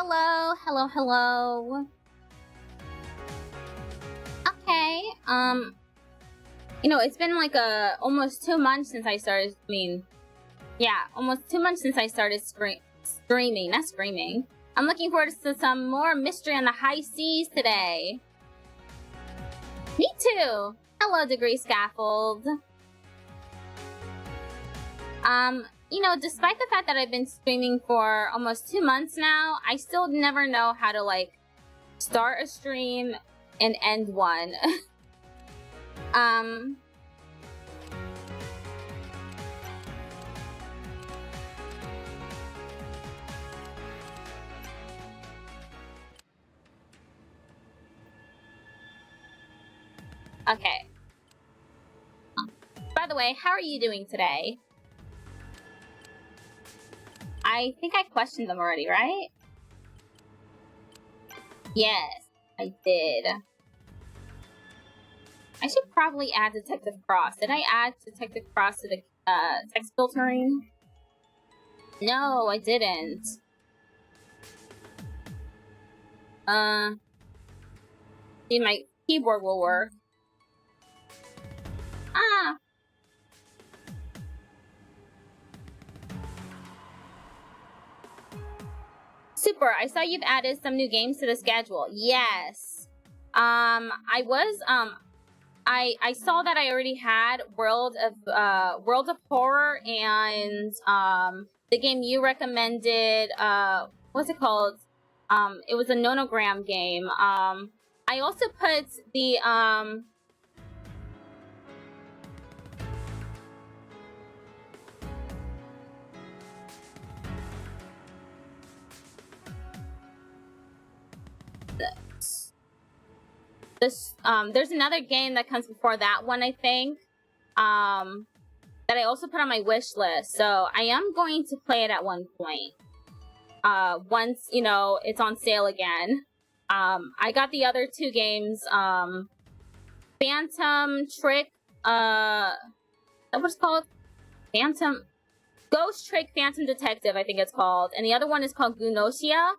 Hello, hello, hello. Okay, it's been like almost 2 months since I started, almost 2 months since I started streaming, not screaming. I'm looking forward to some more mystery on the high seas today. Me too. Hello, Degree Scaffold. Despite the fact that I've been streaming for almost 2 months now, I still never know how to, start a stream and end one. Okay. By the way, how are you doing today? I think I questioned them already, right? Yes, I did. I should probably add Detective Cross. Did I add Detective Cross to the text filtering? No, I didn't. See, my keyboard will work. Ah! Super, I saw you've added some new games to the schedule. Yes. I saw that I already had World of Horror and the game you recommended, what's it called? It was a nonogram game. I also put the there's another game that comes before that one, I think, that I also put on my wish list. So I am going to play it at one point. Once, it's on sale again. I got the other two games, Phantom Trick, what's it called? Ghost Trick Phantom Detective, I think it's called. And the other one is called Gunosia.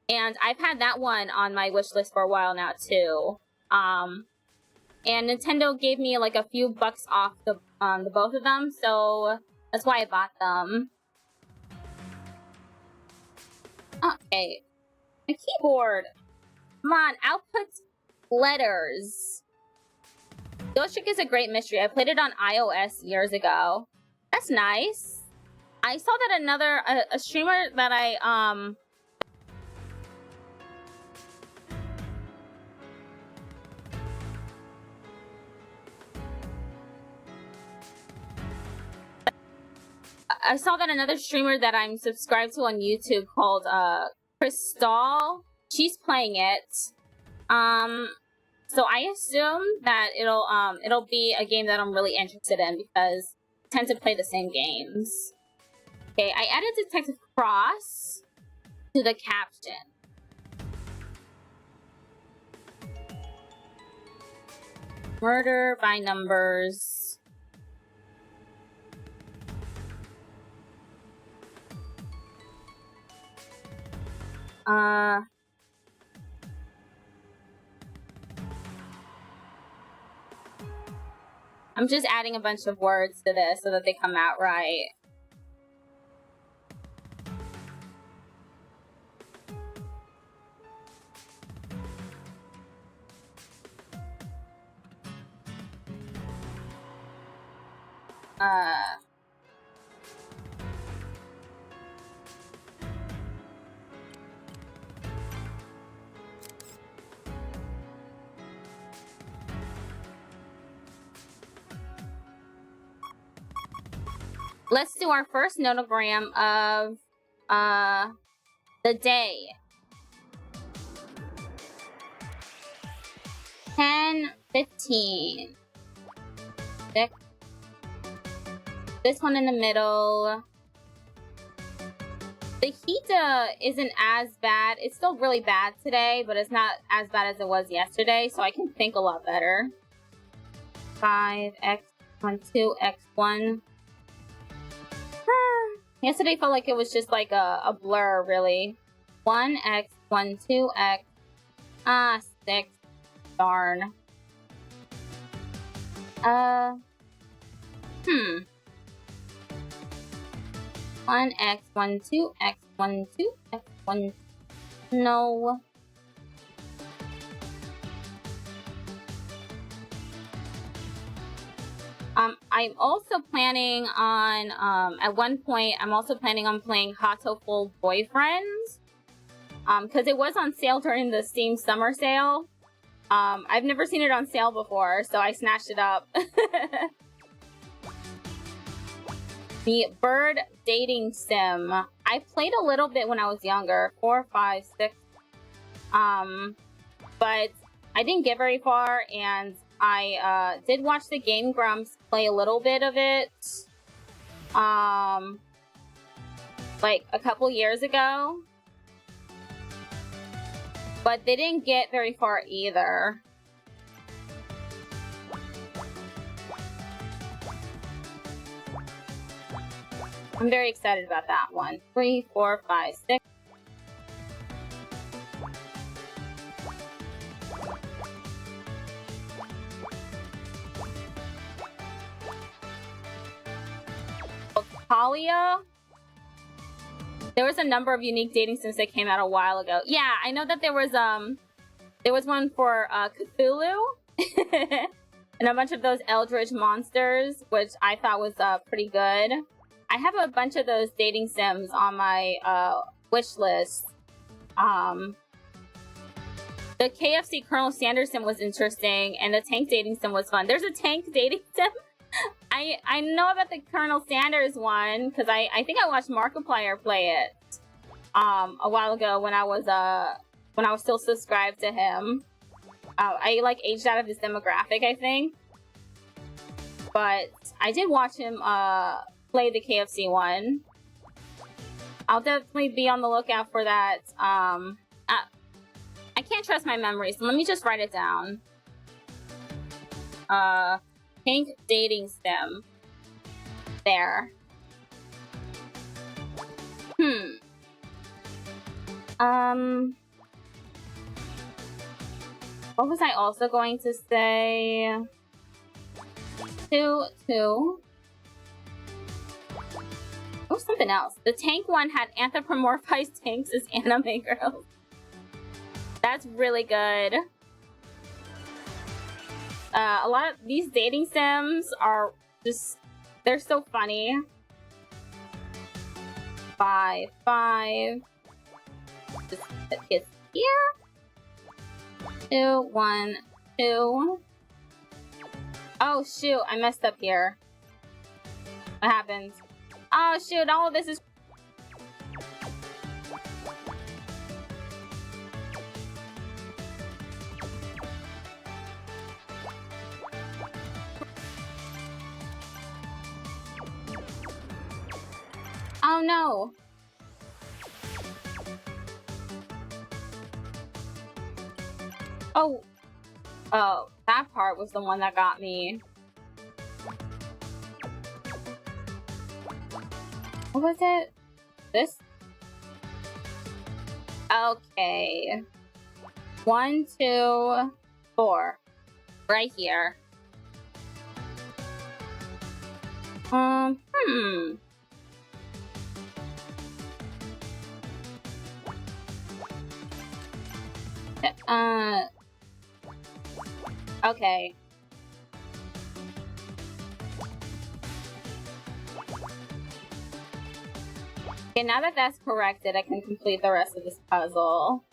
And I've had that one on my wish list for a while now, too. And Nintendo gave me a few bucks off the both of them, so that's why I bought them. Okay. My keyboard. Come on, output letters. Ghost Trick is a great mystery. I played it on iOS years ago. That's nice. I saw that a streamer that I saw that another streamer that I'm subscribed to on YouTube called Crystal, she's playing it. So I assume that it'll be a game that I'm really interested in because I tend to play the same games. Okay, I added Detective Cross to the caption. Murder by Numbers. I'm just adding a bunch of words to this so that they come out right. Let's do our first notogram of the day. 10:15. This one in the middle. The heat isn't as bad. It's still really bad today, but it's not as bad as it was yesterday, so I can think a lot better. 5x1 2x1. Yesterday felt like it was just like a blur, really. 1x 1, 2, X. Ah, 6. Darn. 1, X, 1, 2, X, 1, 2, X, 1. No. I'm also planning on, at one point, I'm also planning on playing Hatoful Boyfriends. Because it was on sale during the Steam Summer Sale. I've never seen it on sale before, so I snatched it up. The Bird Dating Sim. I played a little bit when I was younger. 4, 5, 6. But I didn't get very far, and I did watch the Game Grumps play a little bit of it. Like a couple years ago. But they didn't get very far either. I'm very excited about that one. 3, 4, 5, 6. Talia? There was a number of unique dating sims that came out a while ago. Yeah, I know that there was one for Cthulhu and a bunch of those eldritch monsters, which I thought was pretty good. I have a bunch of those dating sims on my wish list. The KFC Colonel Sanders sim was interesting, and the tank dating sim was fun. There's a tank dating sim. I know about the Colonel Sanders one because I think I watched Markiplier play it a while ago when I was still subscribed to him. I like aged out of his demographic, I think, but I did watch him play the KFC one. I'll definitely be on the lookout for that. I can't trust my memory, so let me just write it down. Pink dating sim. There. What was I also going to say? 2. Oh, something else. The tank one had anthropomorphized tanks as anime girls. That's really good. A lot of these dating sims are just, they're so funny. 5, 5. Just put his here. 2, 1, 2. Oh shoot, I messed up here. What happened? Oh shoot, all of this is... Oh no! Oh! Oh, that part was the one that got me. What was it? This? Okay. 1, 2, 4. Right here. Okay. Okay, now that that's corrected, I can complete the rest of this puzzle.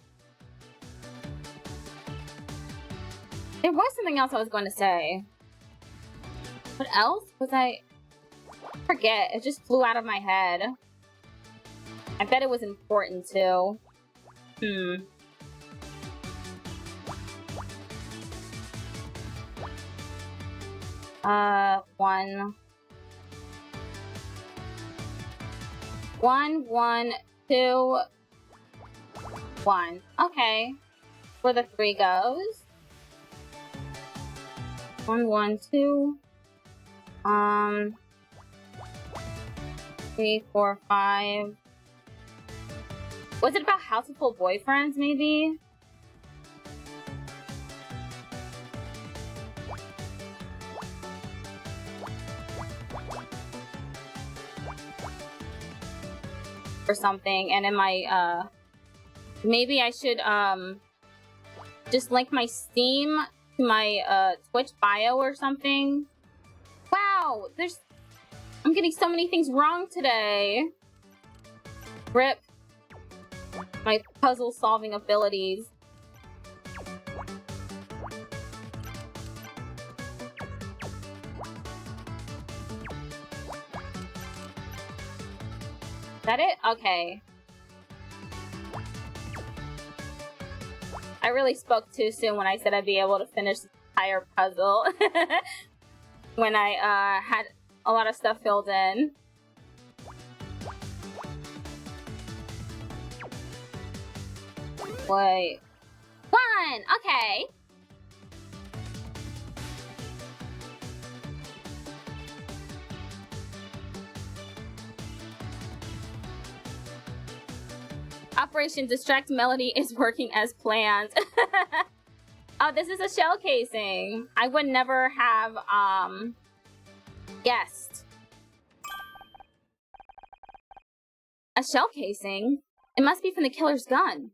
There was something else I was going to say. What else was I forget? It just flew out of my head. I bet it was important too. 1, 1, 2, 1. Okay. Where the 3 goes. 1, 1, 2. 3, 4, 5. Was it about how to pull boyfriends, maybe? Or something, and in my, maybe I should, just link my Steam to my, Twitch bio or something. Wow, I'm getting so many things wrong today. Rip. My puzzle-solving abilities. Is that it? Okay. I really spoke too soon when I said I'd be able to finish the entire puzzle. When I had a lot of stuff filled in. Wait. 1! Okay. Operation Distract Melody is working as planned. Oh, this is a shell casing. I would never have, guessed. A shell casing? It must be from the killer's gun.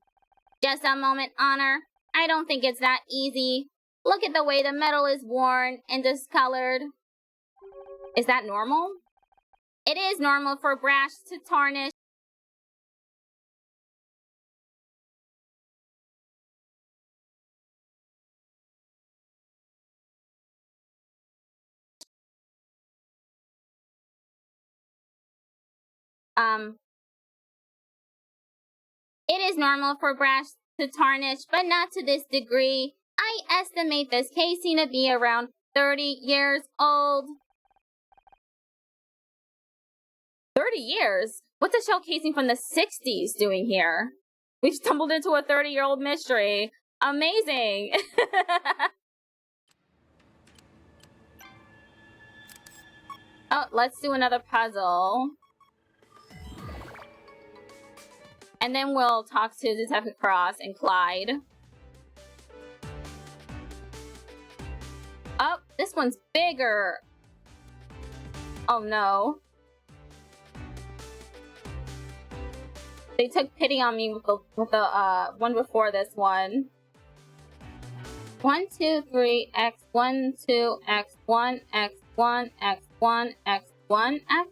Just a moment, Honor. I don't think it's that easy. Look at the way the metal is worn and discolored. Is that normal? It is normal for brass to tarnish. It is normal for brass to tarnish, but not to this degree. I estimate this casing to be around 30 years old. 30 years? What's a shell casing from the 60s doing here? We've stumbled into a 30-year-old mystery. Amazing! Oh, let's do another puzzle. And then we'll talk to Detective Cross and Clyde. Oh, this one's bigger. Oh no. They took pity on me with the one before this one. 1, 2, 3, X, 1, 2, X, 1, X, 1, X, 1, X, 1, X?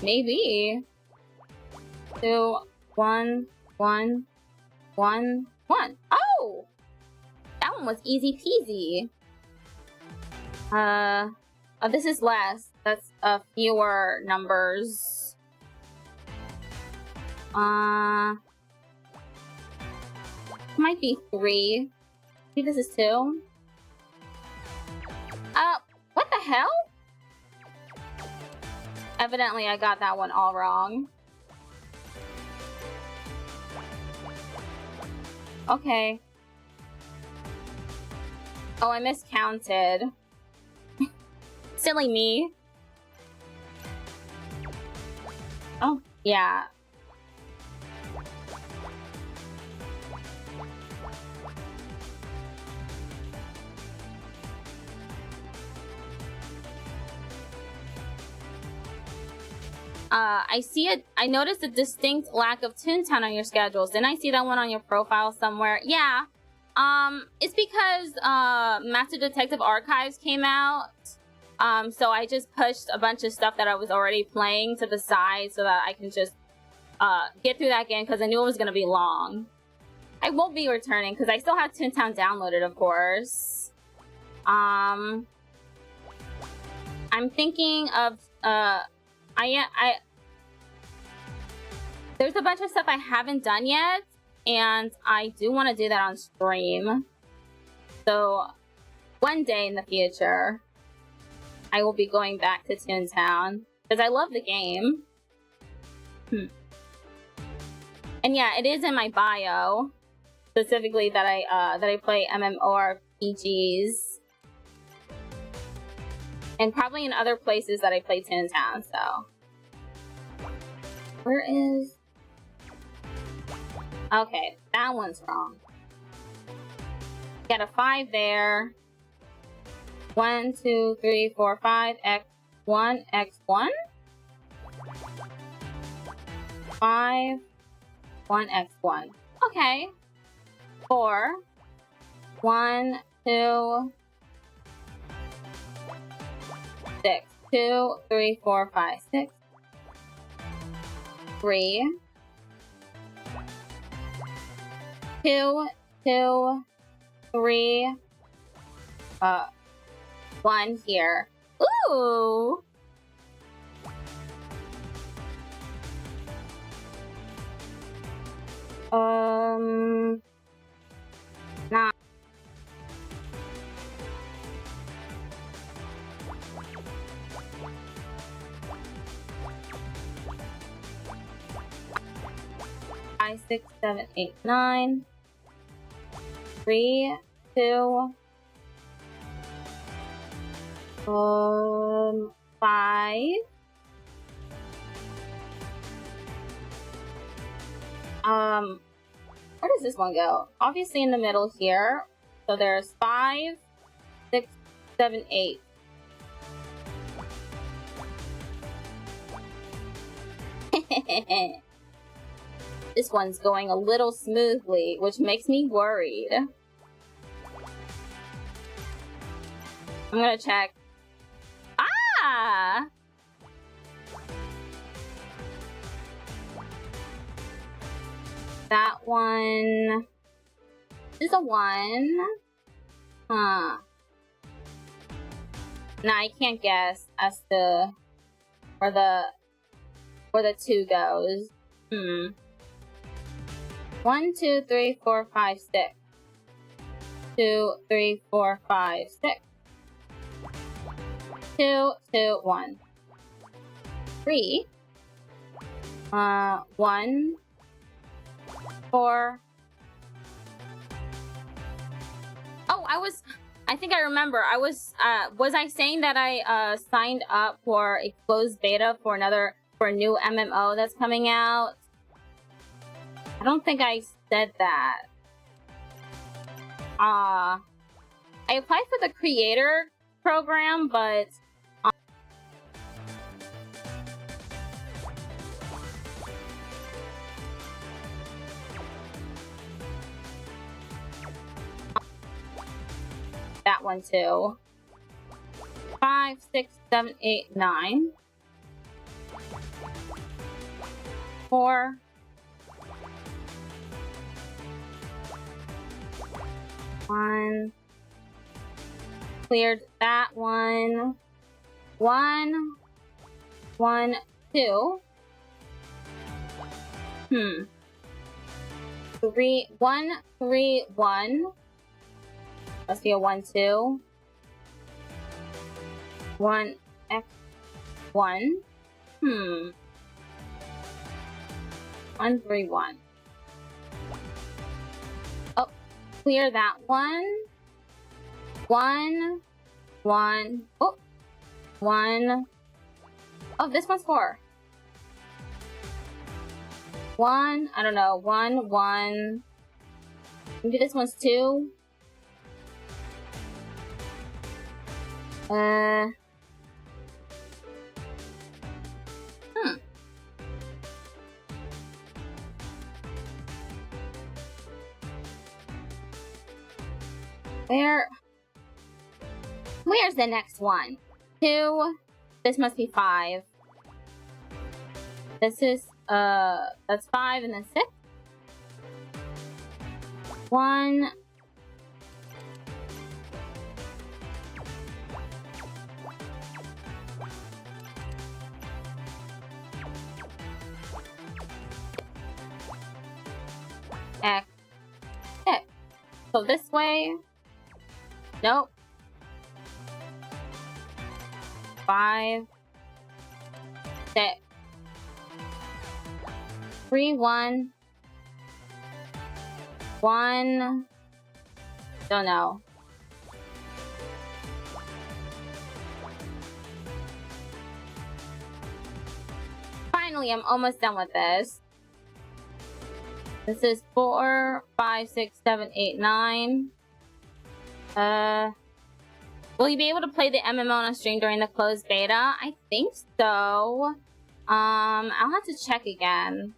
Maybe. 2, 1, 1, 1, 1. Oh! That one was easy peasy. Oh, this is less. That's fewer numbers. Might be 3. Maybe this is 2. What the hell? Evidently, I got that one all wrong. Okay. Oh, I miscounted. Silly me. Oh, yeah. I noticed a distinct lack of Toontown on your schedules. Didn't I see that one on your profile somewhere? Yeah. It's because, Master Detective Archives came out. So I just pushed a bunch of stuff that I was already playing to the side so that I can just, get through that game because I knew it was gonna be long. I won't be returning because I still have Toontown downloaded, of course. I'm thinking of, there's a bunch of stuff I haven't done yet, and I do want to do that on stream. So, one day in the future, I will be going back to Toontown, because I love the game. And yeah, it is in my bio, specifically that I play MMORPGs. And probably in other places that I play Toontown, so. Where is... Okay, that one's wrong. Got a 5 there. 1, 2, 3, 4, 5, x1, x1? 5, 1, x1. Okay. 4, 1, 2, 6. 2, 3, 4, 5, 6. 3. 2, 2, 3. 1 here. Ooh! Nah. Five, 6, 7, 8, 9. 3, 2. 5. Where does this one go? Obviously in the middle here. So there's 5, 6, 7, 8. This one's going a little smoothly, which makes me worried. I'm gonna check. Ah! That one is a 1. Huh. Nah, I can't guess as to where the 2 goes. 1, 2, 3, 4, 5, 6. 2, 3, 4, 5, 6. 2, 2, 1. 3. 1, 4. Oh, I think I remember. Was I saying that I signed up for a closed beta for a new MMO that's coming out? I don't think I said that. I applied for the creator program, but that one too. 5, 6, 7, 8, 9. 4. 1. Cleared that one. 1, 1, 2. 3, 1, 3, 1. Must be a 1, 2. 1, x 1. 1, 3, 1. Oh, clear that one. 1, 1. Oh, 1. Oh, this one's 4. 1. I don't know. 1, 1. Maybe this one's 2. Where's the next one? 2. This must be 5. This is, that's 5 and then 6. 1. X. 6. So this way. Nope. 5. 6. 3, 1. 1. Don't know. Finally, I'm almost done with this. This is 4, 5, 6, 7, 8, 9. Will you be able to play the MMO on a stream during the closed beta? I think so. I'll have to check again.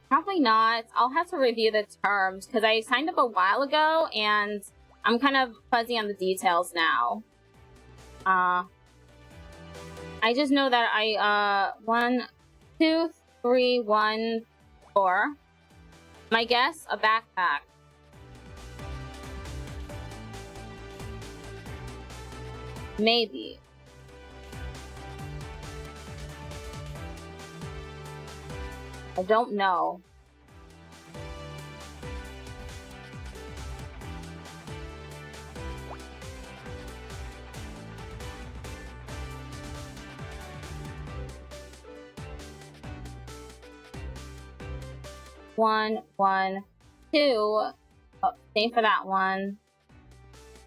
Probably not. I'll have to review the terms because I signed up a while ago and I'm kind of fuzzy on the details now. I just know that I 1, 2, 3, 1, 4. My guess, a backpack. Maybe. I don't know. One, 2. Oh, same for that one.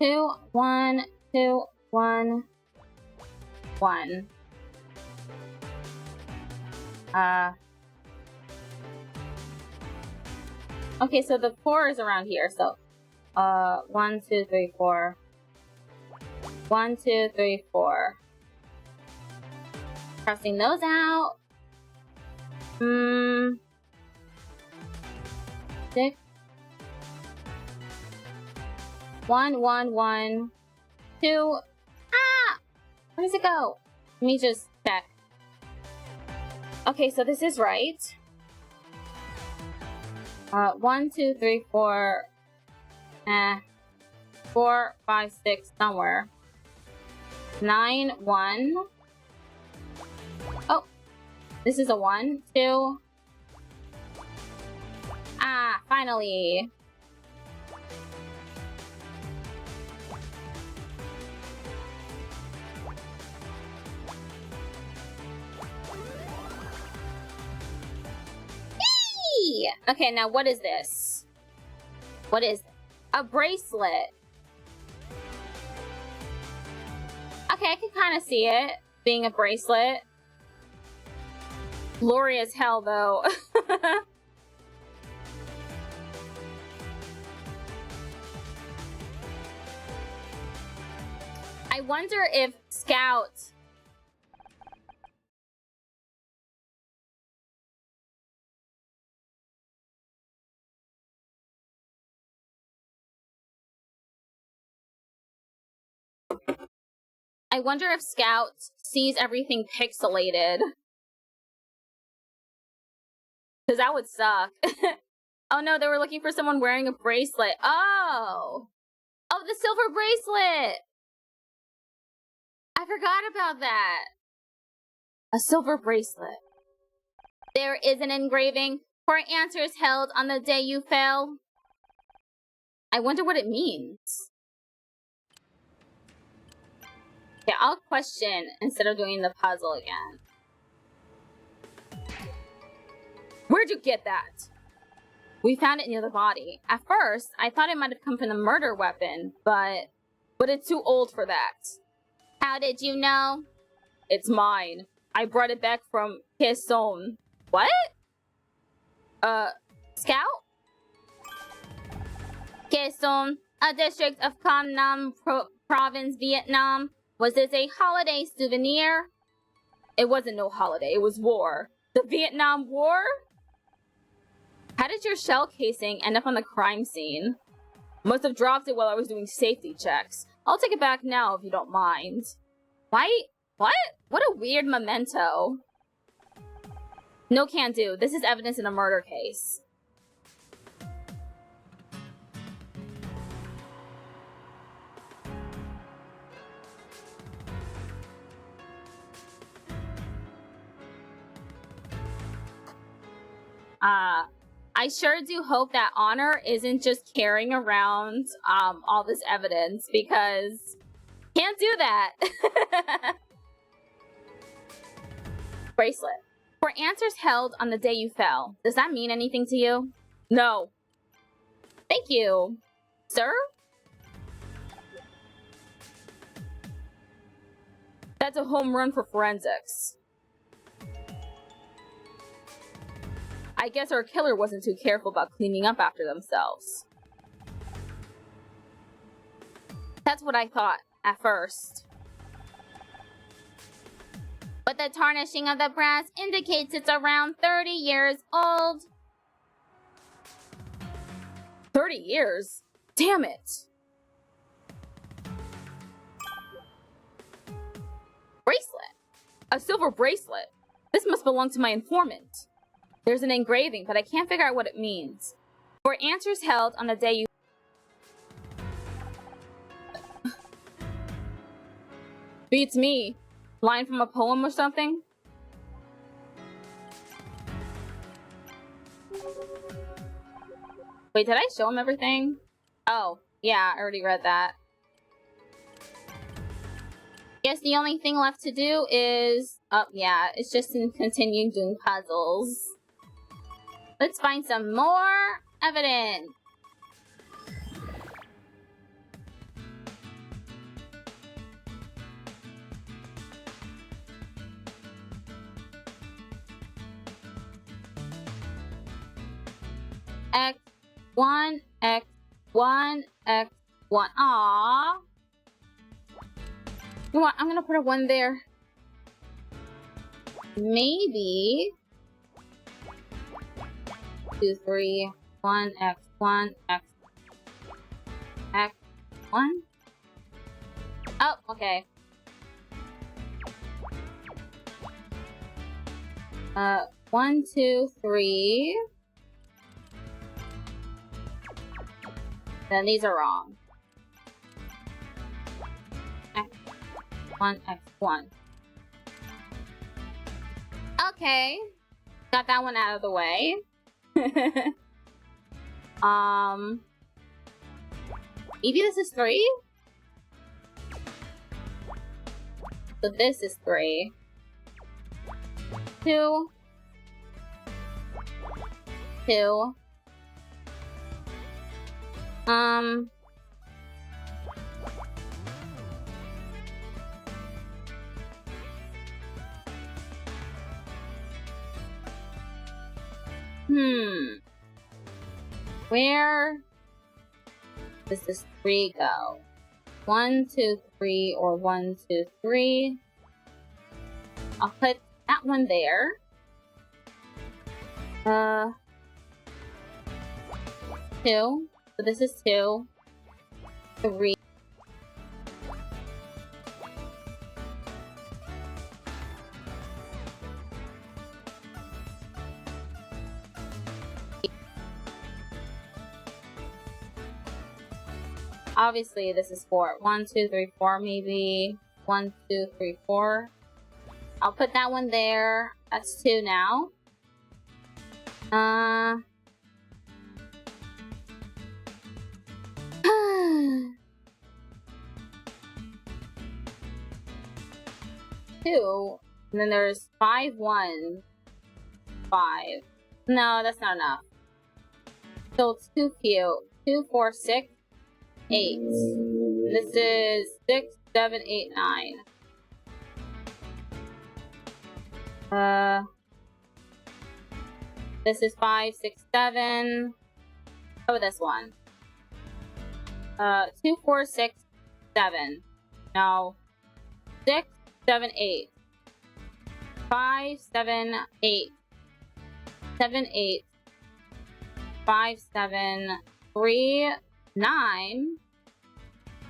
2, 1, 2, 1, 1. Okay, so the 4 is around here, so 1, 2, 3, 4. 1, 2, 3, 4. Crossing those out. 6. 1, 1, 1, 2. Ah! Where does it go? Let me just check. Okay, so this is right. 1, 2, 3, 4. 4, 5, 6, somewhere. 9, 1. Oh, this is a 1, 2. Ah, finally. Yay! Okay, now what is this? What is it? A bracelet. Okay, I can kind of see it being a bracelet. Blurry as hell, though. I wonder if Scout... I wonder if Scout sees everything pixelated. Because that would suck. Oh no, they were looking for someone wearing a bracelet. Oh! Oh, the silver bracelet! I forgot about that. A silver bracelet. There is an engraving for answers held on the day you fell. I wonder what it means. Yeah, I'll question instead of doing the puzzle again. Where'd you get that? We found it near the body. At first, I thought it might have come from the murder weapon, but it's too old for that. How did you know? It's mine. I brought it back from Quezon. What? Scout? Quezon, a district of Con Nam Province, Vietnam. Was this a holiday souvenir? It wasn't no holiday, it was war. The Vietnam War? How did your shell casing end up on the crime scene? Must have dropped it while I was doing safety checks. I'll take it back now if you don't mind. Why? What? What a weird memento. No can do. This is evidence in a murder case. I sure do hope that Honor isn't just carrying around all this evidence, because can't do that. Bracelet. For answers held on the day you fell. Does that mean anything to you? No. Thank you. Sir? That's a home run for forensics. I guess our killer wasn't too careful about cleaning up after themselves. That's what I thought at first. But the tarnishing of the brass indicates it's around 30 years old. 30 years? Damn it! Bracelet. A silver bracelet. This must belong to my informant. There's an engraving, but I can't figure out what it means. For answers held on the day you... Beats me. Line from a poem or something? Wait, did I show him everything? Oh, yeah, I already read that. Guess the only thing left to do is... Oh, yeah, it's just to continue doing puzzles. Let's find some more evidence. X1, X1, X1. Aww. You know what? I'm gonna put a 1 there. Maybe 2, 3, 1, X1, X, X1. Oh, okay. 1, 2, 3. Then these are wrong. X1, X1. Okay. Got that one out of the way. Maybe this is 3? So this is 3. 2. 2. Where does this 3 go? 1, 2, 3, or 1, 2, 3. I'll put that one there. 2. So this is 2. 3. Obviously, this is 4. 1, 2, 3, 4, maybe. 1, 2, 3, 4. I'll put that one there. That's 2 now. 2. And then there's 5, 1, 5. No, that's not enough. So it's too few. 2, 4, 6. 8. This is 6, 7, 8, 9. This is 5, 6, 7. Oh, this one. 2, 4, 6, 7. No. 6, 7, 8. 5, 7, 8. 7, 8. 5, 7, 3, 9.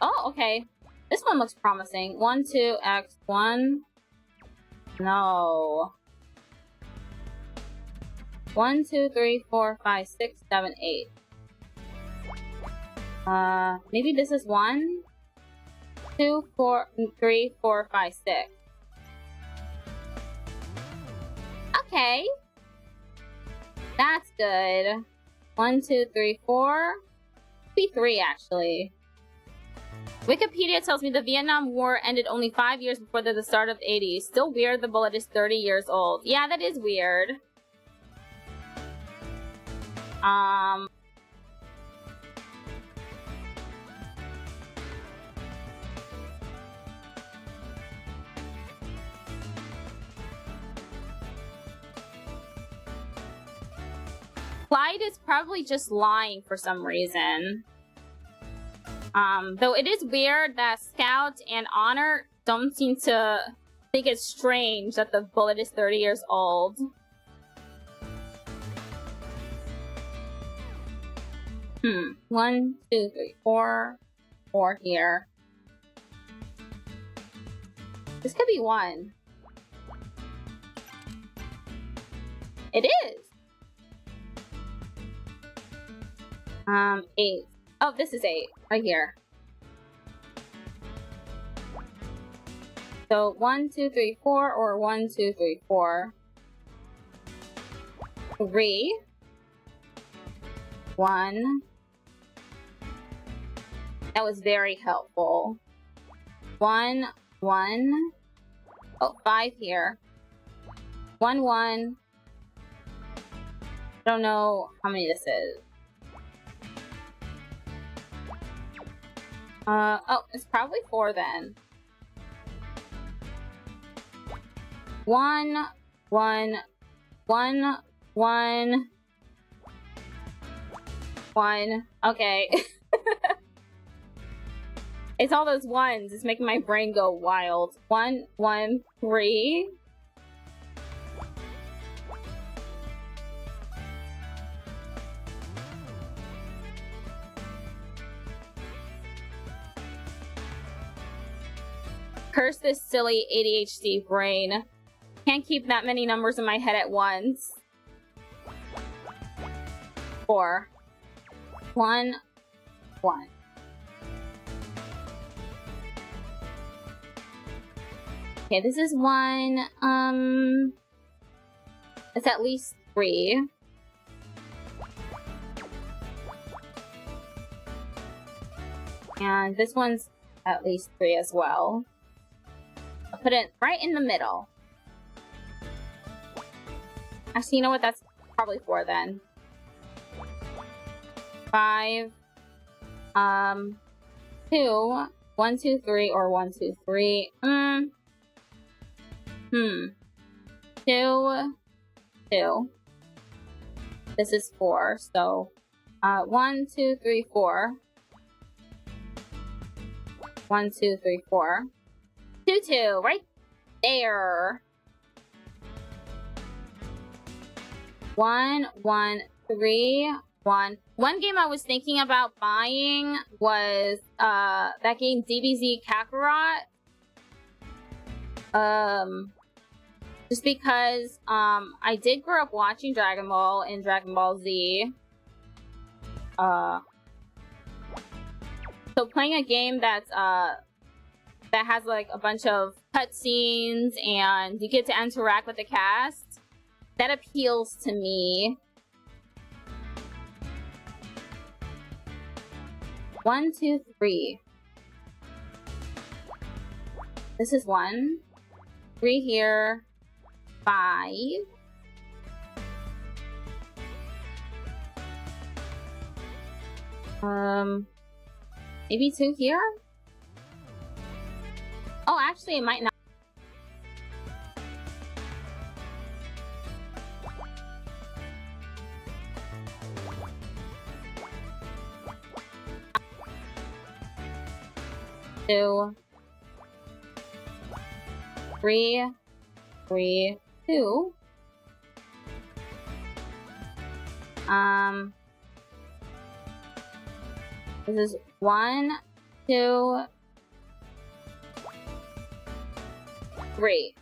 Oh, okay. This one looks promising. 1, 2, X, 1. No. 1, 2, 3, 4, 5, 6, 7, 8. Maybe this is 1, 2, 4, 3, 4, 5, 6. Okay. That's good. 1, 2, 3, 4. Maybe 3, actually. Wikipedia tells me the Vietnam War ended only 5 years before the start of the 80s. Still weird the bullet is 30 years old. Yeah, that is weird. Clyde is probably just lying for some reason. Though it is weird that Scout and Honor don't seem to think it's strange that the bullet is 30 years old. One, two, three, four. Four here. This could be one. It is! 8. Oh, this is 8. Right here. So 1, 2, 3, 4, or 1, 2, 3, 4. 3. 1. That was very helpful. 1, 1. Oh, 5 here. 1, 1. I don't know how many this is. Oh, it's probably 4 then. 1, 1, 1, 1, 1. Okay. It's all those ones. It's making my brain go wild. 1, 1, 3. Curse this silly ADHD brain. Can't keep that many numbers in my head at once. 4. 1, 1. Okay, this is 1. It's at least 3. And this one's at least 3 as well. I'll put it right in the middle. Actually, you know what? That's probably 4 then. 5. 2. 1, 2, 3, or 1, 2, 3. 2. 2. This is 4, so 1, 2, 3, 4. 1, 2, 3, 4. 2, 2, right there. 1, 1, 3, 1. One game I was thinking about buying was that game DBZ Kakarot. Just because I did grow up watching Dragon Ball and Dragon Ball Z. So playing a game that's that has like a bunch of cutscenes and you get to interact with the cast, that appeals to me. 1, 2, 3. This is 1. 3 here. 5. Maybe 2 here? Oh, actually, it might not. Two. 3. 3. 2. This is 1, 2, 3.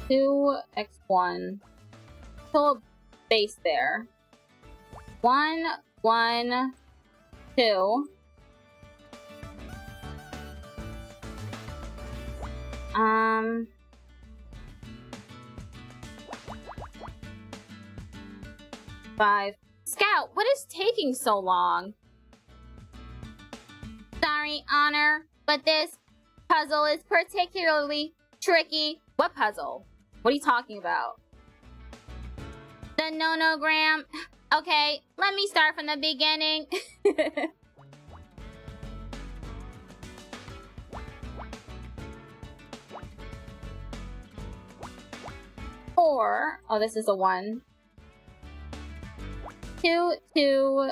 2, x1. Still a base there. 1, 1, 2. 5. Scout, what is taking so long? Sorry, Honor, but this puzzle is particularly tricky. What puzzle? What are you talking about? The nonogram. Okay, let me start from the beginning. 4. Oh, this is a 1. 2, 2,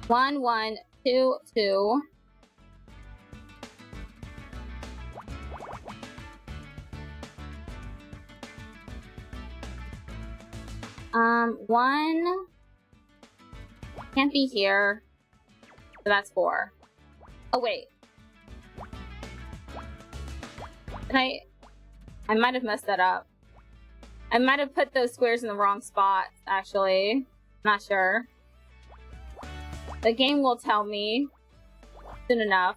1, 1, 2, 2. 1 can't be here. So that's 4. Oh wait. I might have messed that up. I might have put those squares in the wrong spot, actually. Not sure. The game will tell me soon enough.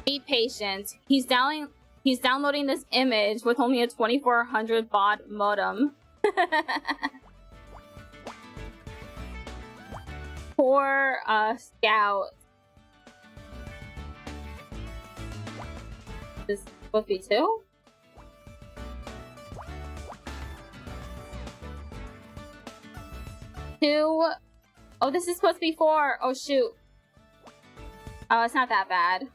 Be patient. He's downloading this image with only a 2400 baud modem. Poor Scout. This is supposed to be 2? Two. Oh, this is supposed to be 4. Oh, shoot. Oh, it's not that bad.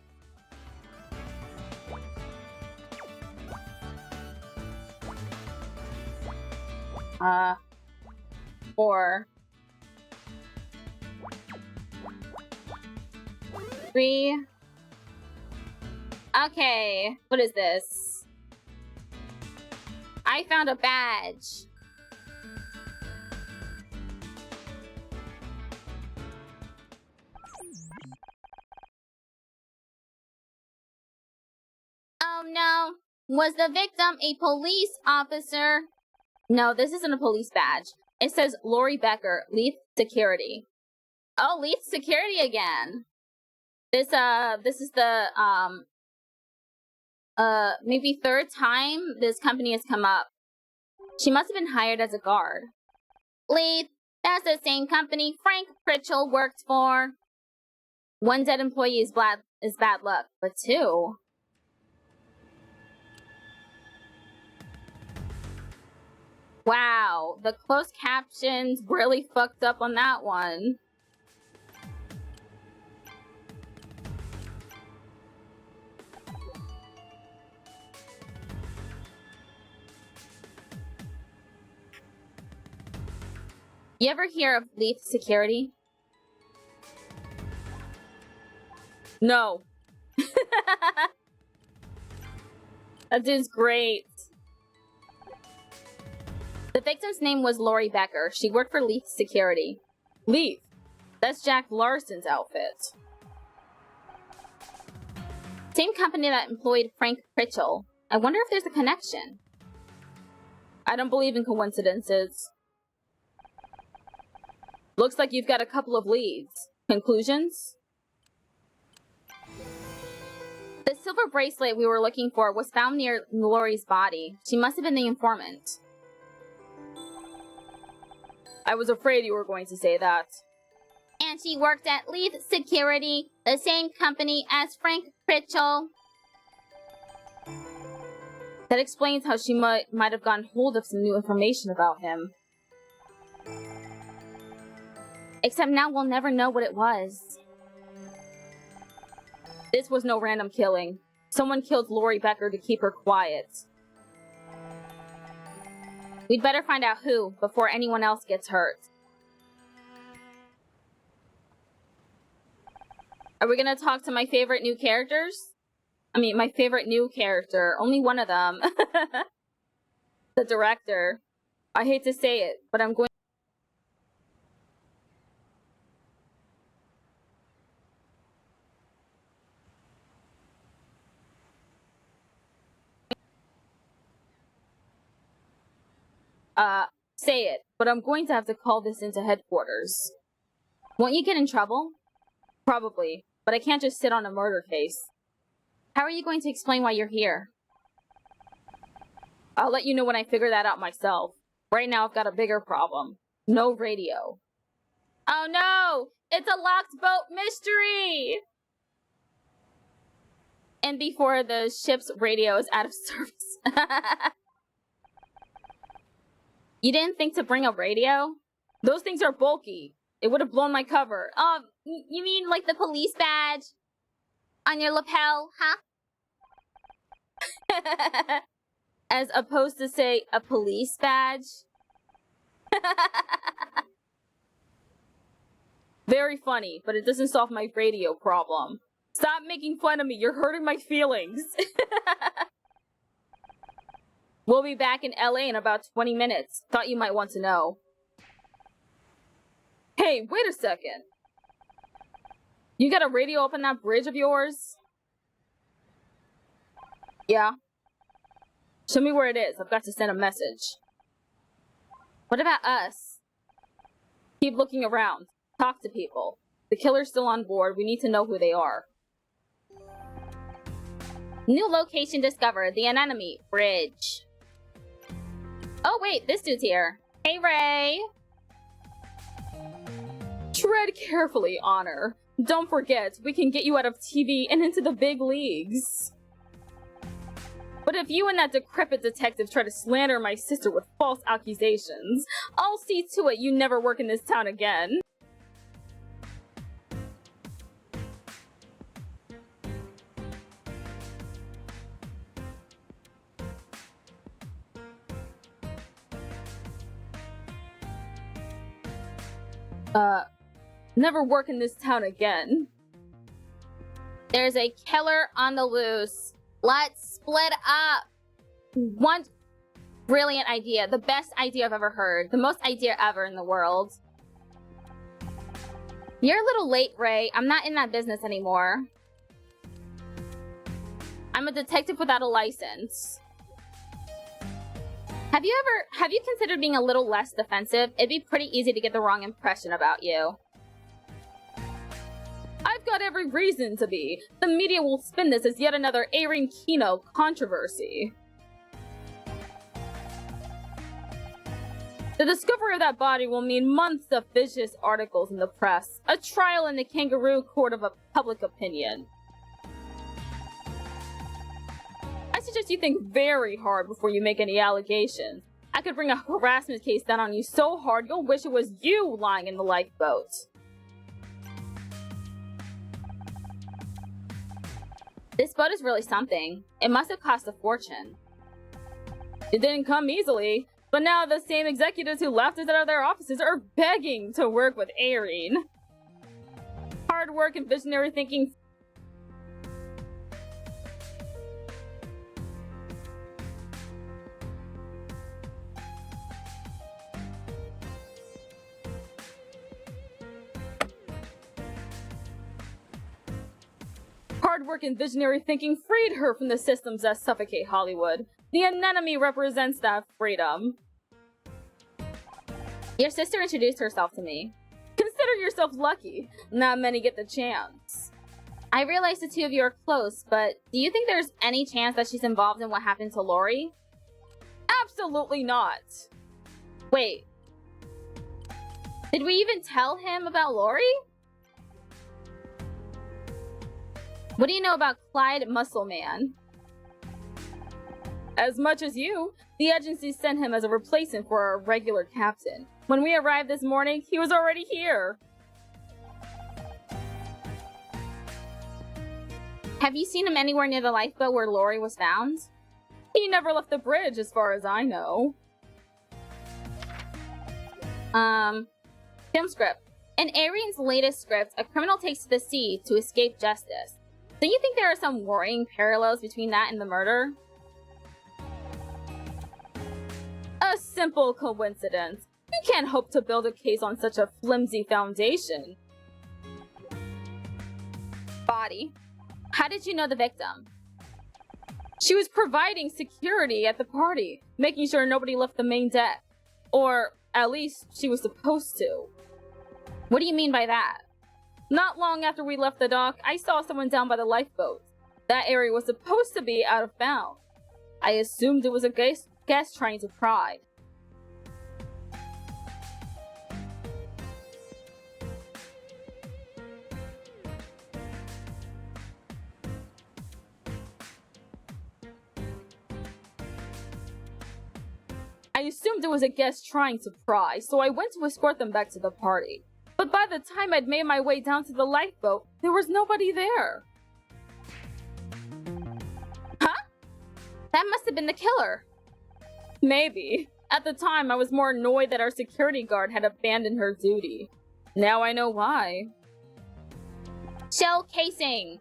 Uh, 4. 3. Okay, what is this? I found a badge. Oh no, was the victim a police officer? No, this isn't a police badge. It says Lori Becker, Leith Security. Oh, Leith Security again. This is the, maybe 3rd time this company has come up. She must have been hired as a guard. Leith, that's the same company Frank Pritchell worked for. 1 dead employee is bad luck, but 2... Wow, the closed captions really fucked up on that one. You ever hear of Leith Security? No. That dude's great. The victim's name was Lori Becker. She worked for Leith Security. Leith? That's Jack Larson's outfit. Same company that employed Frank Pritchell. I wonder if there's a connection. I don't believe in coincidences. Looks like you've got a couple of leads. Conclusions? The silver bracelet we were looking for was found near Lori's body. She must have been the informant. I was afraid you were going to say that. And she worked at Leith Security, the same company as Frank Pritchell. That explains how she might have gotten hold of some new information about him. Except now we'll never know what it was. This was no random killing. Someone killed Lori Becker to keep her quiet. We'd better find out who before anyone else gets hurt. Are we gonna talk to my favorite new characters? I mean, my favorite new character. Only one of them. The director. I hate to say it, but I'm going say it, but I'm going to have to call this into headquarters. Won't you get in trouble? Probably, but I can't just sit on a murder case. How are you going to explain why you're here? I'll let you know when I figure that out myself. Right now I've got a bigger problem. No radio. Oh no! It's a locked boat mystery! And before the ship's radio is out of service. You didn't think to bring a radio? Those things are bulky. It would have blown my cover. You mean like the police badge on your lapel, huh? As opposed to, say, a police badge? Very funny, but it doesn't solve my radio problem. Stop making fun of me, you're hurting my feelings. We'll be back in LA in about 20 minutes. Thought you might want to know. Hey, wait a second. You got a radio up on that bridge of yours? Yeah. Show me where it is. I've got to send a message. What about us? Keep looking around. Talk to people. The killer's still on board. We need to know who they are. New location discovered. The enemy bridge. Oh wait, this dude's here. Hey, Ray. Tread carefully, Honor. Don't forget, we can get you out of TV and into the big leagues. But if you and that decrepit detective try to slander my sister with false accusations, I'll see to it you never work in this town again. Never work in this town again. There's a killer on the loose. Let's split up. One brilliant idea. The best idea I've ever heard. The most idea ever in the world. You're a little late, Ray. I'm not in that business anymore. I'm a detective without a license. Have you considered being a little less defensive? It'd be pretty easy to get the wrong impression about you. I've got every reason to be. The media will spin this as yet another Erin Kino controversy. The discovery of that body will mean months of vicious articles in the press, a trial in the kangaroo court of public opinion. I suggest you think very hard before you make any allegations. I could bring a harassment case down on you so hard you'll wish it was you lying in the lifeboat. This boat is really something. It must have cost a fortune. It didn't come easily, but now the same executives who left us out of their offices are begging to work with Erin. Hard work and visionary thinking. Hard work and visionary thinking freed her from the systems that suffocate Hollywood. The anemone represents that freedom. Your sister introduced herself to me. Consider yourself lucky. Not many get the chance. I realize the two of you are close, but do you think there's any chance that she's involved in what happened to Lori? Absolutely not. Wait. Did we even tell him about Lori? What do you know about Clyde Muscleman? As much as you. The agency sent him as a replacement for our regular captain. When we arrived this morning, he was already here. Have you seen him anywhere near the lifeboat where Lori was found? He never left the bridge, as far as I know. Film script. In Erin's latest script, a criminal takes to the sea to escape justice. Do you think there are some worrying parallels between that and the murder? A simple coincidence. You can't hope to build a case on such a flimsy foundation. Body. How did you know the victim? She was providing security at the party, making sure nobody left the main deck. Or, at least, she was supposed to. What do you mean by that? Not long after we left the dock, I saw someone down by the lifeboat. That area was supposed to be out of bounds. I assumed it was a guest trying to pry. I assumed it was a guest trying to pry, so I went to escort them back to the party. But by the time I'd made my way down to the lifeboat, there was nobody there. Huh? That must have been the killer. Maybe. At the time, I was more annoyed that our security guard had abandoned her duty. Now I know why. Shell casing!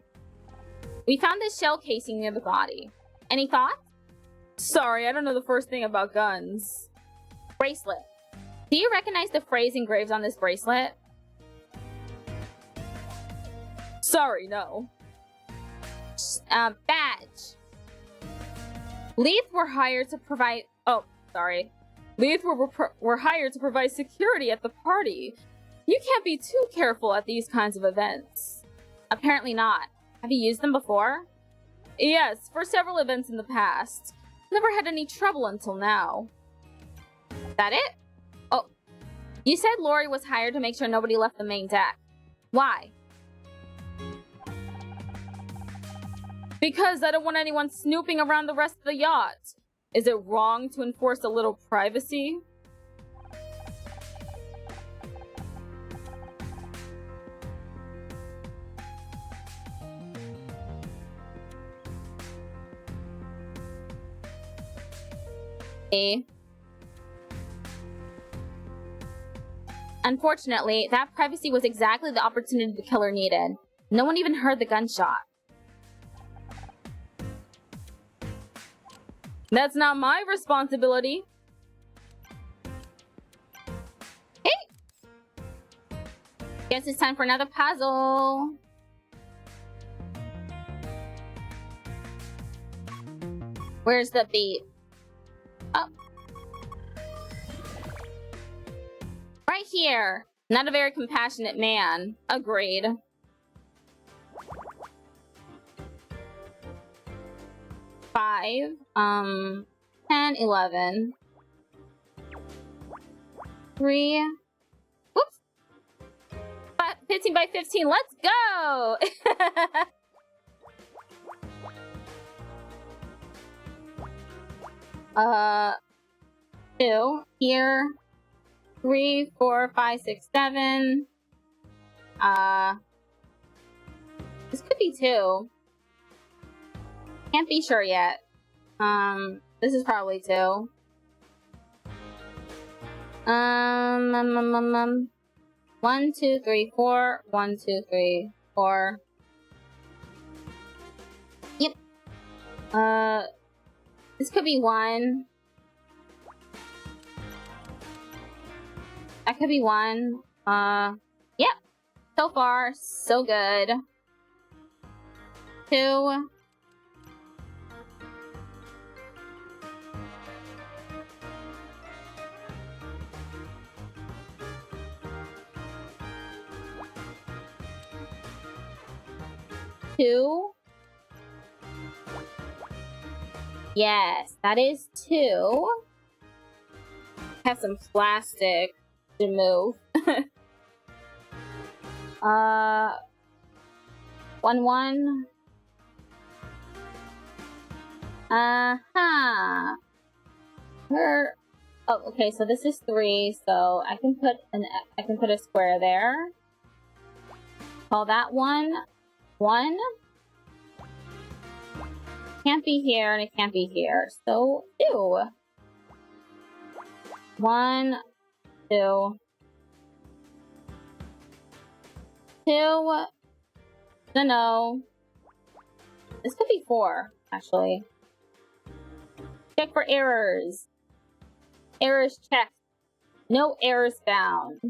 We found this shell casing near the body. Any thoughts? Sorry, I don't know the first thing about guns. Bracelet. Do you recognize the phrase engraved on this bracelet? Sorry, no. Badge. Leith were hired to provide... Oh, sorry. Leith were hired to provide security at the party. You can't be too careful at these kinds of events. Apparently not. Have you used them before? Yes, for several events in the past. Never had any trouble until now. That it? Oh, you said Lori was hired to make sure nobody left the main deck. Why? Because I don't want anyone snooping around the rest of the yacht. Is it wrong to enforce a little privacy? Unfortunately, that privacy was exactly the opportunity the killer needed. No one even heard the gunshot. That's not my responsibility. Hey! Guess it's time for another puzzle. Where's the beat? Oh. Right here. Not a very compassionate man. Agreed. Five, 10, 11. 3. Whoops. 15 by 15. Let's go! Two here. 3, 4, 5, 6, 7. This could be 2. Can't be sure yet. This is probably 2. 1, 2, 3, 4. 1, 2, 3, 4. Yep. This could be 1. That could be 1. Yep. So far, so good. 2. 2. Yes, that is 2. Have some plastic to move. 1, 1. Her. Oh, okay. So this is 3. So I can put a square there. Call that 1. 1. Can't be here, and it can't be here. So 2. 1, 2. 2. No. This could be 4, actually. Check for errors. Errors checked. No errors found.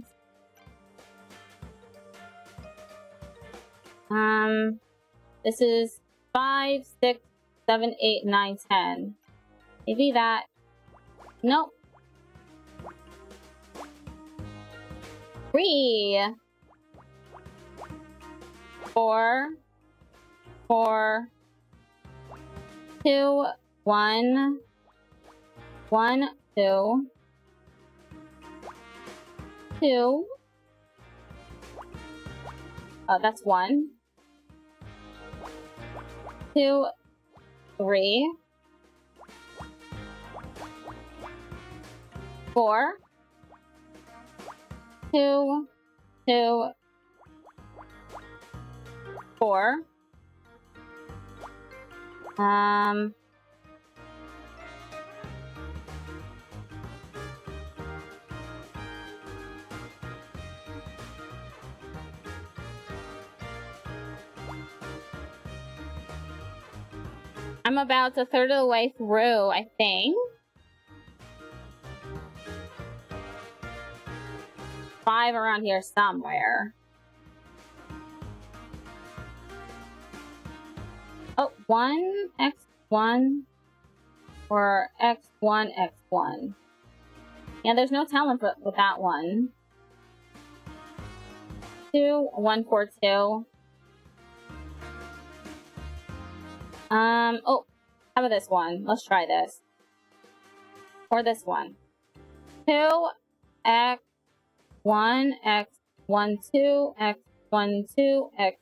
This is 5, 6, 7, 8, 9, 10. Maybe that. Nope. 3. 4. 4. 2. 1. 1, 2. 2. That's 1. 2, 3. 4, 2, 2, 4. I'm about a third of the way through, I think. 5 around here somewhere. Oh, 1, X1, or X1, X1. Yeah, there's no telling with that one. 2, 1, 4, 2. Oh, how about this one? Let's try this. Or this one. 2, X, 1, X, 1, 2, X, 1, 2, X,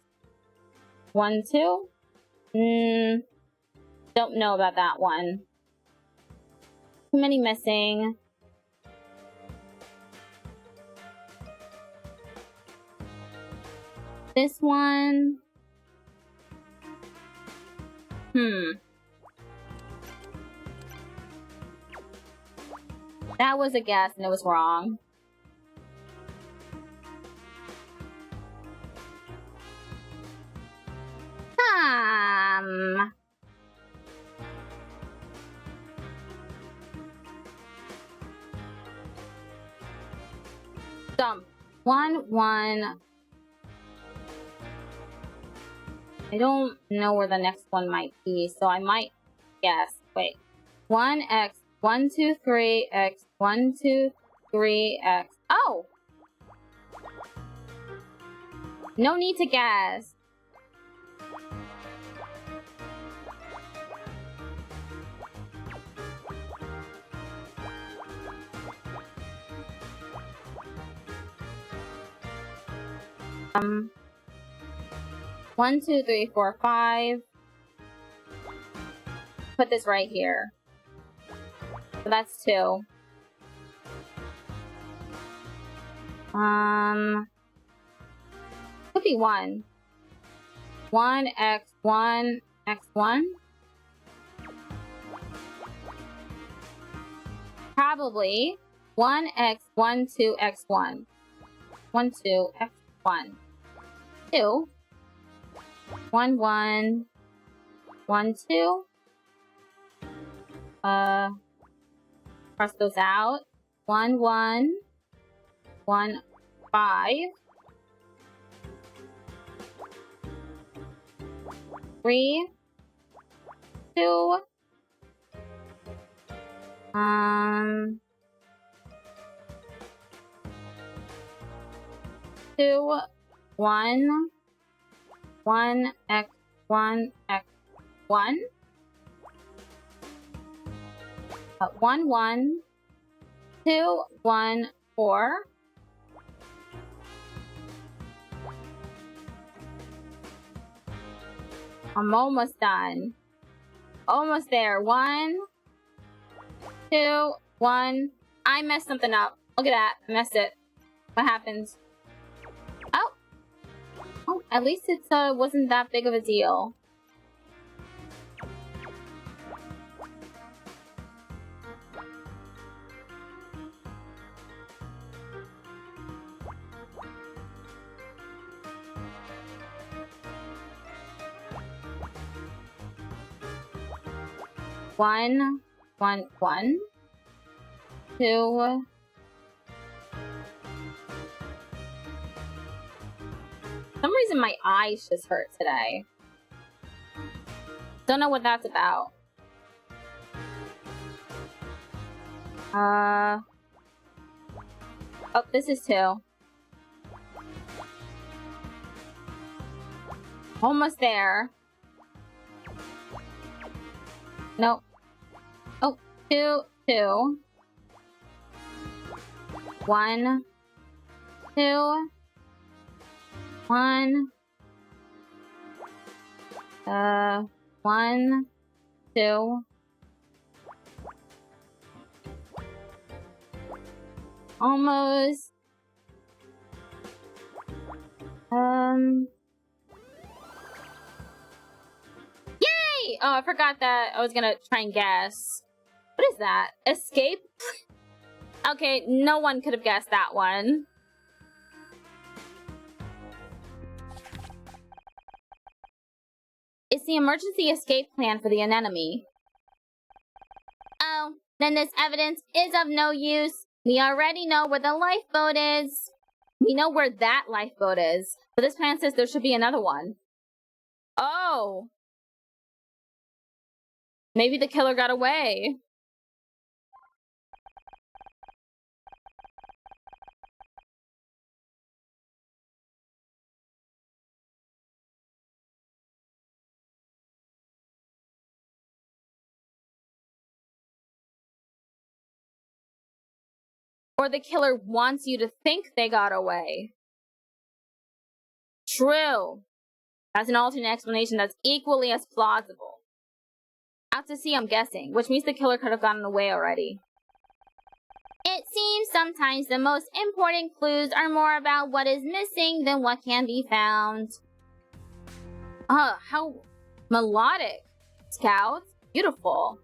1, 2. Don't know about that one. Too many missing. This one. That was a guess and it was wrong. Dump. 1, 1. I don't know where the next one might be, so I might guess. Wait. 1, X, 1, 2, 3, X, 1, 2, 3, X. Oh! No need to guess. One, 2, 3, 4, 5. Put this right here. So that's 2. Could be 1. 1, X, 1, X, 1. Probably 1, X, 1, 2, X, 1. 1, 2, X, 1. 2. 1, 1. 1, 2. Cross those out. 1, 1. 1, 5. 3. 2. 2, 1. 1, X, 1, X, 1. 1, 1. 2, 1, 4. I'm almost done. Almost there. 1, 2, 1. I messed something up. Look at that. I messed it. What happens? Oh. Oh, at least it wasn't that big of a deal. One, 1, 1. 2. For some reason my eyes just hurt today. Don't know what that's about. Oh, this is 2. Almost there. Nope. Oh, 2, 2. 1, 2. 1. 1, 2. Almost. Yay! Oh, I forgot that I was gonna try and guess. What is that? Escape? Okay, no one could have guessed that one. It's the emergency escape plan for the anemone. Oh, then this evidence is of no use. We already know where the lifeboat is. We know where that lifeboat is, but this plan says there should be another one. Oh. Maybe the killer got away. Or the killer wants you to think they got away. True. That's an alternate explanation that's equally as plausible. Out to sea, I'm guessing, which means the killer could have gotten away already. It seems sometimes the most important clues are more about what is missing than what can be found. How melodic. Scouts, beautiful.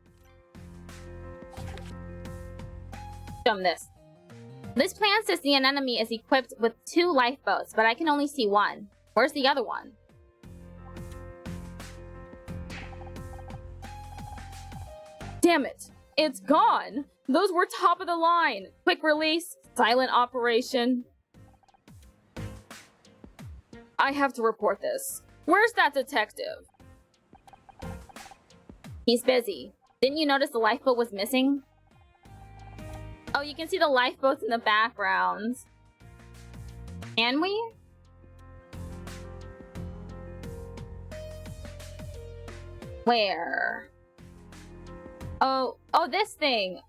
Show them this. This plan says the anemone is equipped with 2 lifeboats, but I can only see one. Where's the other one? Damn it! It's gone! Those were top of the line! Quick release, silent operation. I have to report this. Where's that detective? He's busy. Didn't you notice the lifeboat was missing? Oh, you can see the lifeboats in the background. Can we? Where? Oh, this thing.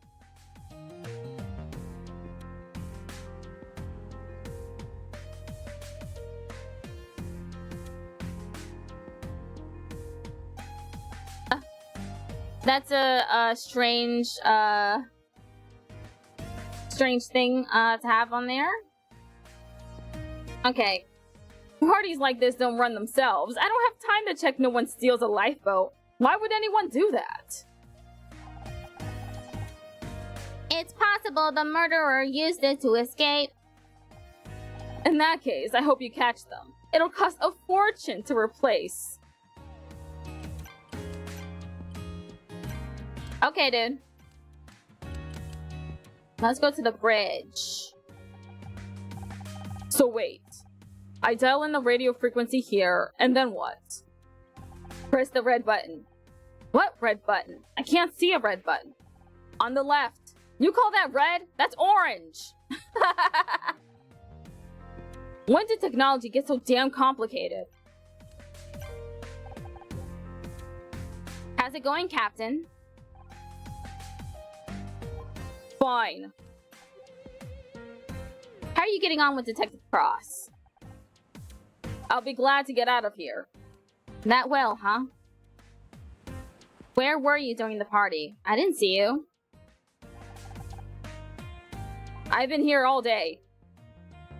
That's a strange, strange thing to have on there. Okay. Parties like this don't run themselves. I don't have time to check no one steals a lifeboat. Why would anyone do that? It's possible the murderer used it to escape. In that case, I hope you catch them. It'll cost a fortune to replace. Okay, dude. Let's go to the bridge. So wait. I dial in the radio frequency here, and then what? Press the red button. What red button? I can't see a red button. On the left. You call that red? That's orange! When did technology get so damn complicated? How's it going, Captain? Fine. How are you getting on with Detective Cross? I'll be glad to get out of here. That well, huh? Where were you during the party? I didn't see you. I've been here all day.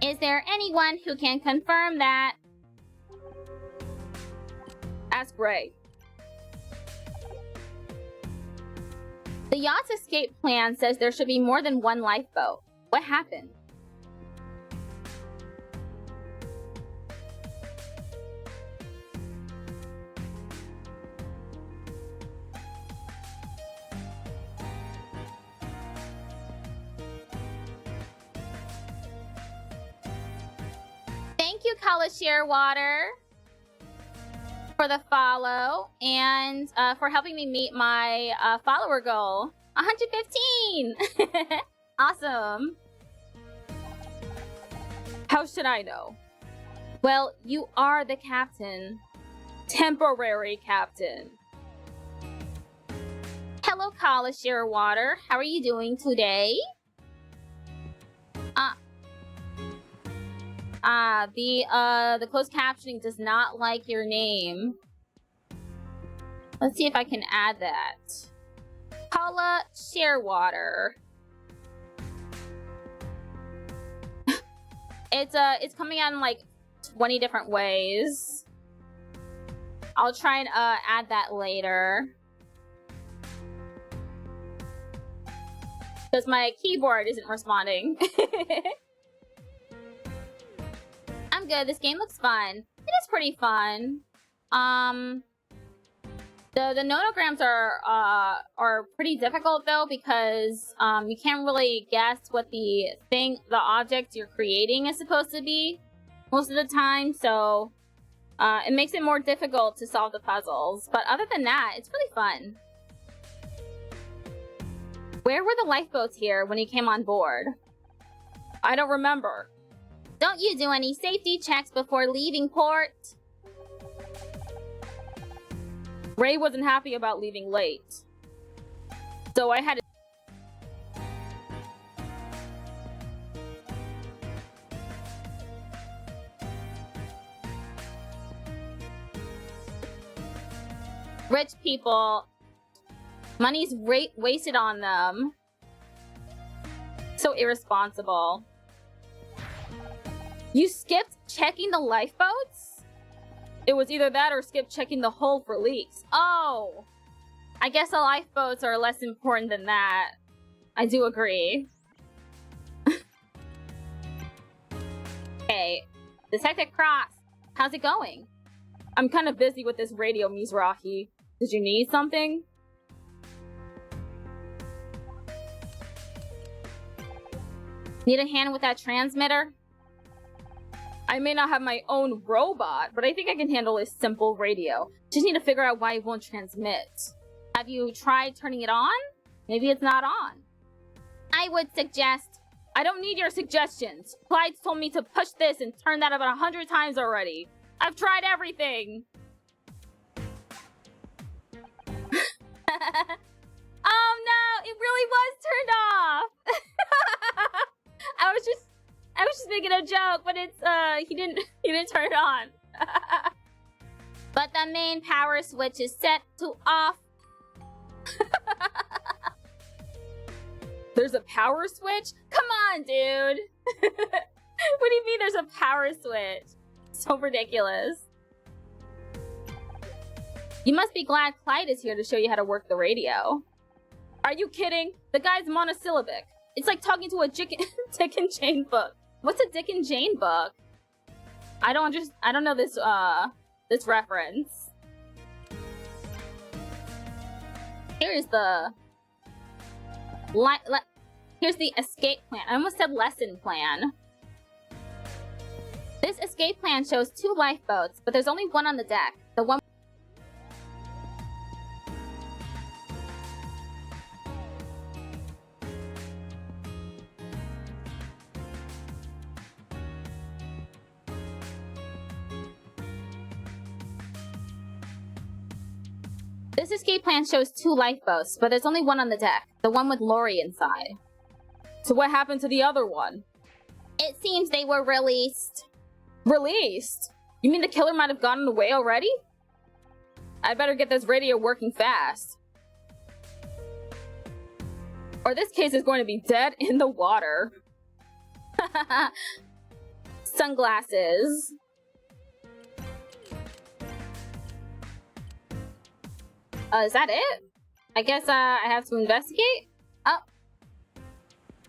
Is there anyone who can confirm that? Ask Ray. The yacht's escape plan says there should be more than one lifeboat. What happened? Thank you, Kala Shearwater, for the follow and for helping me meet my follower goal. 115! Awesome. How should I know? Well, you are the captain. Temporary captain. Hello, Kala Shearwater. How are you doing today? The closed captioning does not like your name. Let's see if I can add that. Paula Shearwater. It's coming out in like 20 different ways. I'll try and add that later. Because my keyboard isn't responding. I'm good. This game looks fun. It is pretty fun. The notograms are pretty difficult though, because you can't really guess what the object you're creating is supposed to be most of the time, so it makes it more difficult to solve the puzzles. But other than that, it's really fun. Where were the lifeboats here when you came on board? I don't remember. Don't you do any safety checks before leaving port? Ray wasn't happy about leaving late, so I had to... Rich people, money's wasted on them. So irresponsible. You skipped checking the lifeboats? It was either that or skip checking the hull for leaks. Oh! I guess the lifeboats are less important than that. I do agree. Hey, Detective Cross, how's it going? I'm kind of busy with this radio, Mizrahi. Did you need something? Need a hand with that transmitter? I may not have my own robot, but I think I can handle a simple radio. Just need to figure out why it won't transmit. Have you tried turning it on? Maybe it's not on. I would suggest... I don't need your suggestions. Clyde's told me to push this and turn that about 100 times already. I've tried everything. Oh no, it really was turned off. I was just making a joke, but it's he didn't turn it on. But the main power switch is set to off. There's a power switch? Come on, dude. What do you mean there's a power switch? So ridiculous. You must be glad Clyde is here to show you how to work the radio. Are you kidding? The guy's monosyllabic. It's like talking to a Dick and Jane book. What's a Dick and Jane book? I don't know this this reference. Here's the here's the escape plan. I almost said lesson plan. This escape plan shows 2 lifeboats, but there's only one on the deck. The one... This escape plan shows 2 lifeboats, but there's only one on the deck. The one with Lori inside. So what happened to the other one? It seems they were released. Released? You mean the killer might have gotten away already? I better get this radio working fast. Or this case is going to be dead in the water. Sunglasses. Is that it? I guess I have to investigate? Oh.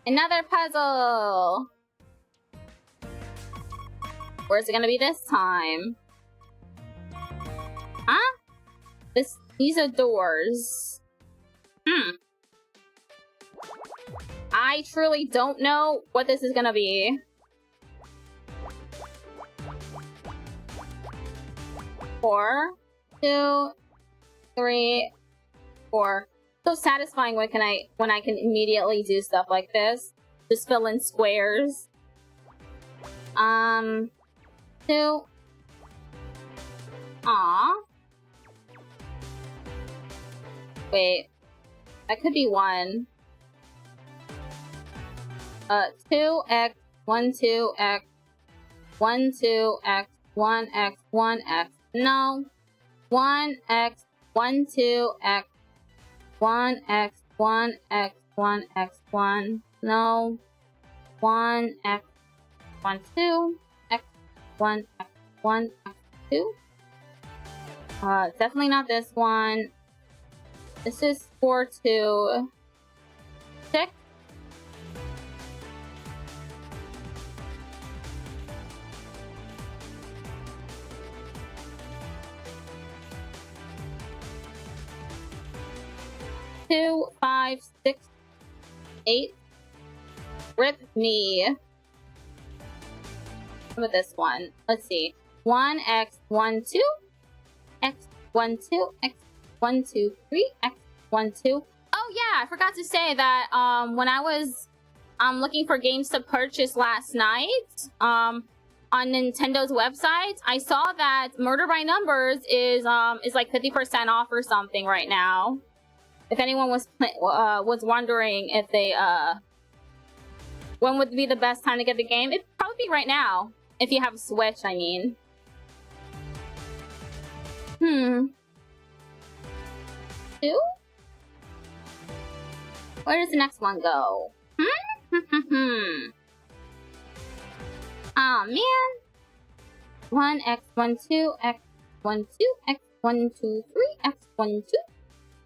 Another puzzle! Where's it gonna be this time? Huh? These are doors. I truly don't know what this is gonna be. 4, 2, 3, 4. So satisfying when I can immediately do stuff like this. Just fill in squares. 2. Aw. Wait. That could be 1. 2x, 1, 2x, 1, 2x, 1x, 1x. No. 1x, 1, 2x, 1x, 1x, 1x, 1. No. 1x, X1, 2, X1, X1, X2. Definitely not this one. This is 4, 2, 6. Two, 5, 6, 8. Rip me. What about this one? Let's see. 1, X, 1, 2. X, 1, 2. X, 1, 2, 3. X, 1, 2. Oh yeah, I forgot to say that when I was looking for games to purchase last night on Nintendo's website, I saw that Murder by Numbers is like 50% off or something right now. If anyone was wondering if they when would be the best time to get the game, it'd probably be right now if you have a Switch. I mean, Two. Where does the next one go? Oh man. 1, X, 1, 2, X, 1, 2, X, 1, 2, 3, X, 1, 2.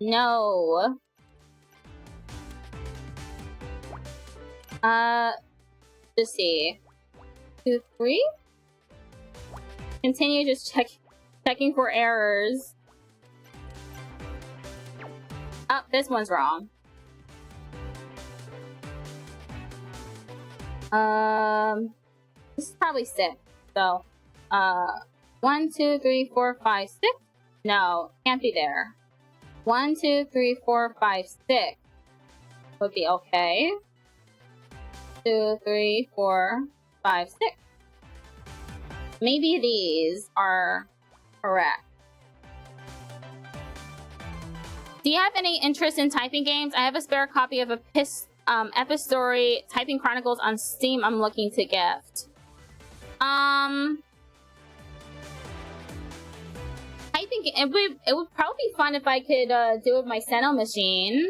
No. Let's see. 2, 3. Continue just checking for errors. Oh, this one's wrong. This is probably 6. So, 1, 2, 3, 4, 5, 6. No, can't be there. 1, 2, 3, 4, 5, 6 would be okay. 2, 3, 4, 5, 6. Maybe these are correct. Do you have any interest in typing games? I have a spare copy of Epistory Typing Chronicles on Steam I'm looking to gift. Typing, it would probably be fun if I could do it with my Seno machine.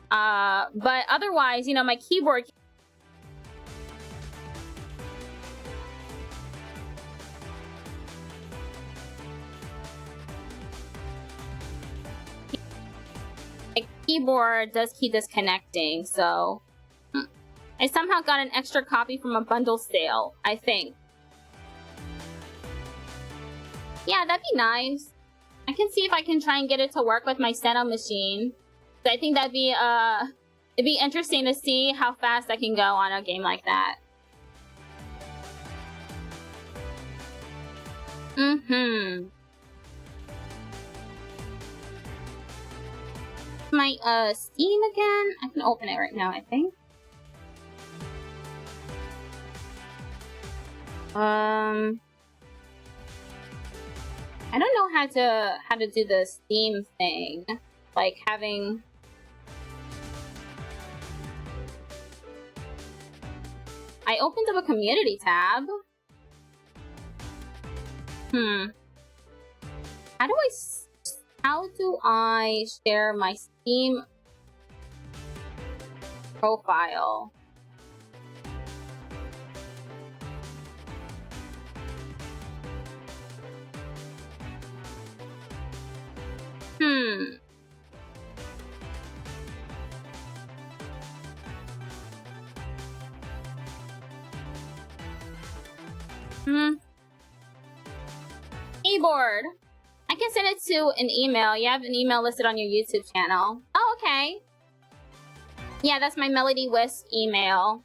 But otherwise, you know, my keyboard. My keyboard does keep disconnecting, so I somehow got an extra copy from a bundle sale, I think. Yeah, that'd be nice. I can see if I can try and get it to work with my Seno machine. So I think that'd be it'd be interesting to see how fast I can go on a game like that. My Steam again? I can open it right now, I think. I don't know how to do the Steam thing, like having. I opened up a community tab. How do I share my Steam profile? Keyboard. I can send it to an email. You have an email listed on your YouTube channel. Oh, okay. Yeah, that's my Melody Wisp email.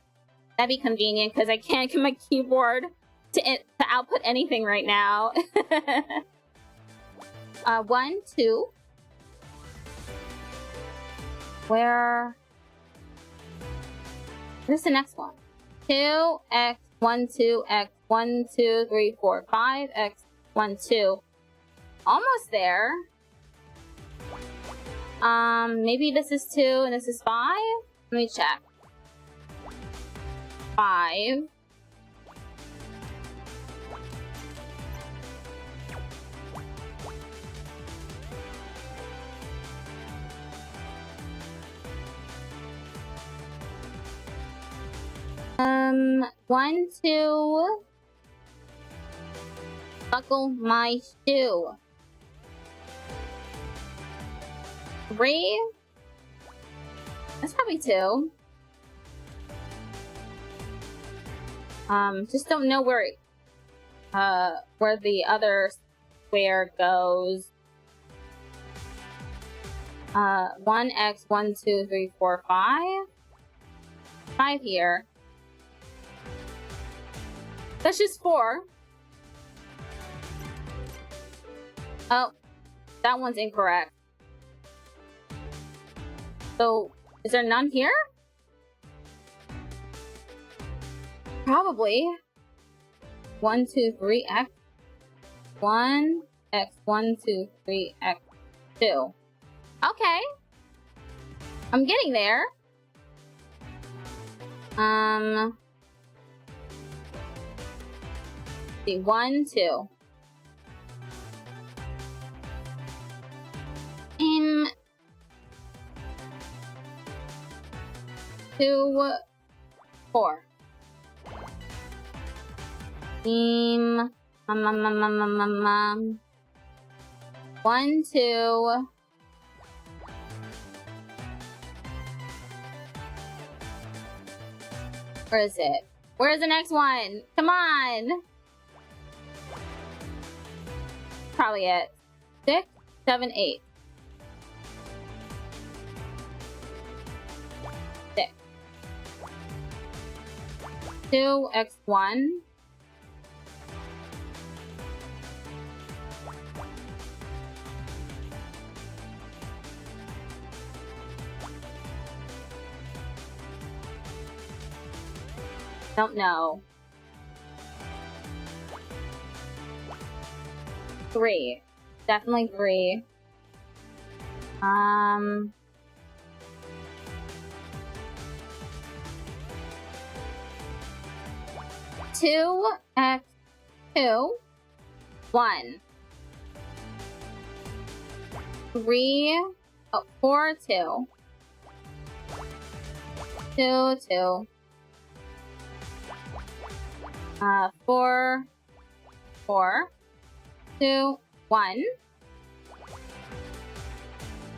That'd be convenient because I can't get my keyboard to output anything right now. 1, 2. Where's the next one? 2, X, 1, 2, X, 1, 2, 3, 4, 5, X, 1, 2. Almost there. Maybe this is 2 and this is 5? Let me check. 5. 1, 2. Buckle my shoe. 3. That's probably 2. Just don't know where the other square goes. 1x, 1, 2, 3, 4, 5. 5 here. That's just 4. Oh, that one's incorrect. So, is there none here? Probably. 1, 2, 3, x. 1, x, 1, 2, 3, x, 2. Okay. I'm getting there. See, 1, 2. 2, 4. 1, 2. Where is it? Where's the next one? Come on! Probably it. 6, 7, 8. 6. 2x1. Don't know. 3. Definitely 3. 2x2. 1. 3. Oh, 4, 2. 2, 2. 4, 4, 2, 1.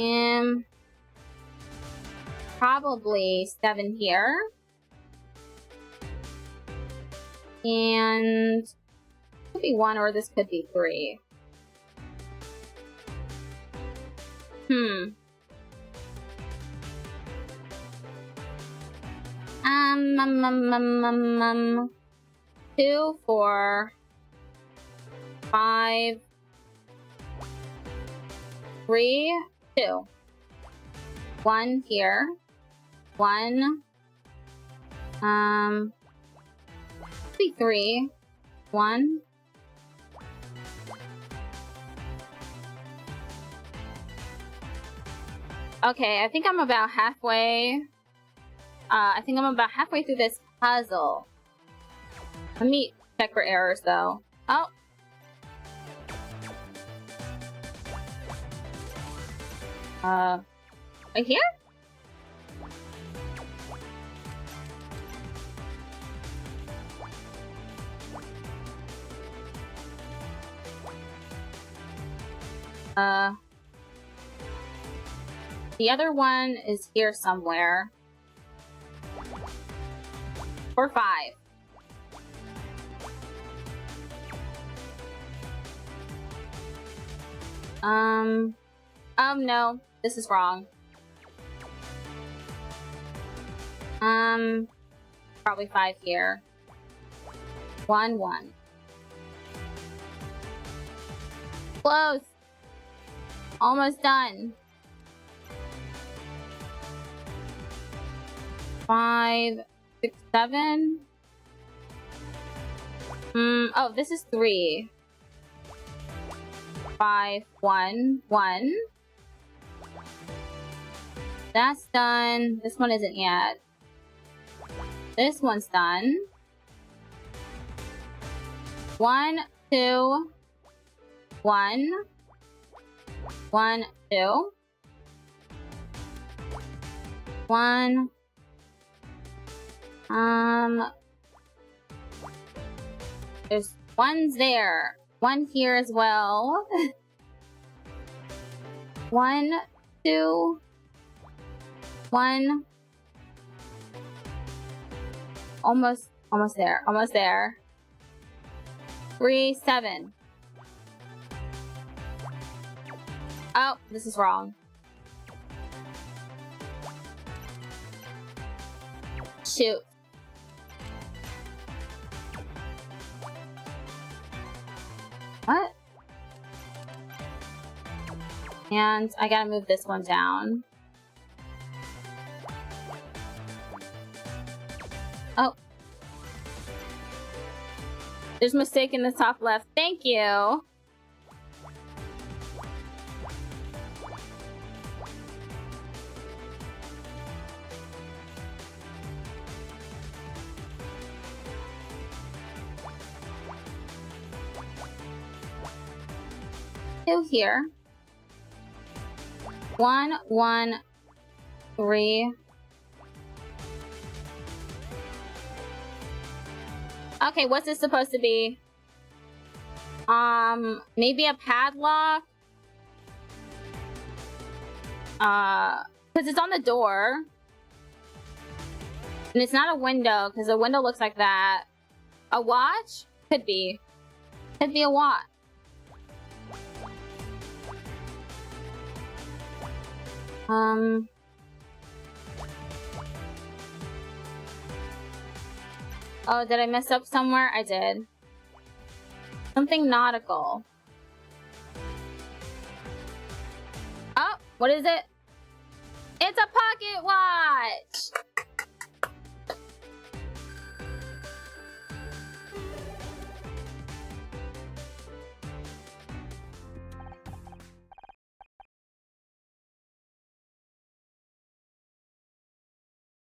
And probably 7 here. And could be 1 or this could be 3. 2, 4, 5, 3, 2. 1 here. 1. Be 3. 1. Okay, I think I'm about halfway. Through this puzzle. Let me check for errors, though. Oh. Right here? The other one is here somewhere. Or 5. No, this is wrong. Probably 5 here. 1, 1. Close. Almost done. 5, 6, 7. Oh, this is 3. 5, 1, 1. That's done. This one isn't yet. This one's done. 1, 2. 1. 1, 2. 1. There's one's there. One here as well. 1, 2. 1. Almost there. Almost there. 3, 7. Oh, this is wrong. Shoot. What? And I gotta move this one down. Oh. There's a mistake in the top left. Thank you. Two here. 1, 1, 3. Okay, what's this supposed to be? Maybe a padlock? Because it's on the door. And it's not a window, because a window looks like that. A watch? Could be. Could be a watch. Oh, did I mess up somewhere? I did. Something nautical. Oh, what is it? It's a pocket watch!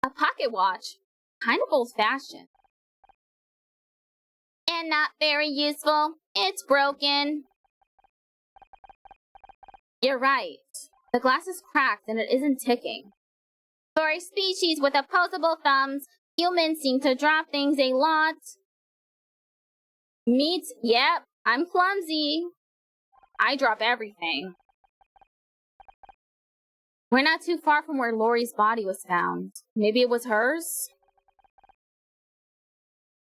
A pocket watch? Kind of old-fashioned. And not very useful. It's broken. You're right. The glass is cracked and it isn't ticking. For a species with opposable thumbs, humans seem to drop things a lot. Meat? Yep, I'm clumsy. I drop everything. We're not too far from where Lori's body was found. Maybe it was hers?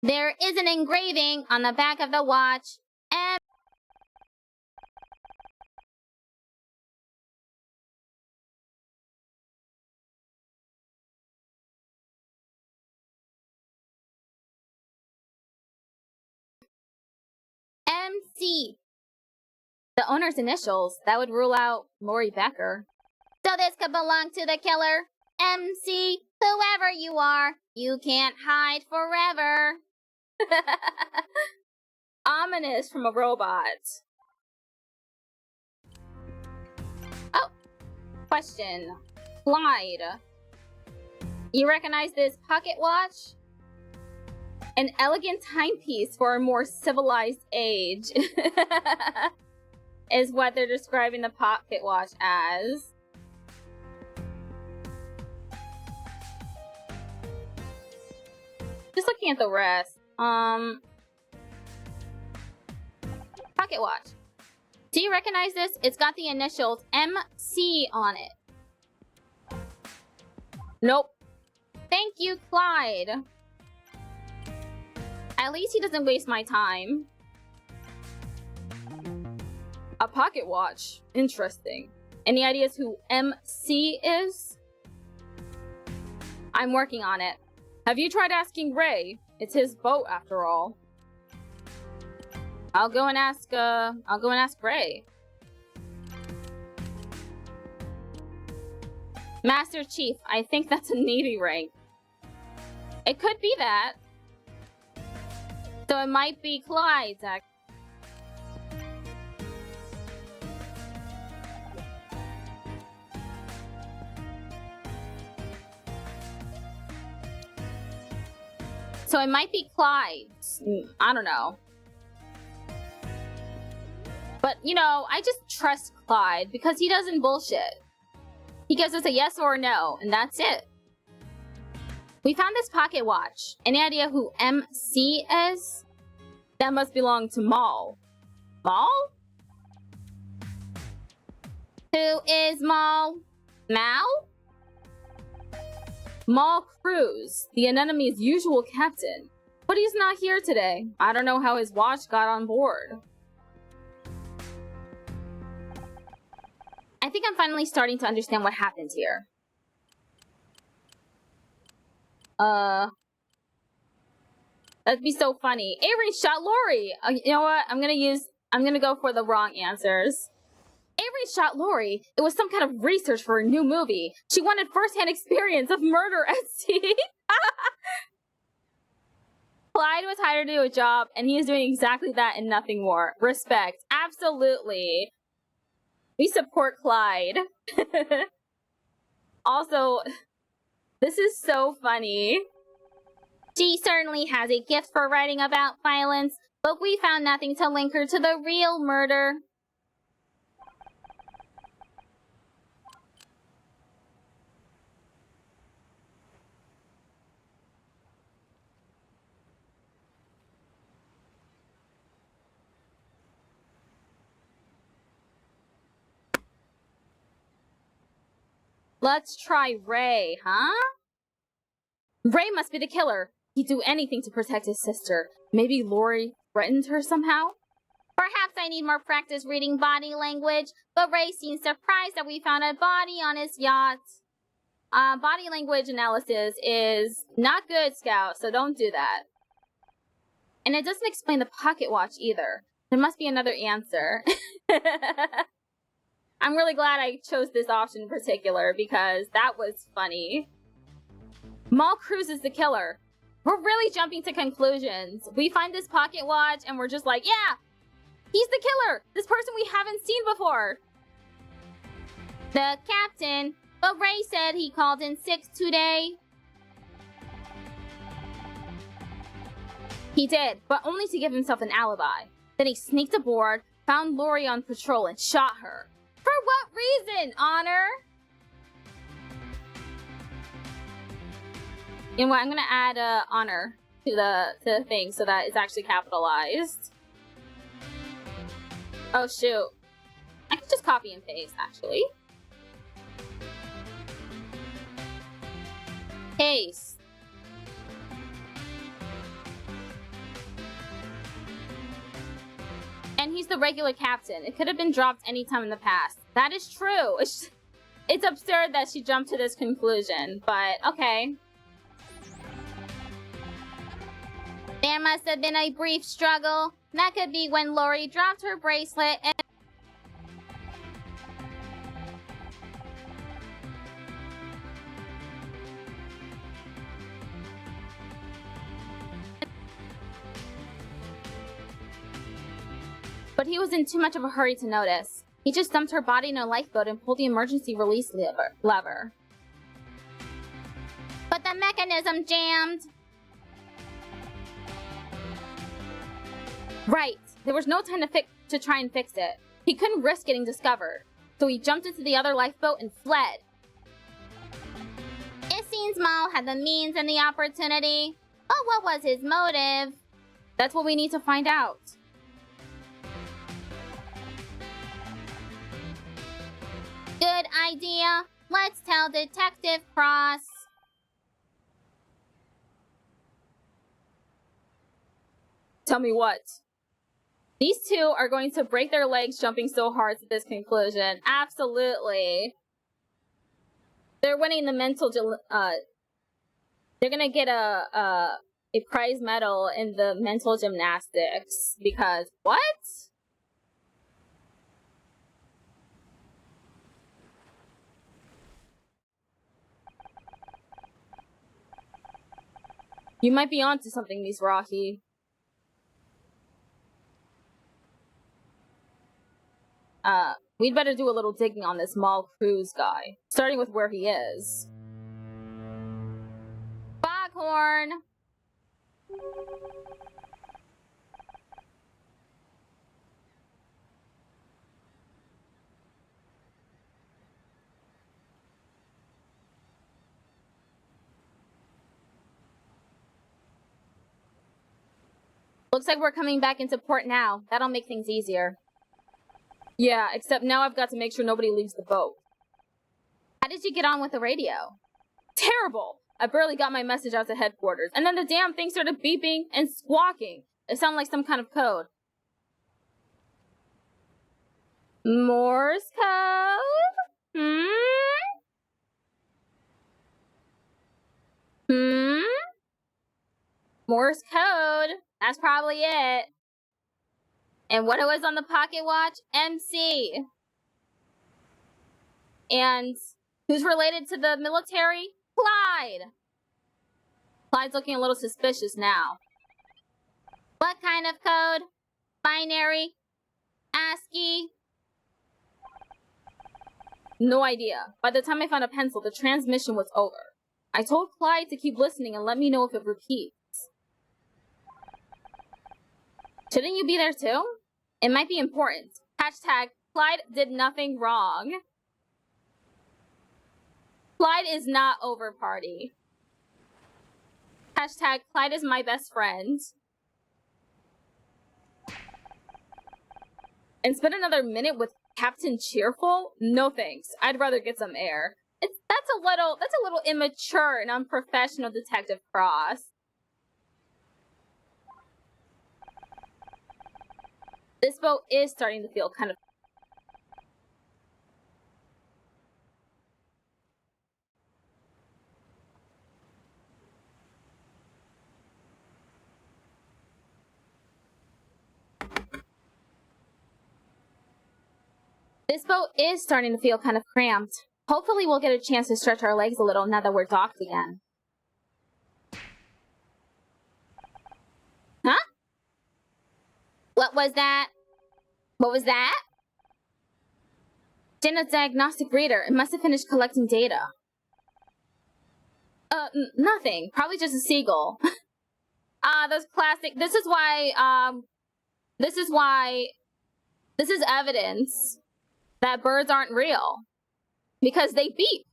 There is an engraving on the back of the watch. MC. The owner's initials. That would rule out Lori Becker. So this could belong to the killer. MC, whoever you are, you can't hide forever. Ominous from a robot. Oh, question. Clyde, you recognize this pocket watch? An elegant timepiece for a more civilized age. Is what they're describing the pocket watch as. Just looking at the rest. Pocket watch. Do you recognize this? It's got the initials MC on it. Nope. Thank you, Clyde. At least he doesn't waste my time. A pocket watch. Interesting. Any ideas who MC is? I'm working on it. Have you tried asking Ray? It's his boat, after all. I'll go and ask Ray. Master Chief, I think that's a Navy rank. It could be that. So it might be Clyde's, actually. So it might be Clyde's. I don't know. But, you know, I just trust Clyde because he doesn't bullshit. He gives us a yes or a no, and that's it. We found this pocket watch. Any idea who MC is? That must belong to Maul. Maul? Who is Maul? Mal? Maul Cruz, the anemone's usual captain. But he's not here today. I don't know how his watch got on board. I think I'm finally starting to understand what happened here. That'd be so funny. Avery shot Lori. You know what? I'm gonna go for the wrong answers. Avery shot Lori. It was some kind of research for a new movie. She wanted first-hand experience of murder at sea. Clyde was hired to do a job, and he is doing exactly that and nothing more. Respect. Absolutely. We support Clyde. Also, this is so funny. She certainly has a gift for writing about violence, but we found nothing to link her to the real murder. Let's try Ray, huh? Ray must be the killer. He'd do anything to protect his sister. Maybe Lori threatened her somehow? Perhaps I need more practice reading body language, but Ray seems surprised that we found a body on his yacht. Body language analysis is not good, Scout, so don't do that. And it doesn't explain the pocket watch either. There must be another answer. I'm really glad I chose this option in particular because that was funny. Maul Cruz is the killer. We're really jumping to conclusions. We find this pocket watch and we're just like, yeah, he's the killer. This person we haven't seen before. The captain. But Ray said he called in sick today. He did, but only to give himself an alibi. Then he sneaked aboard, found Lori on patrol, and shot her. For what reason, Honor? You know what? I'm gonna add Honor to the thing so that it's actually capitalized. Oh shoot! I can just copy and paste actually. Paste. And he's the regular captain. It could have been dropped anytime in the past. That is true. It's absurd that she jumped to this conclusion, but okay. There must have been a brief struggle. That could be when Lori dropped her bracelet and... But he was in too much of a hurry to notice. He just dumped her body in a lifeboat and pulled the emergency release lever. But the mechanism jammed! Right. There was no time to try and fix it. He couldn't risk getting discovered. So he jumped into the other lifeboat and fled. It seems Maul had the means and the opportunity. But what was his motive? That's what we need to find out. Good idea. Let's tell Detective Cross. Tell me what? These two are going to break their legs jumping so hard to this conclusion. Absolutely. They're winning the mental... they're gonna get a prize medal in the mental gymnastics. Because... What? You might be onto something, Mizrahi. We'd better do a little digging on this Maul Cruz guy, starting with where he is. Foghorn! Looks like we're coming back into port now. That'll make things easier. Yeah, except now I've got to make sure nobody leaves the boat. How did you get on with the radio? Terrible! I barely got my message out to headquarters, and then the damn thing started beeping and squawking. It sounded like some kind of code. Morse code? Morse code. That's probably it. And what it was on the pocket watch? MC. And who's related to the military? Clyde. Clyde's looking a little suspicious now. What kind of code? Binary? ASCII? No idea. By the time I found a pencil, the transmission was over. I told Clyde to keep listening and let me know if it repeats. Shouldn't you be there too? It might be important. Hashtag, Clyde did nothing wrong. Clyde is not over party. Hashtag, Clyde is my best friend. And spend another minute with Captain Cheerful? No thanks. I'd rather get some air. That's a little immature and unprofessional, Detective Cross. This boat is starting to feel kind of... This boat is starting to feel kind of cramped. Hopefully we'll get a chance to stretch our legs a little now that we're docked again. Huh? What was that? What was that? Jenna's diagnostic reader. It must have finished collecting data. Nothing. Probably just a seagull. Those classic... This is evidence that birds aren't real. Because they beep.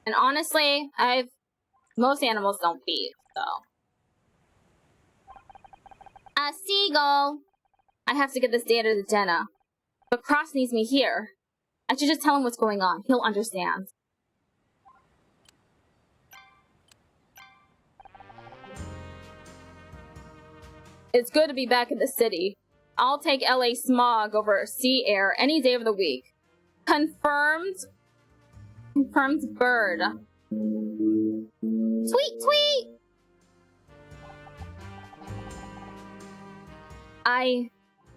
And honestly, most animals don't beep, so. A seagull. I have to get this data to Jenna. But Cross needs me here. I should just tell him what's going on. He'll understand. It's good to be back in the city. I'll take LA smog over sea air any day of the week. Confirmed. Confirmed bird. Tweet, tweet!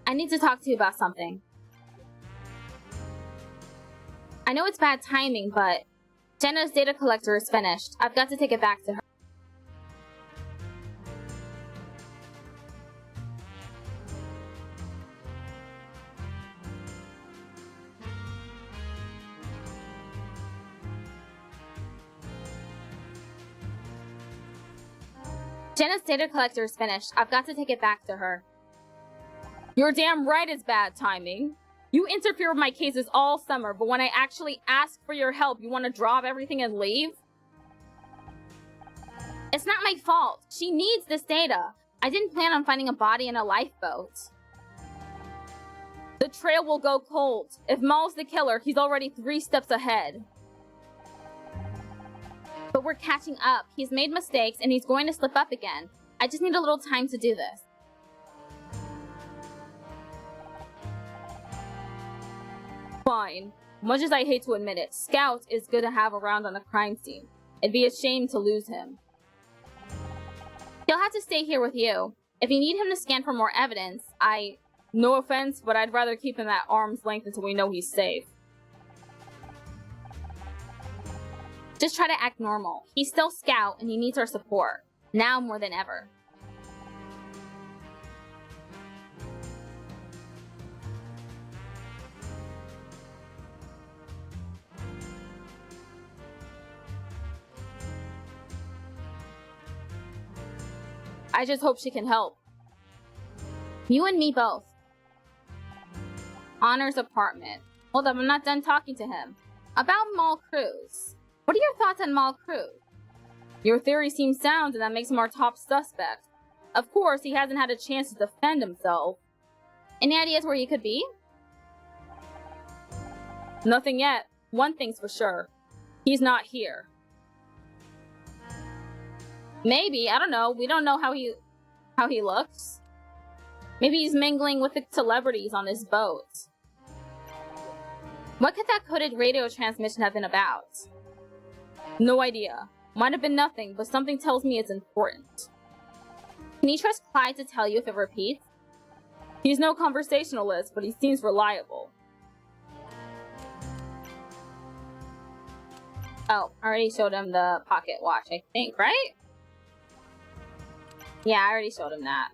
I need to talk to you about something. I know it's bad timing, but Jenna's data collector is finished. I've got to take it back to her. Jenna's data collector is finished. I've got to take it back to her. You're damn right it's bad timing. You interfere with my cases all summer, but when I actually ask for your help, you want to drop everything and leave? It's not my fault. She needs this data. I didn't plan on finding a body in a lifeboat. The trail will go cold. If Maul's the killer, he's already 3 steps ahead. But we're catching up. He's made mistakes, and he's going to slip up again. I just need a little time to do this. Fine. Much as I hate to admit it, Scout is good to have around on a crime scene. It'd be a shame to lose him. He'll have to stay here with you. If you need him to scan for more evidence, no offense, but I'd rather keep him at arm's length until we know he's safe. Just try to act normal. He's still Scout, and he needs our support. Now more than ever. I just hope she can help. You and me both. Honor's apartment. Hold up, I'm not done talking to him. About Maul Cruz. What are your thoughts on Maul Cruz? Your theory seems sound, and that makes him our top suspect. Of course, he hasn't had a chance to defend himself. Any ideas where he could be? Nothing yet. One thing's for sure. He's not here. Maybe, I don't know. We don't know how he looks. Maybe he's mingling with the celebrities on his boat. What could that coded radio transmission have been about? No idea. Might have been nothing, but something tells me it's important. Can you trust Clyde to tell you if it repeats? He's no conversationalist, but he seems reliable. Oh, I already showed him the pocket watch, I think, right? Yeah, I already showed him that.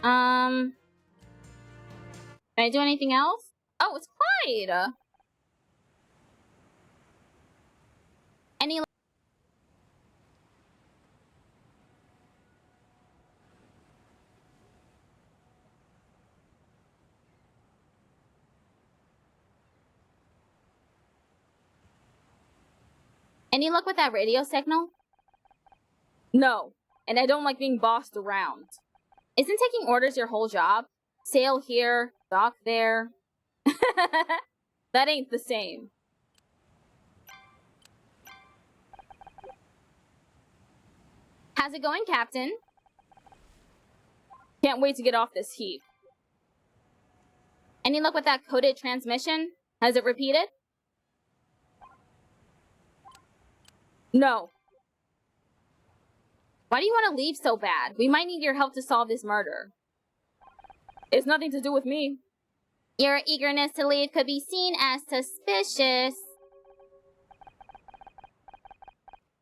Can I do anything else? Oh, it's Clyde! Any luck with that radio signal? No, and I don't like being bossed around. Isn't taking orders your whole job? Sail here, dock there. That ain't the same. How's it going, Captain? Can't wait to get off this heap. Any luck with that coded transmission? Has it repeated? No. Why do you want to leave so bad? We might need your help to solve this murder. It's nothing to do with me. Your eagerness to leave could be seen as suspicious.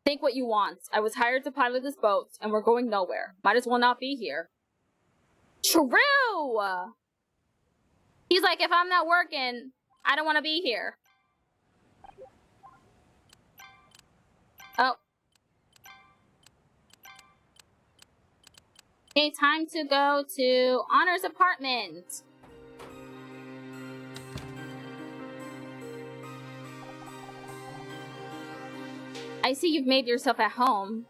Think what you want. I was hired to pilot this boat, and we're going nowhere. Might as well not be here. True! He's like, if I'm not working, I don't want to be here. Oh. Okay, time to go to Honor's apartment. I see you've made yourself at home.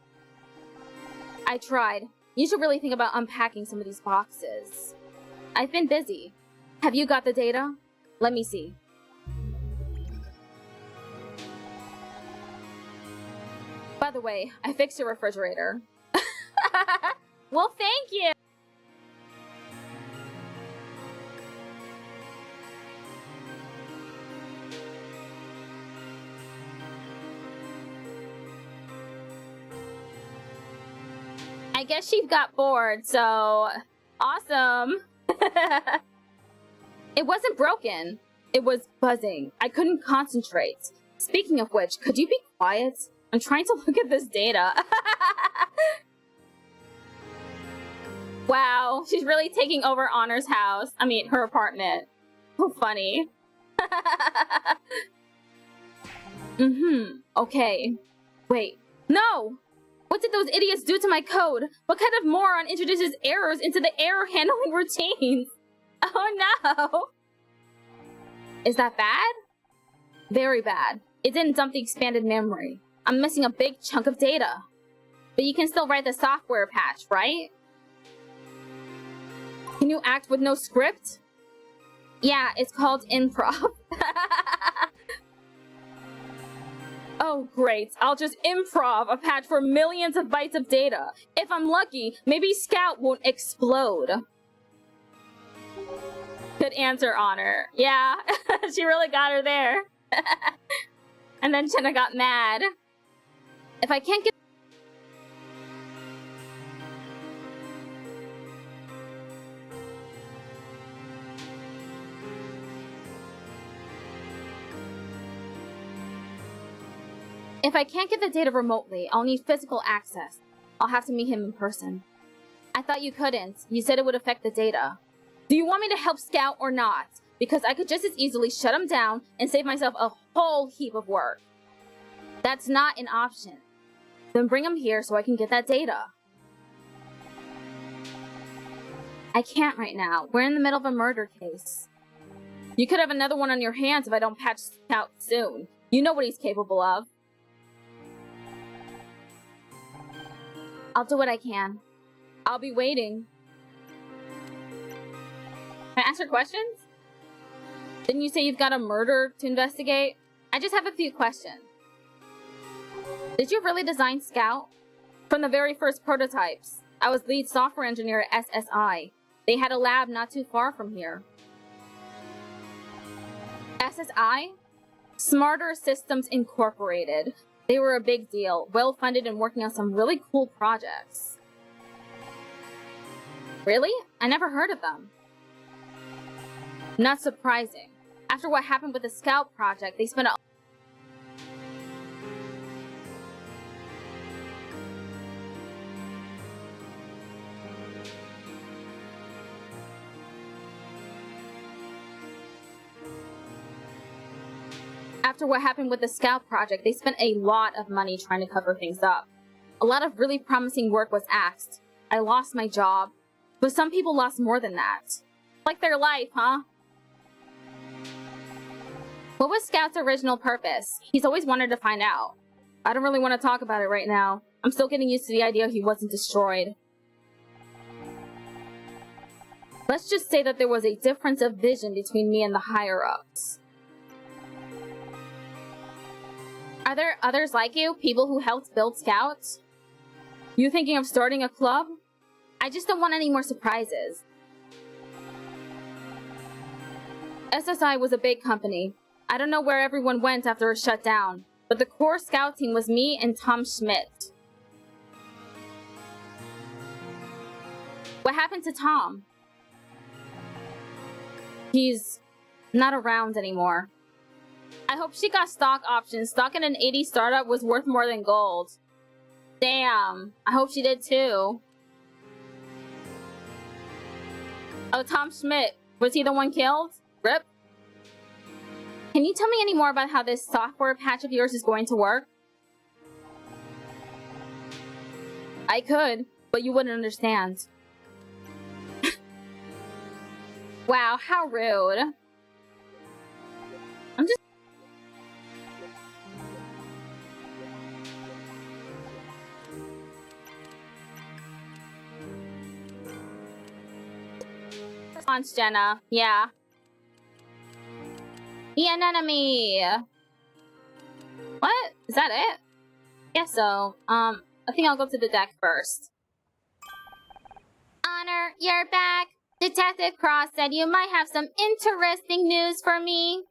I tried. You should really think about unpacking some of these boxes. I've been busy. Have you got the data? Let me see. By the way, I fixed your refrigerator. Well, thank you! I guess she got bored, so... Awesome! It wasn't broken. It was buzzing. I couldn't concentrate. Speaking of which, could you be quiet? I'm trying to look at this data. Wow, she's really taking over Honor's house. I mean, her apartment. So funny. Okay. Wait. No! What did those idiots do to my code? What kind of moron introduces errors into the error handling routines? Oh no! Is that bad? Very bad. It didn't dump the expanded memory. I'm missing a big chunk of data. But you can still write the software patch, right? Can you act with no script? Yeah, it's called improv. Oh, great. I'll just improv a patch for millions of bytes of data. If I'm lucky, maybe Scout won't explode. Good answer, Honor. Yeah, she really got her there. And then Jenna got mad. If I can't get... If I can't get the data remotely, I'll need physical access. I'll have to meet him in person. I thought you couldn't. You said it would affect the data. Do you want me to help Scout or not? Because I could just as easily shut him down and save myself a whole heap of work. That's not an option. Then bring him here so I can get that data. I can't right now. We're in the middle of a murder case. You could have another one on your hands if I don't patch Scout soon. You know what he's capable of. I'll do what I can. I'll be waiting. Can I ask her questions? Didn't you say you've got a murder to investigate? I just have a few questions. Did you really design Scout? From the very first prototypes, I was lead software engineer at SSI. They had a lab not too far from here. SSI? Smarter Systems Incorporated. They were a big deal, well-funded and working on some really cool projects. Really? I never heard of them. Not surprising. After what happened with the Scout project, they spent a lot of money trying to cover things up. A lot of really promising work was axed. I lost my job. But some people lost more than that. Like their life, huh? What was Scout's original purpose? He's always wanted to find out. I don't really want to talk about it right now. I'm still getting used to the idea he wasn't destroyed. Let's just say that there was a difference of vision between me and the higher-ups. Are there others like you? People who helped build Scouts? You thinking of starting a club? I just don't want any more surprises. SSI was a big company. I don't know where everyone went after it shut down, but the core Scout team was me and Tom Schmidt. What happened to Tom? He's not around anymore. I hope she got stock options. Stock in an 80s startup was worth more than gold. Damn. I hope she did too. Oh, Tom Schmidt. Was he the one killed? RIP. Can you tell me any more about how this software patch of yours is going to work? I could, but you wouldn't understand. Wow, how rude. I'm just... Response, Jenna. Yeah. The enemy. What? Is that it? Yeah, so, I think I'll go to the deck first. Honor, you're back. Detective Cross said you might have some interesting news for me.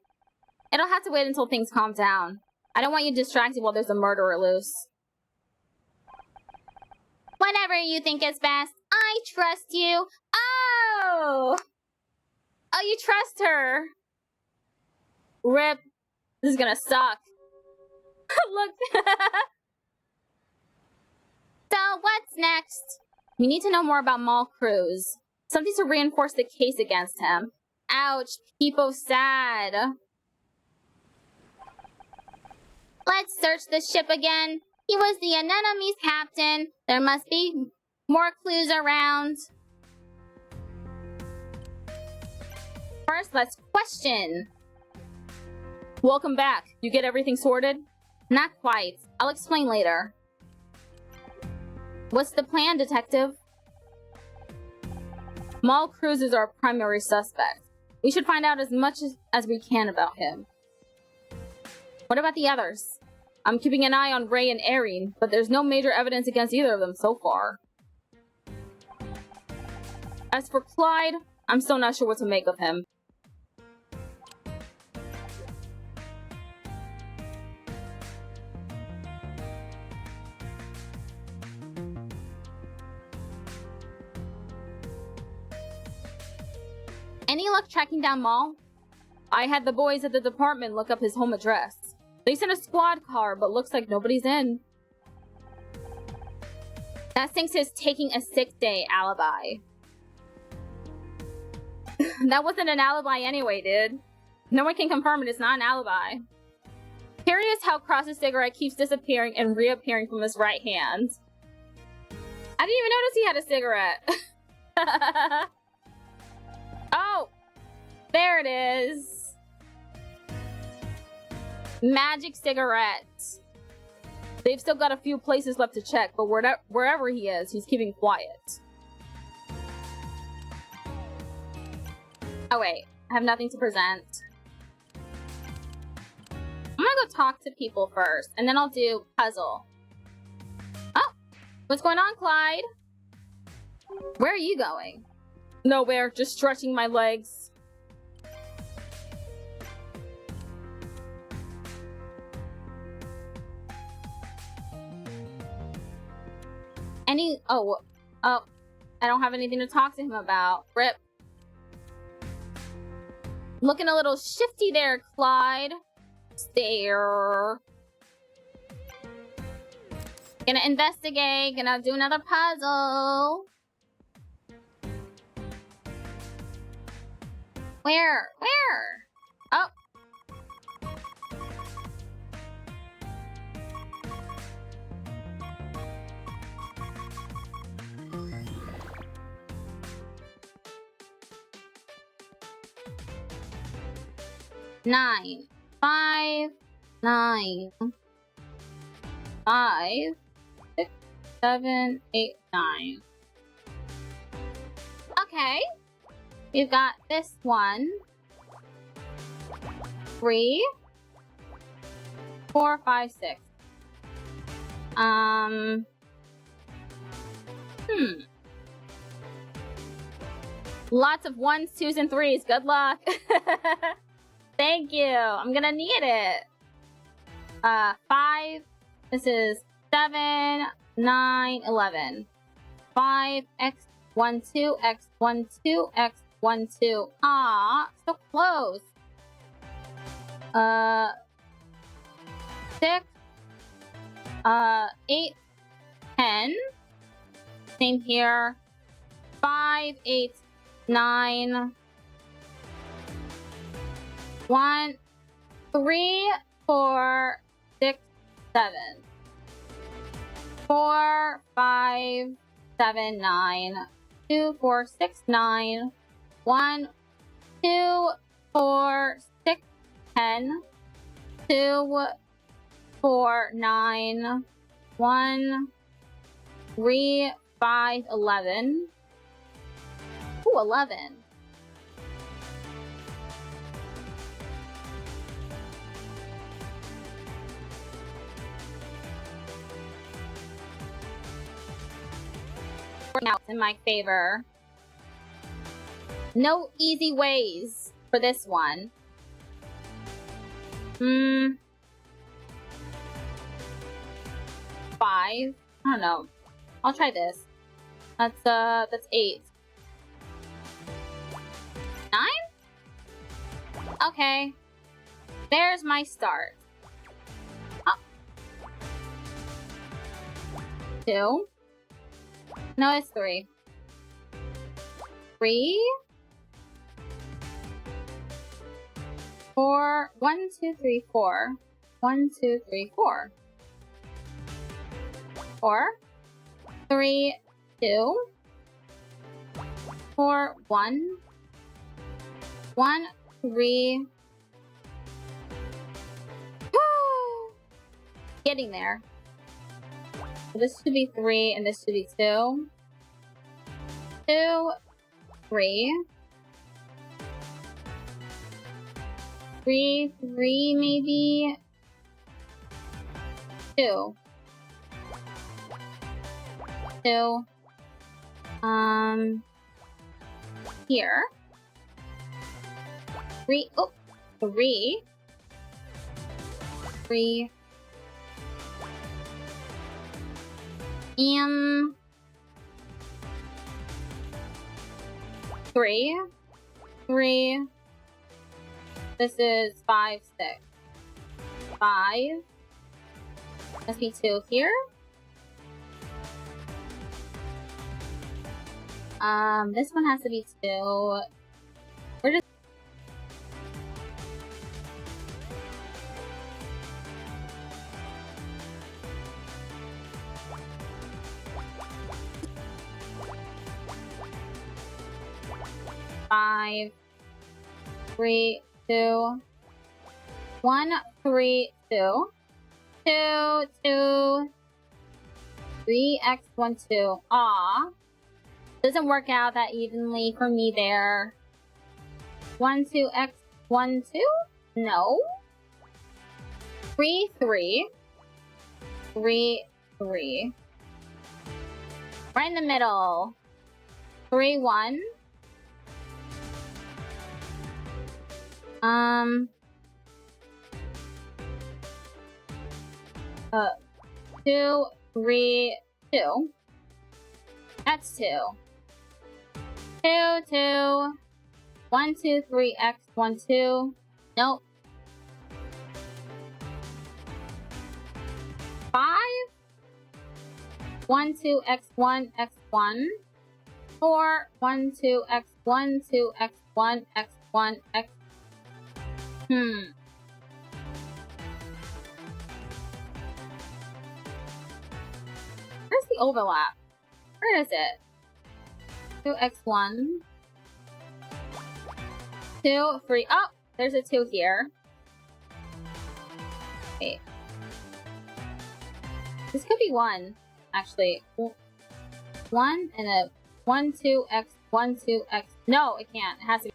It'll have to wait until things calm down. I don't want you distracted while there's a murderer loose. Whatever you think is best. I trust you. Oh! Oh, you trust her. RIP. This is gonna suck. Look. So, what's next? We need to know more about Mal Cruz. Something to reinforce the case against him. Ouch. People sad. Let's search the ship again. He was the Anemone's captain. There must be more clues around. First, let's question. Welcome back. You get everything sorted? Not quite. I'll explain later. What's the plan, detective? Mal Cruz is our primary suspect. We should find out as much as we can about him. What about the others? I'm keeping an eye on Ray and Erin, but there's no major evidence against either of them so far. As for Clyde, I'm still not sure what to make of him. Any luck tracking down Mal? I had the boys at the department look up his home address. They sent a squad car, but looks like nobody's in. That stinks his taking a sick day alibi. That wasn't an alibi anyway, dude. No one can confirm it, it's not an alibi. Curious how Cross's cigarette keeps disappearing and reappearing from his right hand. I didn't even notice he had a cigarette. Oh! There it is. Magic cigarette. They've still got a few places left to check, but wherever he is, he's keeping quiet. Oh wait, I have nothing to present. I'm gonna go talk to people first, and then I'll do puzzle. Oh, what's going on, Clyde? Where are you going? Nowhere, just stretching my legs. Oh, I don't have anything to talk to him about. Rip. Looking a little shifty there, Clyde. Stare. Gonna investigate, gonna do another puzzle. Where? Oh. Nine. 5, 9, 5, 6, 7, 8, 9. Okay. We've got this one. 3, 4, 5, 6. Lots of 1s, 2s, and 3s. Good luck. Thank you. I'm gonna need it. 5. This is 7, 9, 11. 5, x 1, 2, x 1, 2, x 1, 2. Ah, so close. 6, 8, 10. Same here. 5, 8, 9. 1, 3, 4, 6, 7. 4, 5, 7, 9. 2, 4, 6, 9. 1, 2, 4, 6, 10. 2, 4, 9. 1, 3, 5, 11. Ooh, 11. Out in my favor. No easy ways for this one. 5. I don't know. I'll try this. That's 8. 9? Okay. There's my start. Oh. 2. No, it's 3. 3. 4. 1, 2, 3, 4. 1, 2, 3, 4. 4. 3, 2. 4, 1. 1, 3. Woo! Getting there. So this should be 3 and this should be 2. 2, 3. 3, 3 maybe. 2. 2. Here. 3. Oh, 3. 3. 3. 3. This is 5, 6. 5. Must be 2 here. This one has to be 2. Where does 5, 3, 2, 1, 3, 2. 2, 2, 3x, 1, 2. Aw. Doesn't work out that evenly for me there. 1, 2x, 1, 2? No. 3, 3. 3, 3. Right in the middle. 3, 1. 2, 3, 2. That's 2. 2, 2. 1, 2, 3, x, 1, 2. Nope. 5. 1, 2, x, 1, x, 1. 4. 1, 2, x, 1, 2, x, 1, x, 1, x. Where's the overlap? Where is it? 2x1. 2, 3. Oh, there's a 2 here. Wait. This could be 1, actually. 1 and a 1, 2x, 1, 2x. No, it can't. It has to be.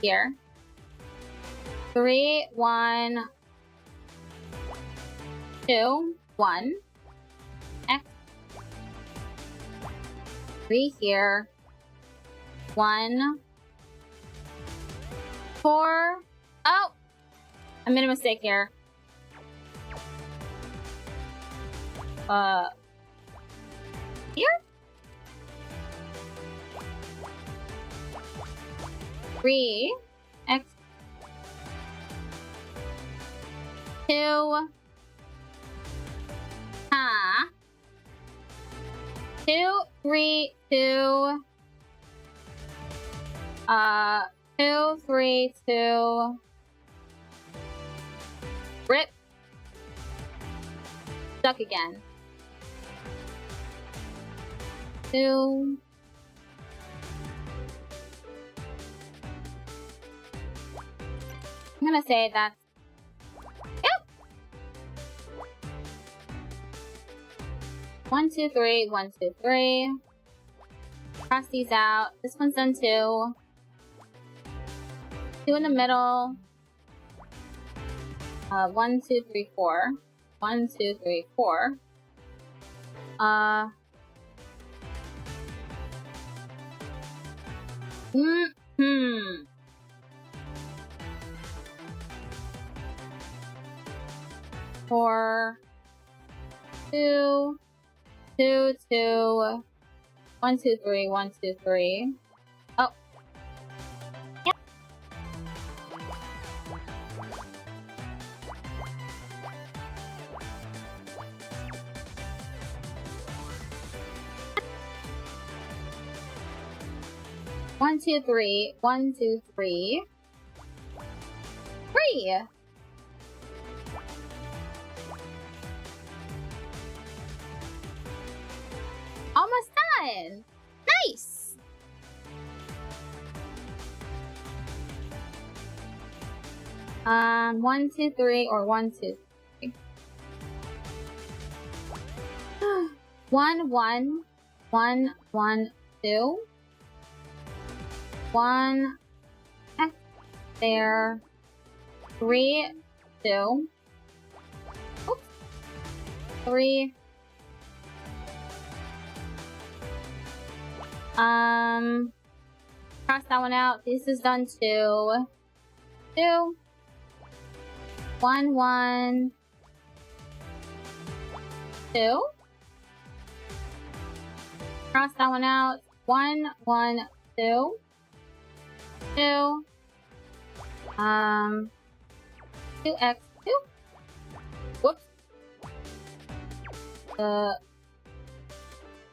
Here. 3, 1, 2, 1. X. 3 here. 1. 4. Oh! I made a mistake here. Here? 3. X. 2. 2, 3, 2. 2, 3, 2. Rip. Stuck again. 2. I'm gonna say that's. Yep. 1, 2, 3. 1, 2, 3. Cross these out. This one's done too. 2 in the middle. 1, 2, 3, 4. 1, 2, 3, 4. 4, 2, 2, 2. 1, 2, 3. 1, 2, 3. Oh. Yep. 1, 2, 3. 1, 2, 3. 3. Almost done. Nice. One, 2, 3, or 1, 2, 3. 1, 1, 1, 1, 2. 1 X there. 3, 2. Oops. 3. Cross that one out. This is done too. 2. 1, 1. 2. Cross that one out. 1, 1, 2. 2. 2x, 2. Whoops.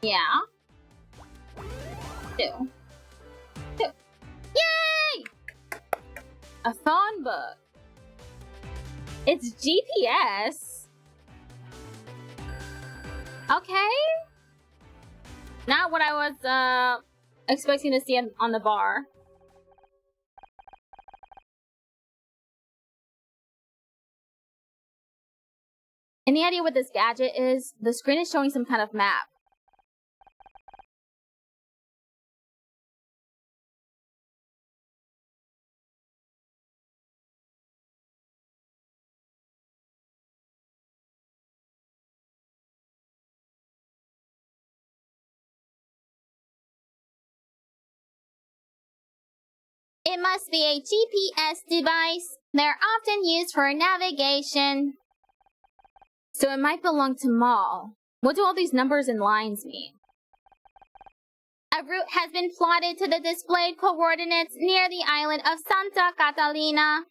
Yeah. 2. 2. Yay! A phone book. It's GPS. Okay. Not what I was expecting to see on the bar. Any idea what this gadget is? The screen is showing some kind of map. It must be a GPS device. They're often used for navigation. So it might belong to Maul. What do all these numbers and lines mean? A route has been plotted to the displayed coordinates near the island of Santa Catalina.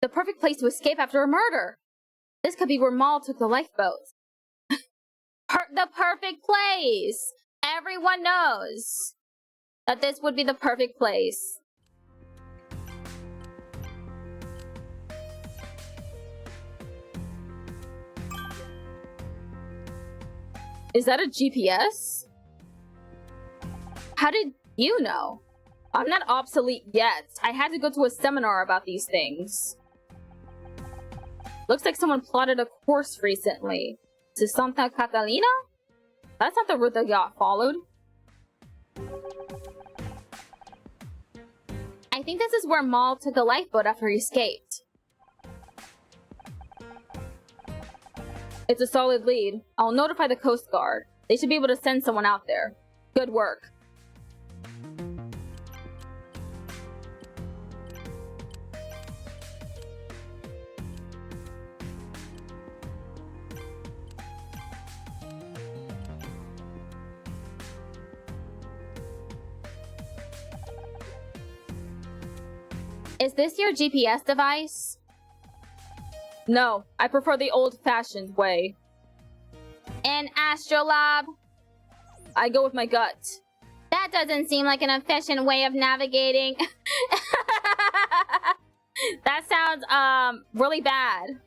The perfect place to escape after a murder. This could be where Maul took the lifeboat. The perfect place! Everyone knows that this would be the perfect place. Is that a GPS? How did you know? I'm not obsolete yet. I had to go to a seminar about these things. Looks like someone plotted a course recently. To Santa Catalina? That's not the route the yacht followed. I think this is where Maul took the lifeboat after he escaped. It's a solid lead. I'll notify the Coast Guard. They should be able to send someone out there. Good work. Is this your GPS device? No, I prefer the old-fashioned way. An astrolabe? I go with my gut. That doesn't seem like an efficient way of navigating. That sounds, really bad.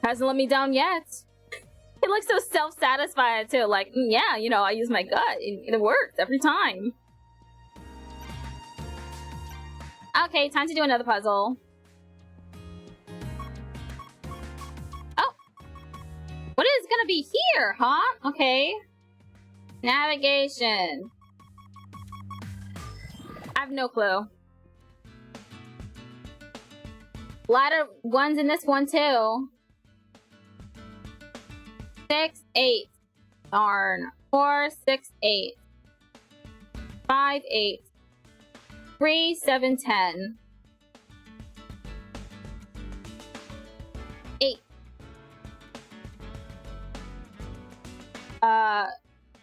Hasn't let me down yet. It looks so self-satisfied, too. Like, yeah, you know, I use my gut. It works every time. Okay, time to do another puzzle. Oh! What is gonna be here, huh? Okay. Navigation. I have no clue. A lot of ones in this one, too. 6, 8. Darn. 4, 6, 8. 5, 8. 3, 7, 10. 8.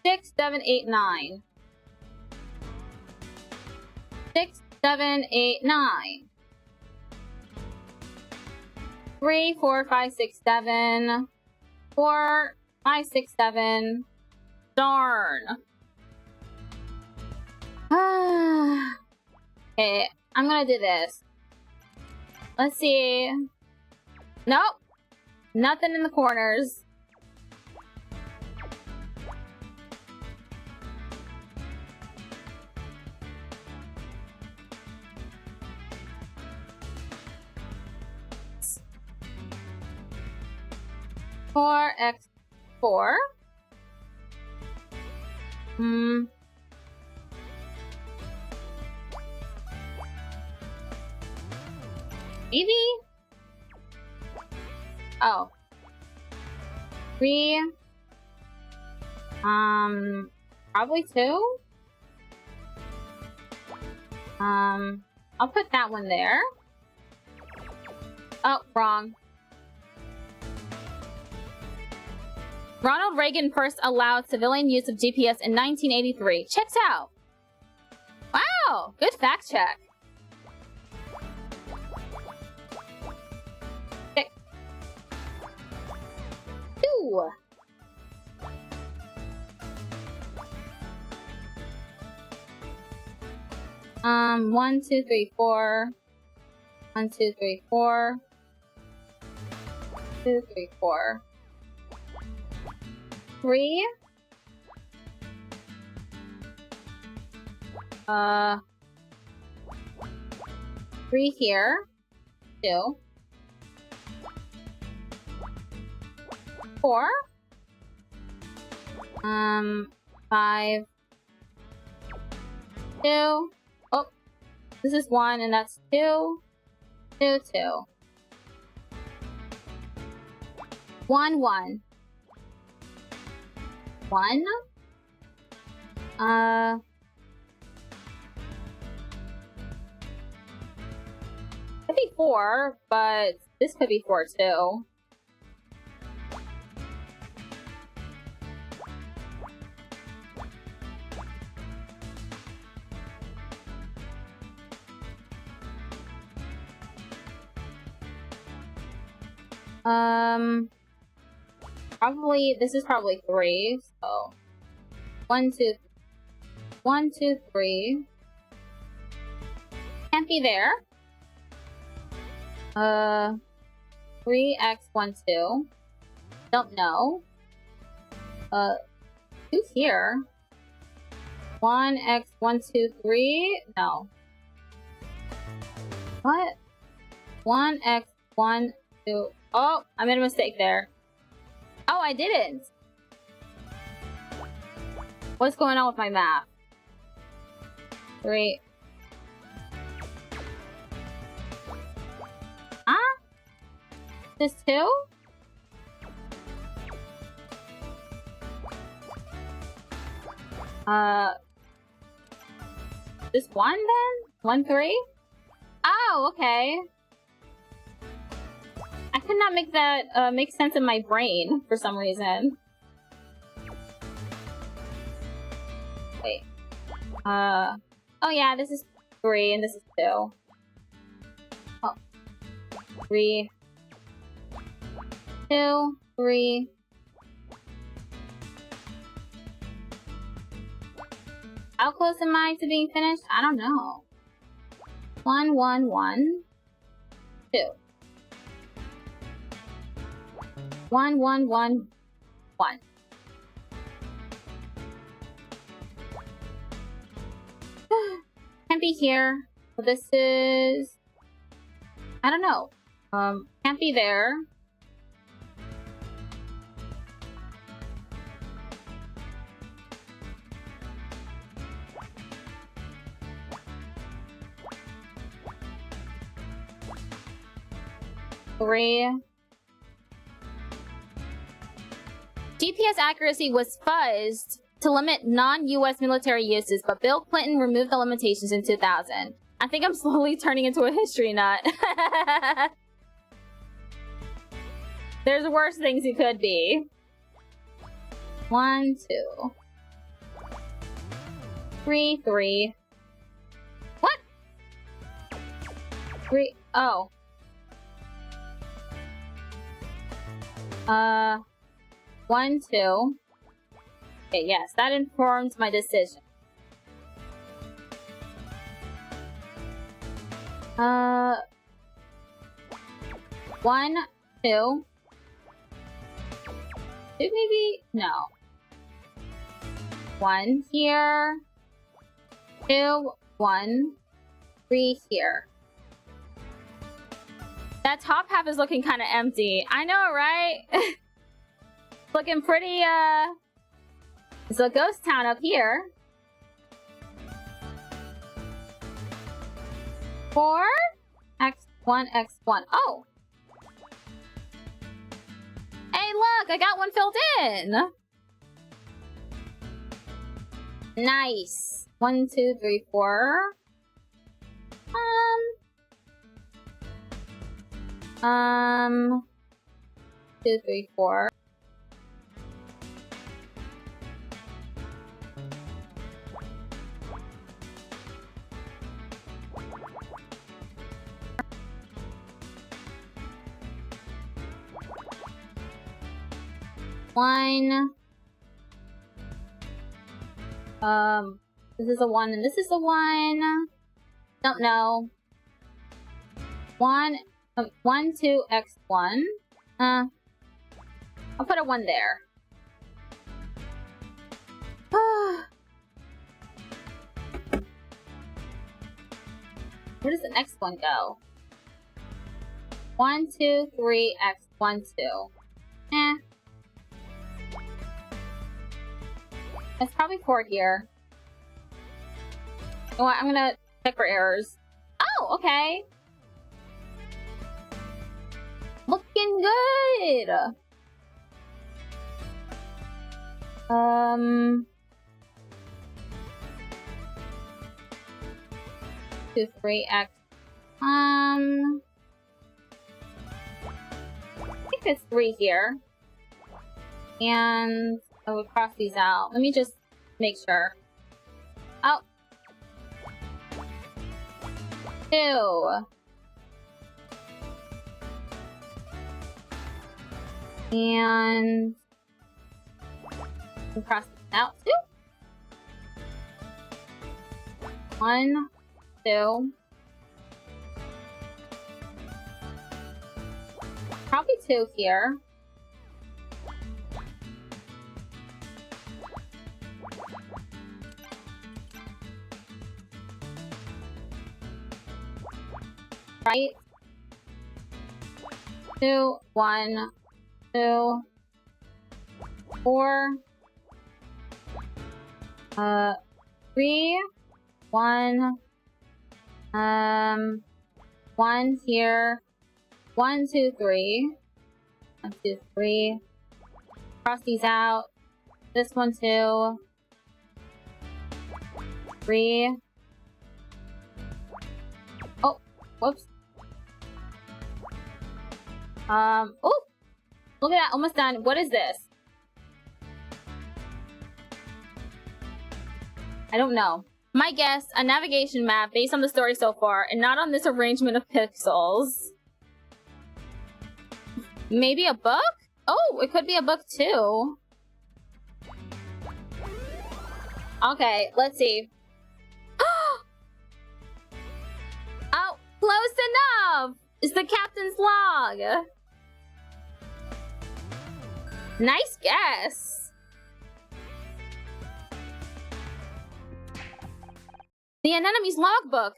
6, 7, 8, 9. 6, 7, 8, 9. 3, 4, 5, 6, 7. 4, 5, 6, 7. Darn. Okay, I'm gonna do this. Let's see. Nope. Nothing in the corners. Four x 4. Maybe? Oh. 3. Probably 2? I'll put that one there. Oh, wrong. Ronald Reagan first allowed civilian use of GPS in 1983. Checks out. Wow, good fact check. 6. 2. 1, 2, 3, 4. 1, 2, 3, 4. 2, 3, 4. 3. 3 here. 2. 4. 5. 2. Oh, this is 1, and that's 2. 2, 2. 1, 1. 1. Could be 4, but this could be 4 too. Probably, this is probably 3, so 1, 2, 1, 2, 3. Can't be there. 3x, 1, 2. Don't know. 2 here. 1x, 1, 2, 3. No. What? 1x, 1, 2. Oh, I made a mistake there. Oh, I didn't. What's going on with my math? 3. Huh? This 2? This 1 then? 1, 3? Oh, okay. I could not make that make sense in my brain for some reason. Wait. Oh yeah, this is 3 and this is 2. Oh. 3. 2, 3. How close am I to being finished? I don't know. 1, 1, 1. 2. 1, 1, 1, 1. Can't be here. So this is... I don't know. Can't be there. Three. GPS accuracy was fuzzed to limit non-US military uses, but Bill Clinton removed the limitations in 2000. I think I'm slowly turning into a history nut. There's worse things you could be. 1, 2. 3, 3. What? 3. Oh. 1, 2. Okay, yes, that informs my decision. 1, 2. 2 maybe? No. 1 here. 2, 1. 3 here. That top half is looking kind of empty. I know, right? Looking pretty, it's a ghost town up here. 4, x1, x1. Oh! Hey, look! I got one filled in! Nice! 1, 2, 3, 4. 2, 3, 4. One. This is a 1 and this is a 1. Don't know. 1, 1, 2, x1. I'll put a 1 there. Where does the next one go? 1, 2, 3, X, 1, 2. Eh. It's probably 4 here. You know what? I'm gonna check for errors. Oh, okay. Looking good. 2, 3, X. I think it's 3 here. And I will cross these out. Let me just make sure. Oh. 2. And we'll cross this out. 2. 1, 2. Probably 2 here. Right? 2, 1, 2, 4. 3, 1. 1 here. 1, 2, 3. 1, 2, 3. Cross these out. This one too. 3. Oh, whoops. Oh! Look at that, almost done. What is this? I don't know. My guess, a navigation map based on the story so far, and not on this arrangement of pixels. Maybe a book? Oh, it could be a book too. Okay, let's see. Oh, close enough! It's the captain's log. Nice guess. The anemone's logbook.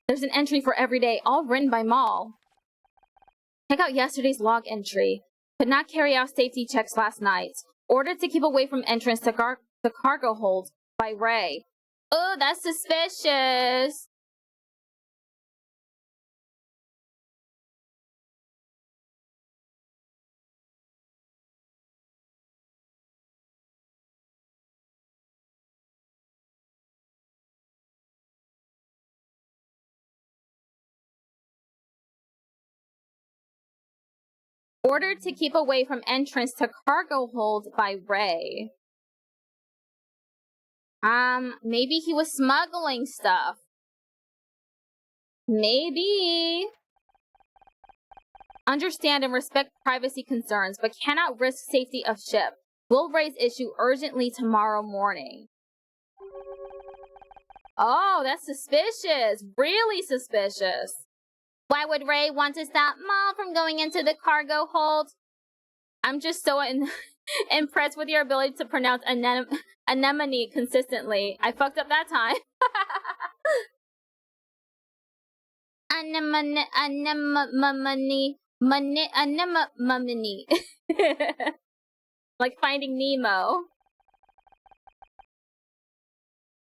There's an entry for every day, all written by Maul. Check out yesterday's log entry. Could not carry out safety checks last night. Ordered to keep away from entrance to the cargo hold by Ray. Oh, that's suspicious. Ordered to keep away from entrance to cargo hold by Ray. Maybe he was smuggling stuff. Maybe. Understand and respect privacy concerns, but cannot risk safety of ship. Will raise issue urgently tomorrow morning. Oh, that's suspicious. Really suspicious. Why would Ray want to stop Maul from going into the cargo hold? I'm just so impressed with your ability to pronounce anemone consistently. I fucked up that time. Anemone. Like Finding Nemo.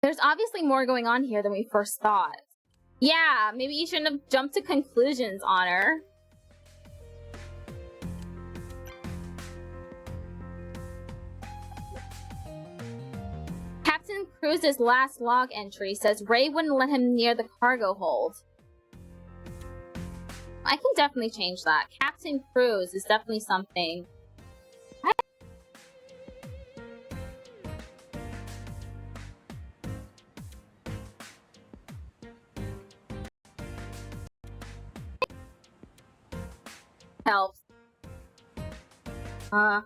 There's obviously more going on here than we first thought. Yeah, maybe you shouldn't have jumped to conclusions, Honor. Captain Cruz's last log entry says Ray wouldn't let him near the cargo hold. I can definitely change that. Captain Cruz is definitely something. Helps. Oh.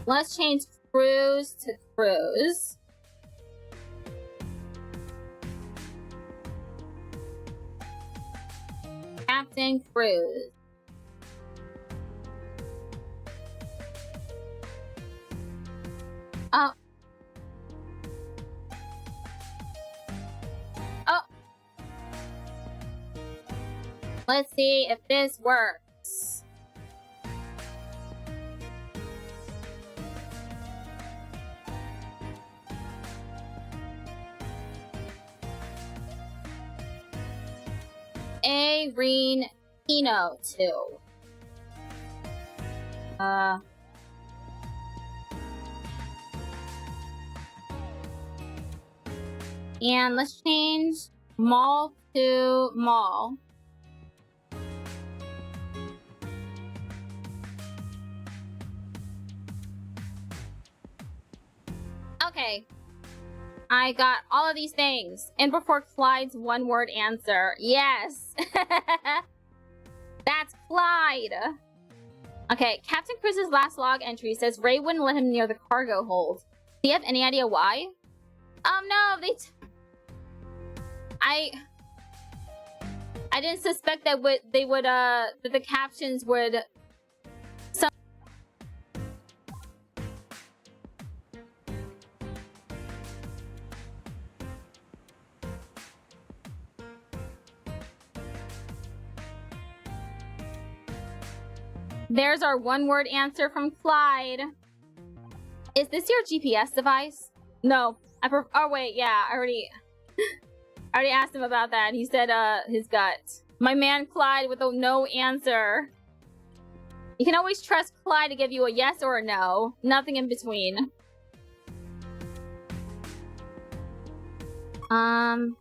Let's change Cruz to Cruz. Captain Cruz. Oh. Oh. Let's see if this works. Arene Kino 2. And let's change mall to mall. Okay. I got all of these things. And before Clyde's one-word answer. Yes! That's Clyde! Okay, Captain Cruz's last log entry says Ray wouldn't let him near the cargo hold. Do you have any idea why? No, I didn't suspect that that the captions would... There's our one-word answer from Clyde. Is this your GPS device? No. Oh, wait, yeah, I already asked him about that. He said, his gut. My man Clyde with a no answer. You can always trust Clyde to give you a yes or a no. Nothing in between. Oh.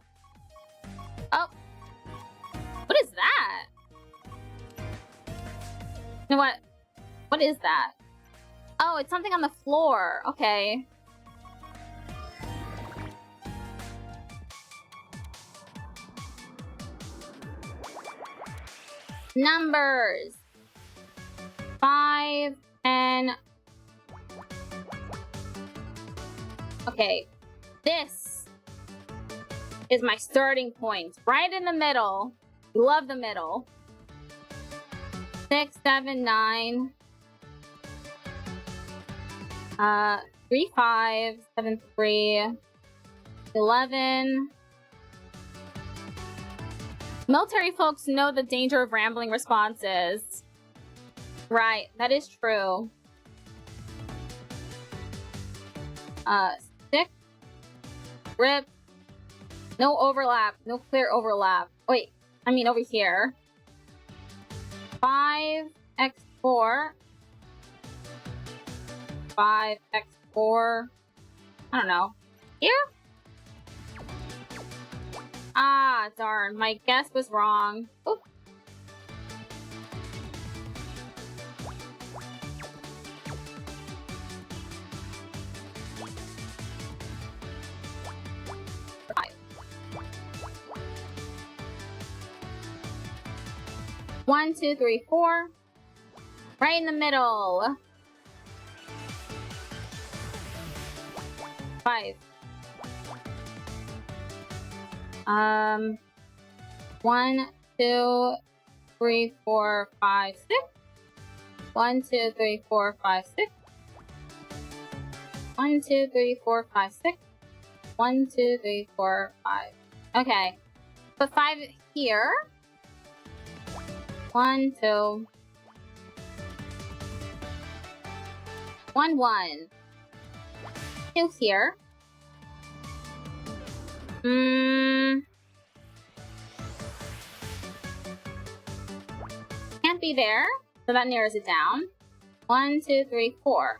What is that? You know what? What is that? Oh, it's something on the floor. Okay. Numbers. 5 and... Okay. This is my starting point. Right in the middle. Love the middle. 6, 7, 9. 3, 5, 7, 3. 11. Military folks know the danger of rambling responses. Right, that is true. 6. Rip. No overlap. No clear overlap. Wait, I mean over here. 5, X4. 5, X4. I don't know. Here? Ah, darn. My guess was wrong. Oop. One, 2, 3, 4. Right in the middle. 5. 1, 2, 3, 4, 5, 6. 1, 2, 3, 4, 5, 6. 1, 2, 3, 4, 5, 6. 1, 2, 3, 4, 5. Okay. Put 5 here. 1, 2. 1, 1. 2 here. Can't be there, so that narrows it down. 1, 2, 3, 4.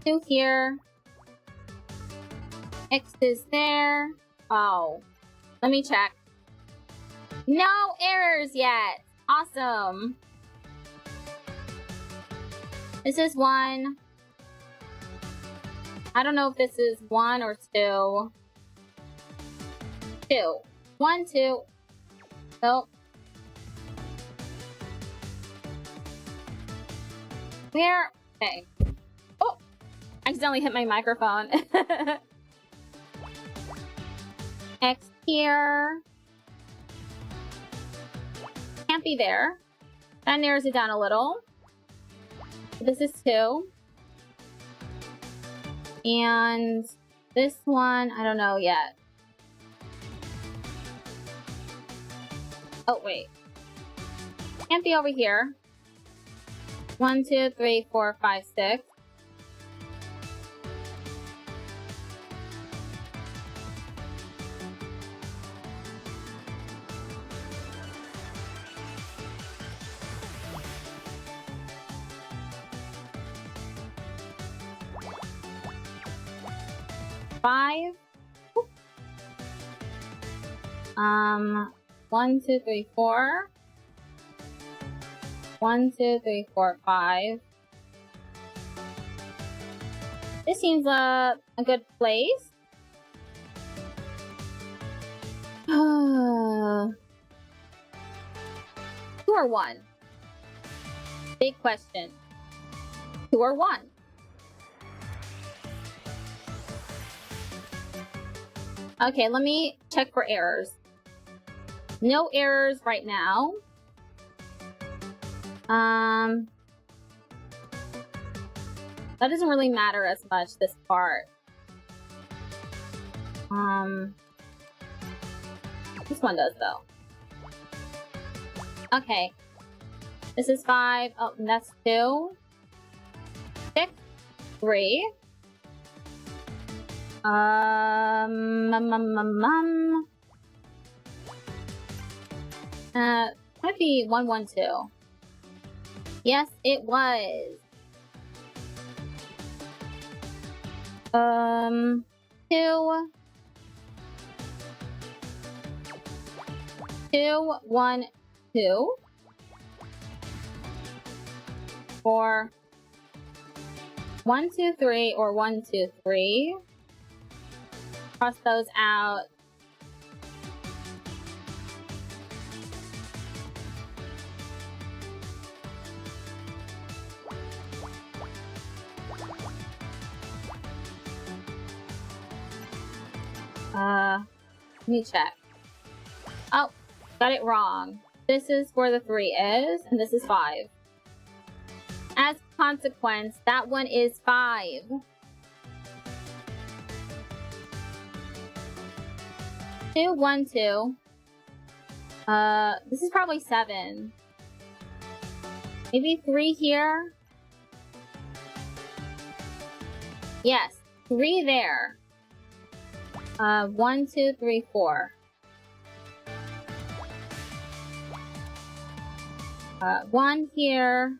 2 here. X is there. Oh. Let me check. No errors yet. Awesome. This is 1. I don't know if this is 1 or 2. 2. 1, 2. Nope. Where? Okay. Oh! I accidentally hit my microphone. X here. be there. That narrows it down a little. This is 2. And this one, I don't know yet. Oh, wait. Can't be over here. 1, 2, 3, 4, 5, 6. Five. 1, 2, 3, 4. 1, 2, 3, 4, 5. This seems a good place. 2 or 1? Big question. 2 or 1? Okay, let me check for errors. No errors right now. That doesn't really matter as much, this part. This one does, though. Okay. This is 5. Oh, and that's 2. 6. 3. Might be 1, 1, 2. Yes, it was. 2. 2, 1, 2. 4. 1, 2, 3, or 1, 2, 3. Cross those out. Let me check. Oh, got it wrong. This is where the 3 is, and this is 5. As a consequence, that one is 5. Two, 1, 2. This is probably 7. Maybe 3 here. Yes, 3 there. 1, 2, 3, 4. 1 here.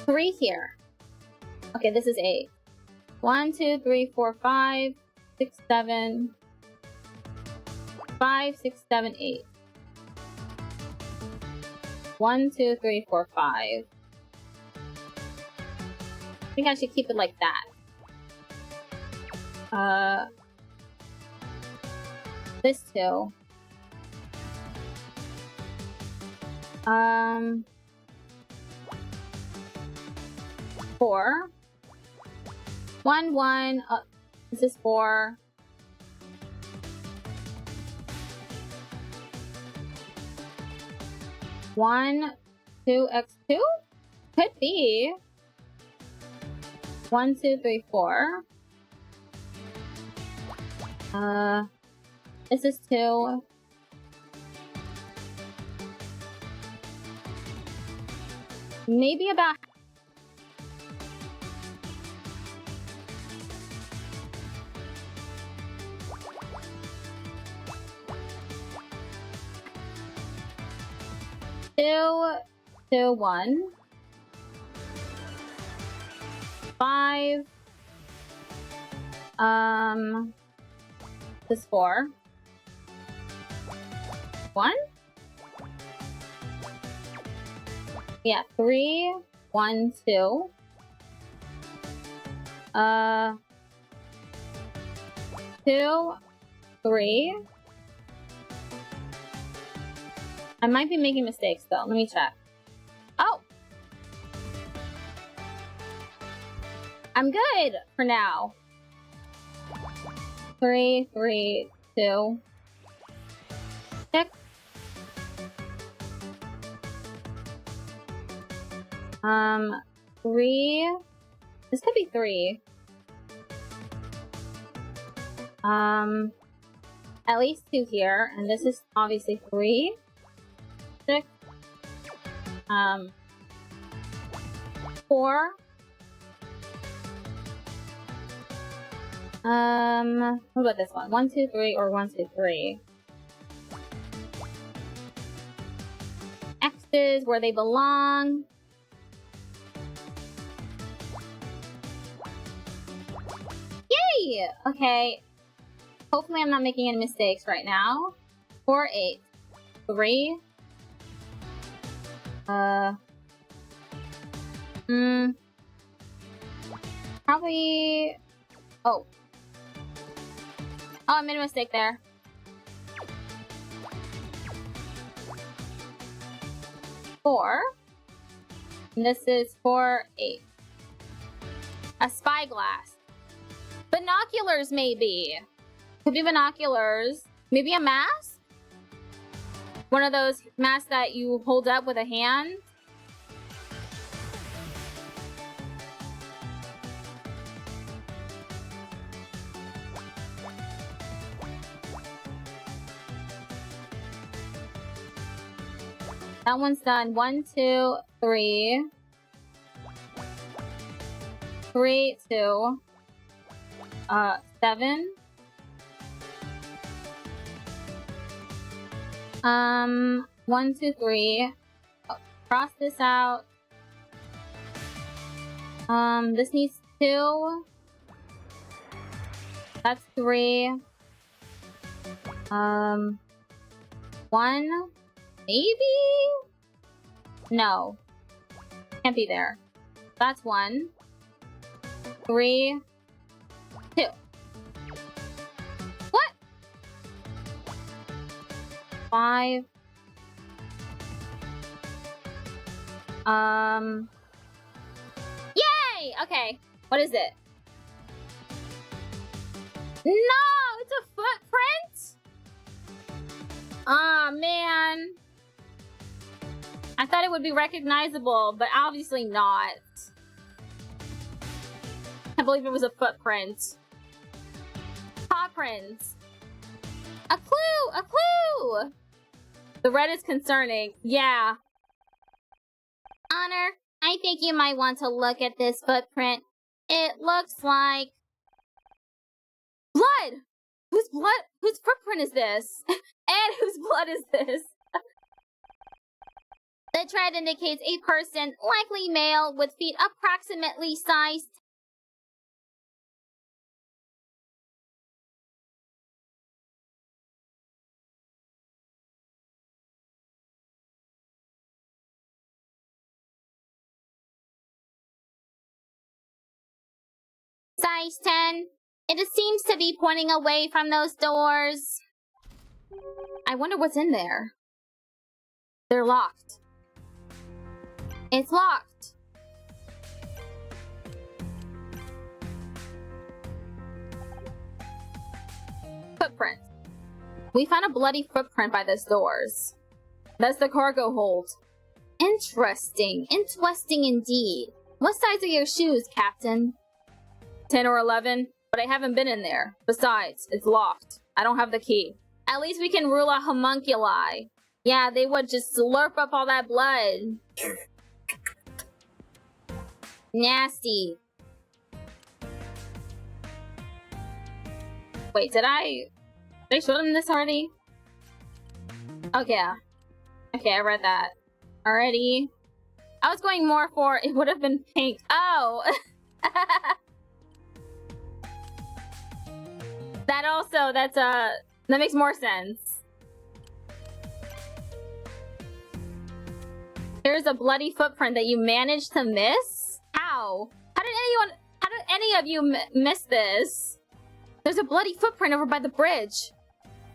3 here. Okay, this is 8. 1, 2, 3, 4, 5, 6, 7. 5, 6, 7, 8. 1, 2, 3, 4, 5. I think I should keep it like that. This 2. 4. 1, 1. This is 4. 1, 2, x2? Could be. 1, 2, 3, 4. This is 2. Maybe about 2, 2, 1. 5. This is 4. 1? Yeah, 3, 1, 2. 2, 3. I might be making mistakes though. Let me check. Oh! I'm good for now. 3, 3, 2. 6. Um, 3. This could be 3. At least 2 here, and this is obviously 3. 6. 4. What about this one? 1, 2, 3, or 1, 2, 3. X's where they belong. Yay! Okay. Hopefully I'm not making any mistakes right now. 4, 8. 3. Probably... Oh. Oh, I made a mistake there. Four. And this is 4, 8. A spyglass. Binoculars, maybe. Could be binoculars. Maybe a mask? One of those masks that you hold up with a hand? That one's done. 1, 2, 3. 3, 2. 7. 1, 2, 3. Cross this out. This needs 2. That's 3. 1. Maybe? No. Can't be there. That's 1. 3. 2. What? 5. Yay! Okay. What is it? No! It's a footprint? Aw, man. I thought it would be recognizable, but obviously not. I believe it was a footprint. Paw prints. A clue! A clue! The red is concerning. Yeah. Honor, I think you might want to look at this footprint. It looks like... blood! Whose footprint is this? And whose blood is this? The tread indicates a person, likely male, with feet approximately sized size 10. It seems to be pointing away from those doors. I wonder what's in there. They're locked. It's locked. Footprint. We found a bloody footprint by those doors. That's the cargo hold. Interesting. Interesting indeed. What size are your shoes, Captain? 10 or 11, but I haven't been in there. Besides, it's locked. I don't have the key. At least we can rule out homunculi. Yeah, they would just slurp up all that blood. Nasty. Wait, did I show them this already? Oh, yeah. Okay, I read that already. I was going more for it would have been pink. Oh! that makes more sense. There's a bloody footprint that you managed to miss? How? How did any of you miss this? There's a bloody footprint over by the bridge.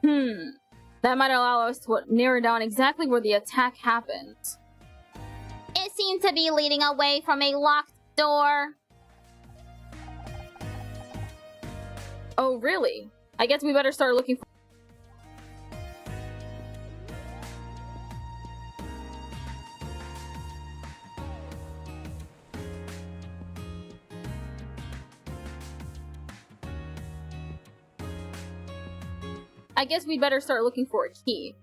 That might allow us to narrow down exactly where the attack happened. It seems to be leading away from a locked door. Oh, really? I guess we better start looking for... I guess we better start looking for a key.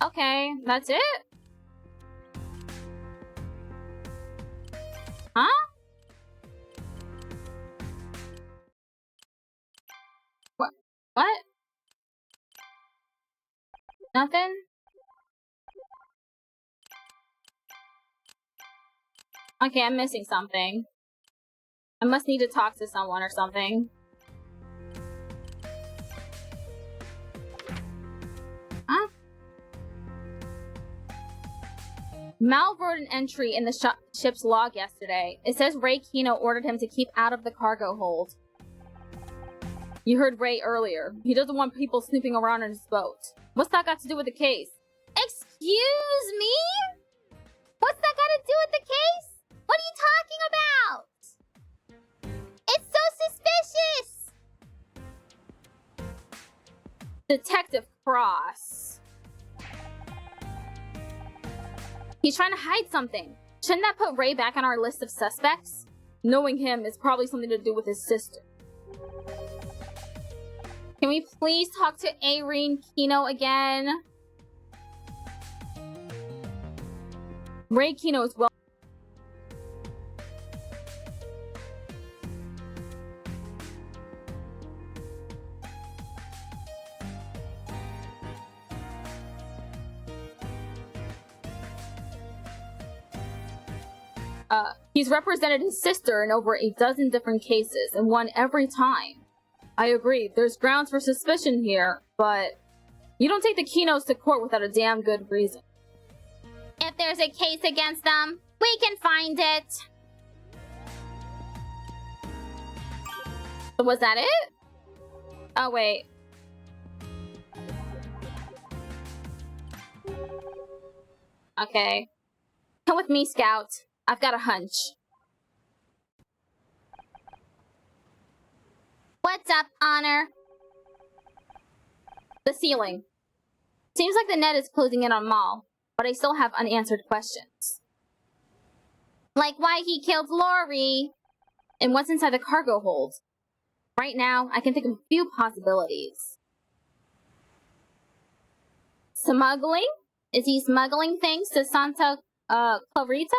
Okay, that's it? Huh? What? Nothing? Okay, I'm missing something. I must need to talk to someone or something. Huh? Mal wrote an entry in the ship's log yesterday. It says Ray Kino ordered him to keep out of the cargo hold. You heard Ray earlier. He doesn't want people snooping around on his boat. What's that got to do with the case? Excuse me? What's that got to do with the case? What are you talking about? It's so suspicious! Detective Cross. He's trying to hide something. Shouldn't that put Ray back on our list of suspects? Knowing him is probably something to do with his sister. Can we please talk to Irene Kino again? Ray Kino is well. He's represented his sister in over a dozen different cases and won every time. I agree, there's grounds for suspicion here, but you don't take the Kinos to court without a damn good reason. If there's a case against them, we can find it. Was that it? Oh, wait. Okay. Come with me, Scout. I've got a hunch. What's up, Honor? The ceiling. Seems like the net is closing in on Maul, but I still have unanswered questions. Like why he killed Lori, and what's inside the cargo hold. Right now, I can think of a few possibilities. Smuggling? Is he smuggling things to Santa Clarita?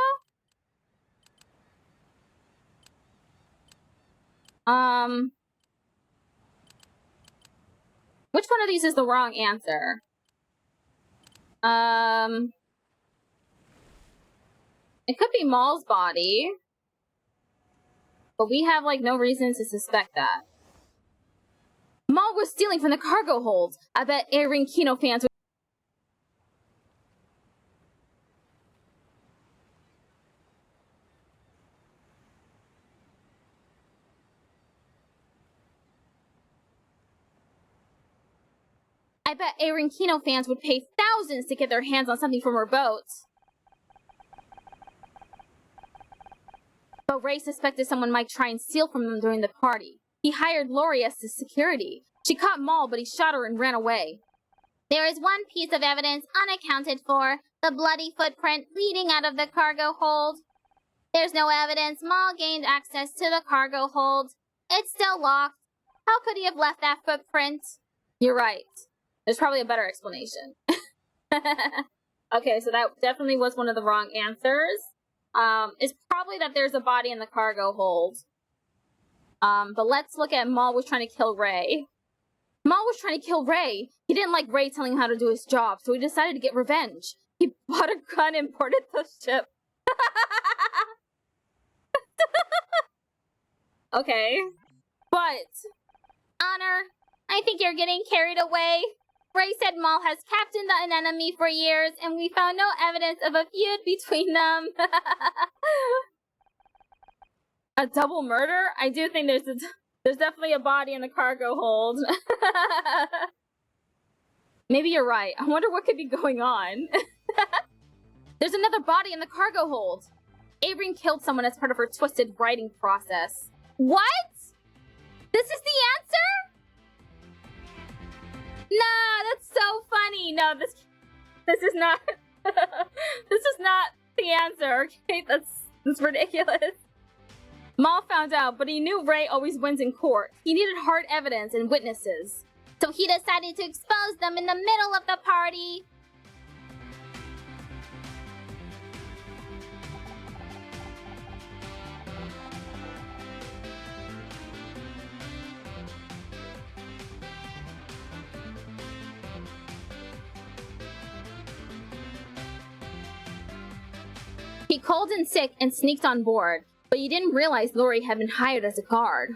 Which one of these is the wrong answer? It could be Maul's body. But we have, like, no reason to suspect that. Maul was stealing from the cargo hold. I bet Irene Kino fans would... I bet Irene Kino fans would pay thousands to get their hands on something from her boat. But Ray suspected someone might try and steal from them during the party. He hired Lori as his security. She caught Maul, but he shot her and ran away. There is one piece of evidence unaccounted for, the bloody footprint leading out of the cargo hold. There's no evidence Maul gained access to the cargo hold. It's still locked. How could he have left that footprint? You're right. There's probably a better explanation. Okay, so that definitely was one of the wrong answers. It's probably that there's a body in the cargo hold. But let's look at Maul was trying to kill Ray. Maul was trying to kill Ray. He didn't like Ray telling him how to do his job, so he decided to get revenge. He bought a gun and boarded the ship. Okay. But, Honor, I think you're getting carried away. Ray said Maul has captained an enemy for years, and we found no evidence of a feud between them. A double murder? I do think there's definitely a body in the cargo hold. Maybe you're right. I wonder what could be going on. There's another body in the cargo hold. Irene killed someone as part of her twisted writing process. What? This is the answer? Nah, that's so funny. No, this is not this is not the answer. Okay, that's ridiculous. Maul found out, but he knew Ray always wins in court. He needed hard evidence and witnesses. So he decided to expose them in the middle of the party. He called in sick and sneaked on board, but he didn't realize Lori had been hired as a guard.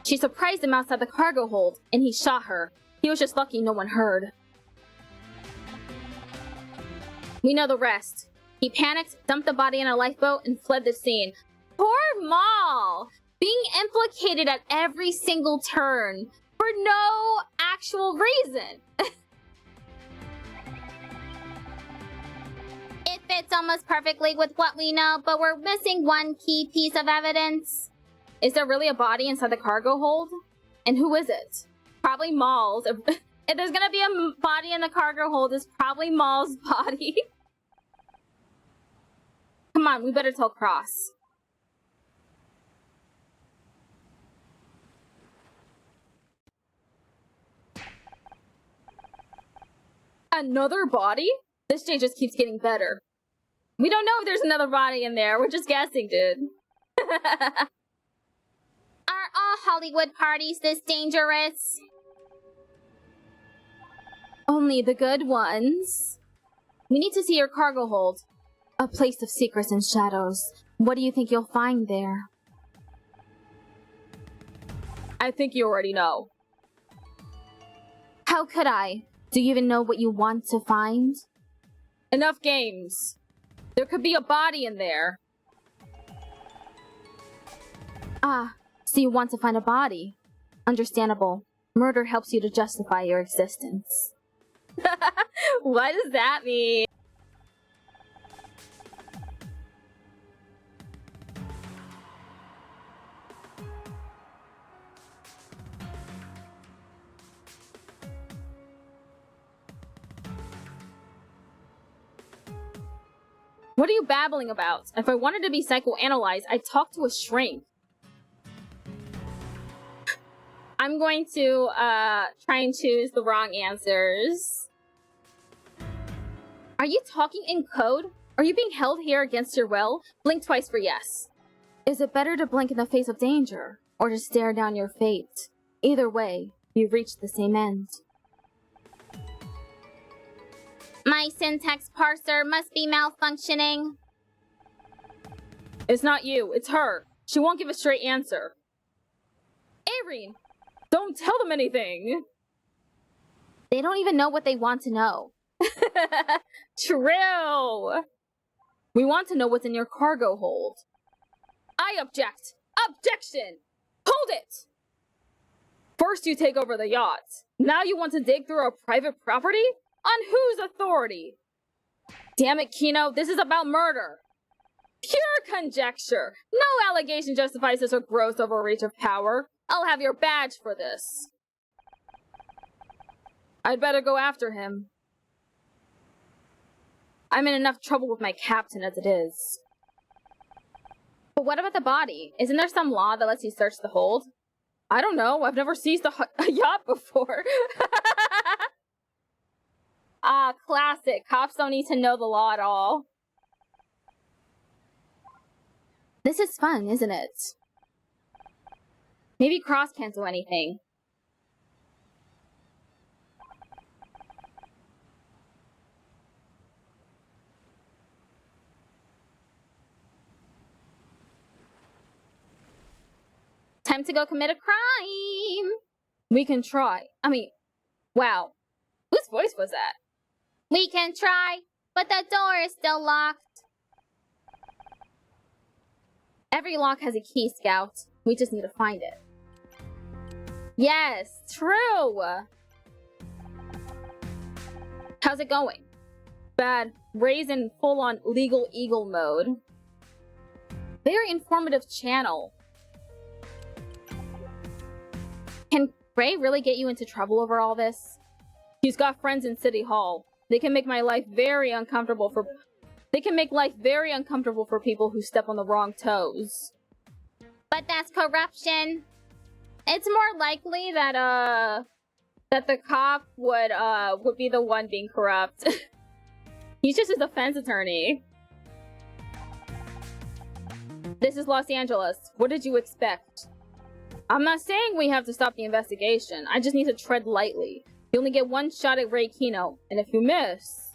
She surprised him outside the cargo hold, and he shot her. He was just lucky no one heard. We know the rest. He panicked, dumped the body in a lifeboat, and fled the scene. Poor Maul! Being implicated at every single turn for no actual reason. It fits almost perfectly with what we know, but we're missing one key piece of evidence. Is there really a body inside the cargo hold? And who is it? Probably Maul's. If there's gonna be a body in the cargo hold, it's probably Maul's body. Come on, we better tell Cross. Another body? This day just keeps getting better. We don't know if there's another body in there. We're just guessing, dude. Are all Hollywood parties this dangerous? Only the good ones. We need to see your cargo hold. A place of secrets and shadows. What do you think you'll find there? I think you already know. How could I? Do you even know what you want to find? Enough games. There could be a body in there. Ah, so you want to find a body. Understandable. Murder helps you to justify your existence. What does that mean? What are you babbling about? If I wanted to be psychoanalyzed, I'd talk to a shrink. I'm going to try and choose the wrong answers. Are you talking in code? Are you being held here against your will? Blink twice for yes. Is it better to blink in the face of danger, or to stare down your fate? Either way, you've reached the same end. My syntax parser must be malfunctioning. It's not you, it's her. She won't give a straight answer. Irene, don't tell them anything. They don't even know what they want to know. True. We want to know what's in your cargo hold. I object. Objection! Hold it! First you take over the yacht. Now you want to dig through our private property? On whose authority? Damn it, Kino, this is about murder. Pure conjecture. No allegation justifies this gross overreach of power. I'll have your badge for this. I'd better go after him. I'm in enough trouble with my captain as it is. But what about the body? Isn't there some law that lets you search the hold? I don't know. I've never seized a yacht before. Ah, classic. Cops don't need to know the law at all. This is fun, isn't it? Maybe Cross can't do anything. Time to go commit a crime! We can try. I mean, wow. Whose voice was that? We can try, but the door is still locked. Every lock has a key, Scout. We just need to find it. Yes, true! How's it going? Bad. Ray's in full-on legal eagle mode. Very informative channel. Can Ray really get you into trouble over all this? He's got friends in City Hall. They can make my life very uncomfortable for... They can make life very uncomfortable for people who step on the wrong toes. But that's corruption. It's more likely that that the cop would be the one being corrupt. He's just a defense attorney. This is Los Angeles. What did you expect? I'm not saying we have to stop the investigation. I just need to tread lightly. You only get one shot at Ray Kino, and if you miss...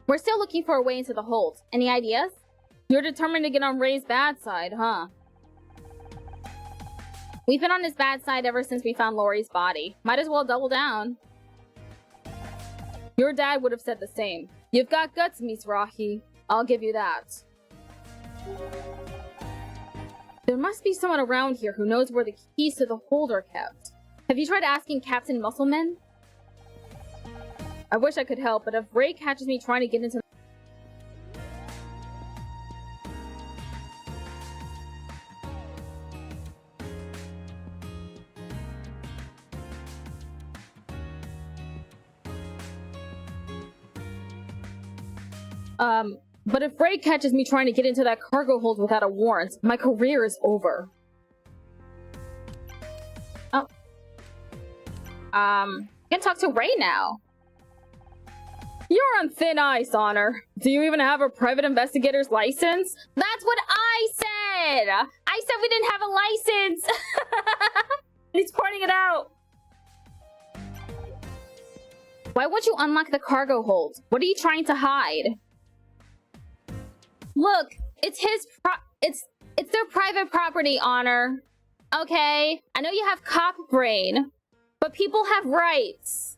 We're still looking for a way into the hold. Any ideas? You're determined to get on Ray's bad side, huh? We've been on his bad side ever since we found Lori's body. Might as well double down. Your dad would have said the same. You've got guts, Mizrahi. I'll give you that. There must be someone around here who knows where the keys to the hold are kept. Have you tried asking Captain Muscleman? I wish I could help, but if Ray catches me trying to get into but if Ray catches me trying to get into that cargo hold without a warrant, my career is over. Oh. I can talk to Ray now. You're on thin ice, Honor. Do you even have a private investigator's license? That's what I said! I said we didn't have a license! He's pointing it out. Why won't you unlock the cargo hold? What are you trying to hide? Look, it's it's their private property, Honor. Okay, I know you have cop brain, but people have rights.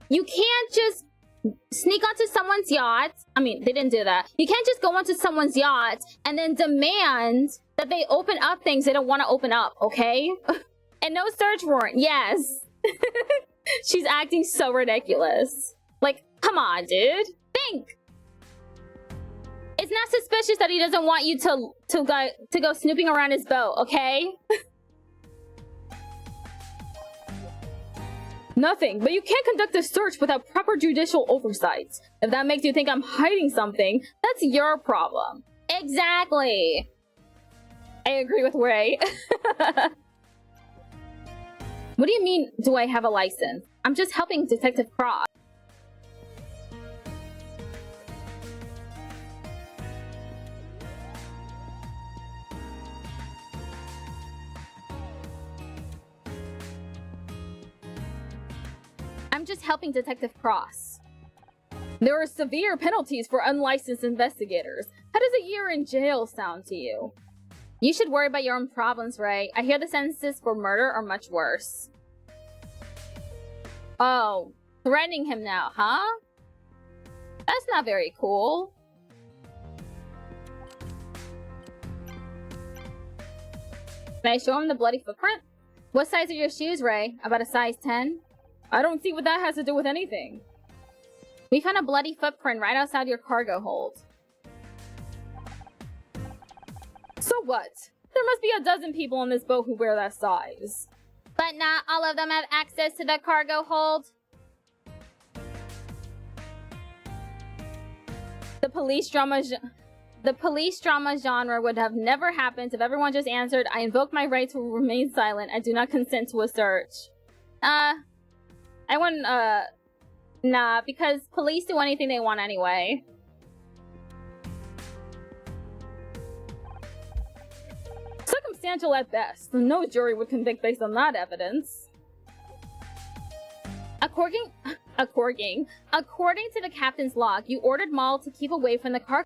You can't just sneak onto someone's yacht. I mean, they didn't do that. You can't just go onto someone's yacht and then demand that they open up things they don't want to open up, okay? And no search warrant, yes. She's acting so ridiculous. Like, come on, dude. Think. It's not suspicious that he doesn't want you to go snooping around his boat, okay? Nothing, but you can't conduct a search without proper judicial oversight. If that makes you think I'm hiding something, that's your problem. Exactly. I agree with Ray. What do you mean, do I have a license? I'm just helping Detective Cross. I'm just helping Detective Cross. There are severe penalties for unlicensed investigators. How does a year in jail sound to you? You should worry about your own problems, Ray. I hear the sentences for murder are much worse. Oh, threatening him now, huh? That's not very cool. Can I show him the bloody footprint? What size are your shoes, Ray? About a size 10? I don't see what that has to do with anything. We found a bloody footprint right outside your cargo hold. So what? There must be a dozen people on this boat who wear that size. But not all of them have access to the cargo hold. The police drama genre would have never happened if everyone just answered, I invoke my right to remain silent. I do not consent to a search. I wouldn't, nah, because police do anything they want anyway. Circumstantial at best. No jury would convict based on that evidence. According to the captain's log, you ordered Maul to keep away from the car.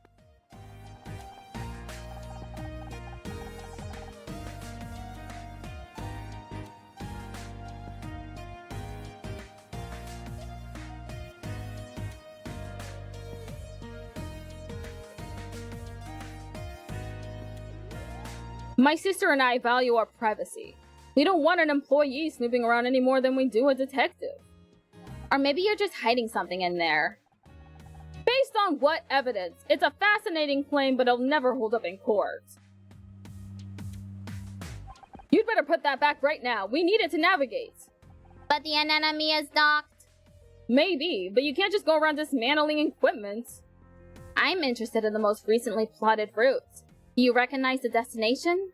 My sister and I value our privacy. We don't want an employee snooping around any more than we do a detective. Or maybe you're just hiding something in there. Based on what evidence? It's a fascinating claim, but it'll never hold up in court. You'd better put that back right now. We need it to navigate. But the enemy is docked. Maybe, but you can't just go around dismantling equipment. I'm interested in the most recently plotted routes. Do you recognize the destination?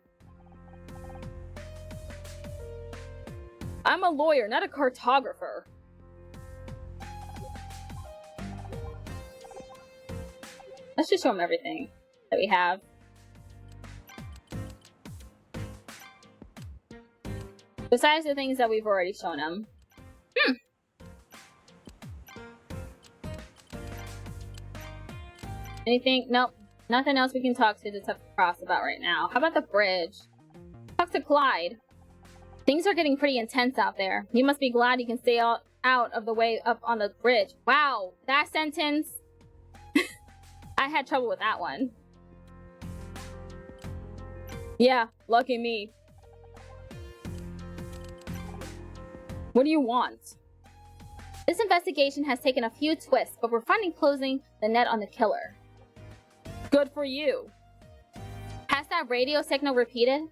I'm a lawyer, not a cartographer. Let's just show him everything that we have. Besides the things that we've already shown him. Anything? Nope. Nothing else we can talk to Cross about right now. How about the bridge? Talk to Clyde. Things are getting pretty intense out there. You must be glad you can stay out of the way up on the bridge. Wow, that sentence. I had trouble with that one. Yeah, lucky me. What do you want? This investigation has taken a few twists, but we're finally closing the net on the killer. Good for you. Has that radio signal repeated?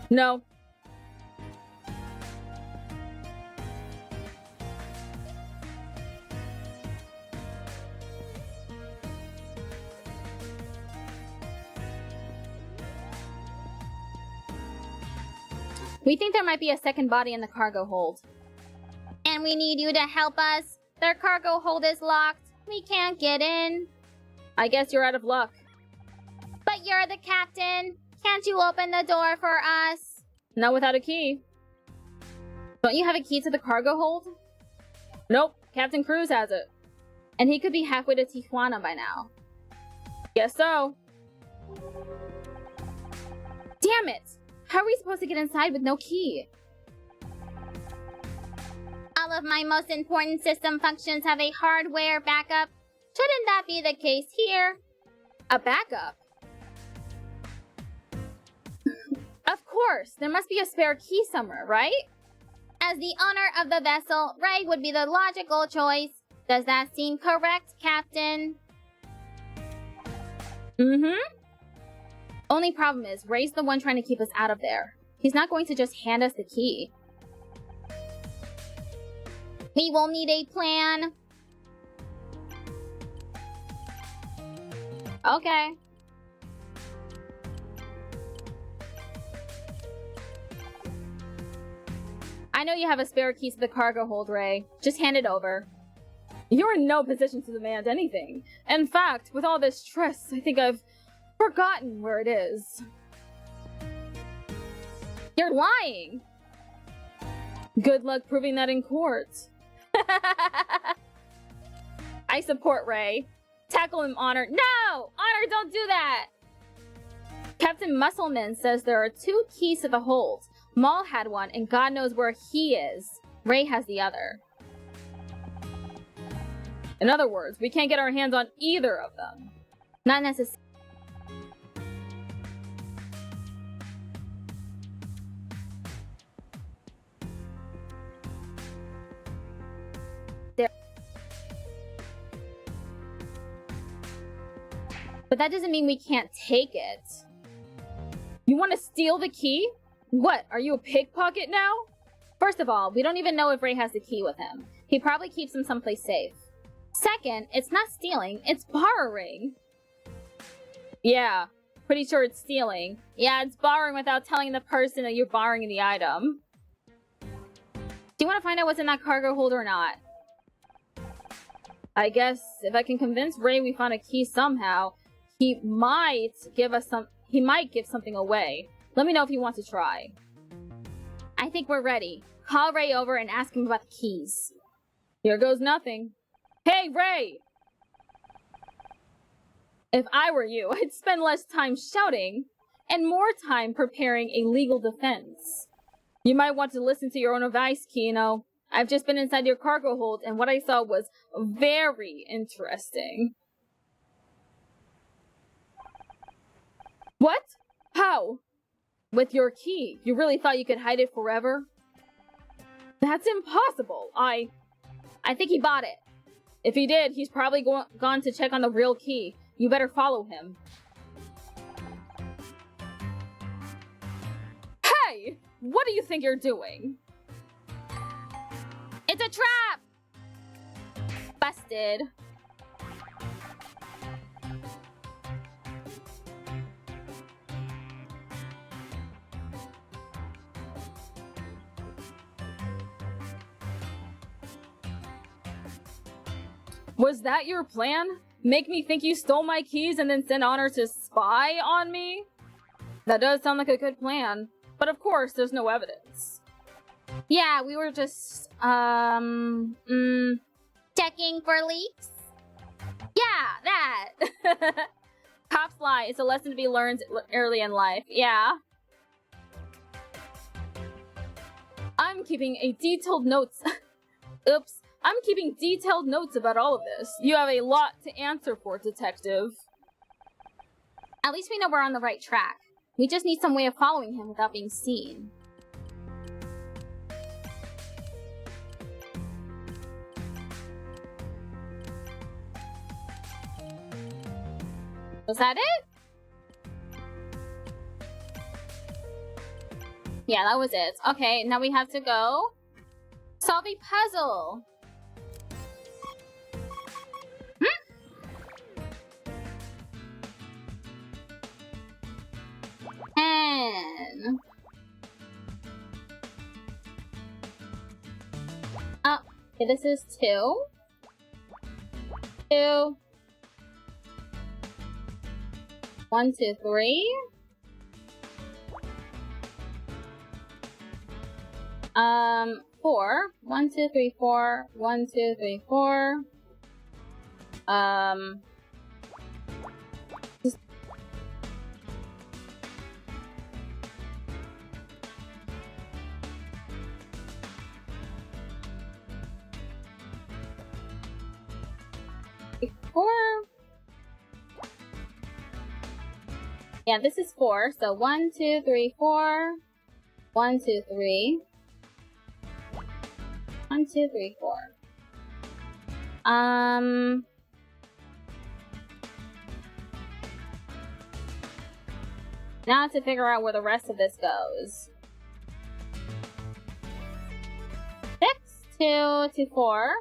No. We think there might be a second body in the cargo hold. And we need you to help us. Their cargo hold is locked. We can't get in. I guess you're out of luck. But you're the captain. Can't you open the door for us? Not without a key. Don't you have a key to the cargo hold? Nope, Captain Cruz has it. And he could be halfway to Tijuana by now. Guess so. Damn it! How are we supposed to get inside with no key? All of my most important system functions have a hardware backup. Shouldn't that be the case here? A backup? Of course, there must be a spare key somewhere, right? As the owner of the vessel, Ray would be the logical choice. Does that seem correct, Captain? Only problem is, Ray's the one trying to keep us out of there. He's not going to just hand us the key. We will need a plan. Okay. I know you have a spare key to the cargo hold, Ray. Just hand it over. You're in no position to demand anything. In fact, with all this stress, I think I've forgotten where it is. You're lying! Good luck proving that in court. I support Ray. Tackle him, Honor. No! Honor, don't do that! Captain Musselman says there are 2 keys to the hold. Maul had one, and God knows where he is. Ray has the other. In other words, we can't get our hands on either of them. Not necessarily. But that doesn't mean we can't take it. You want to steal the key? What, are you a pickpocket now? First of all, we don't even know if Ray has the key with him. He probably keeps him someplace safe. Second, it's not stealing, it's borrowing. Yeah, pretty sure it's stealing. Yeah, it's borrowing without telling the person that you're borrowing the item. Do you want to find out what's in that cargo hold or not? I guess if I can convince Ray we found a key somehow, he might give something away. Let me know if you want to try. I think we're ready. Call Ray over and ask him about the keys. Here goes nothing. Hey, Ray! If I were you, I'd spend less time shouting and more time preparing a legal defense. You might want to listen to your own advice, Kino. I've just been inside your cargo hold and what I saw was very interesting. What? How? With your key. You really thought you could hide it forever? That's impossible. I think he bought it. If he did, he's probably gone to check on the real key. You better follow him. Hey! What do you think you're doing? It's a trap! Busted. Was that your plan? Make me think you stole my keys and then send Honor to spy on me? That does sound like a good plan. But of course, there's no evidence. Yeah, we were just, checking for leaks? Yeah, that! Cops lie. It's a lesson to be learned early in life. Yeah. I'm keeping detailed notes. Oops. I'm keeping detailed notes about all of this. You have a lot to answer for, Detective. At least we know we're on the right track. We just need some way of following him without being seen. Was that it? Yeah, that was it. Okay, now we have to go solve a puzzle. And oh, okay, this is 2. 2. 1, 2, 3. 4. 1, 2, 3, 4. 1, 2, 3, 4. 4. Yeah, this is 4. So 1, 2, 3, 4. 1, 2, 3. 1, 2, 3, 4. Now to figure out where the rest of this goes. 6, 2, 2, 4.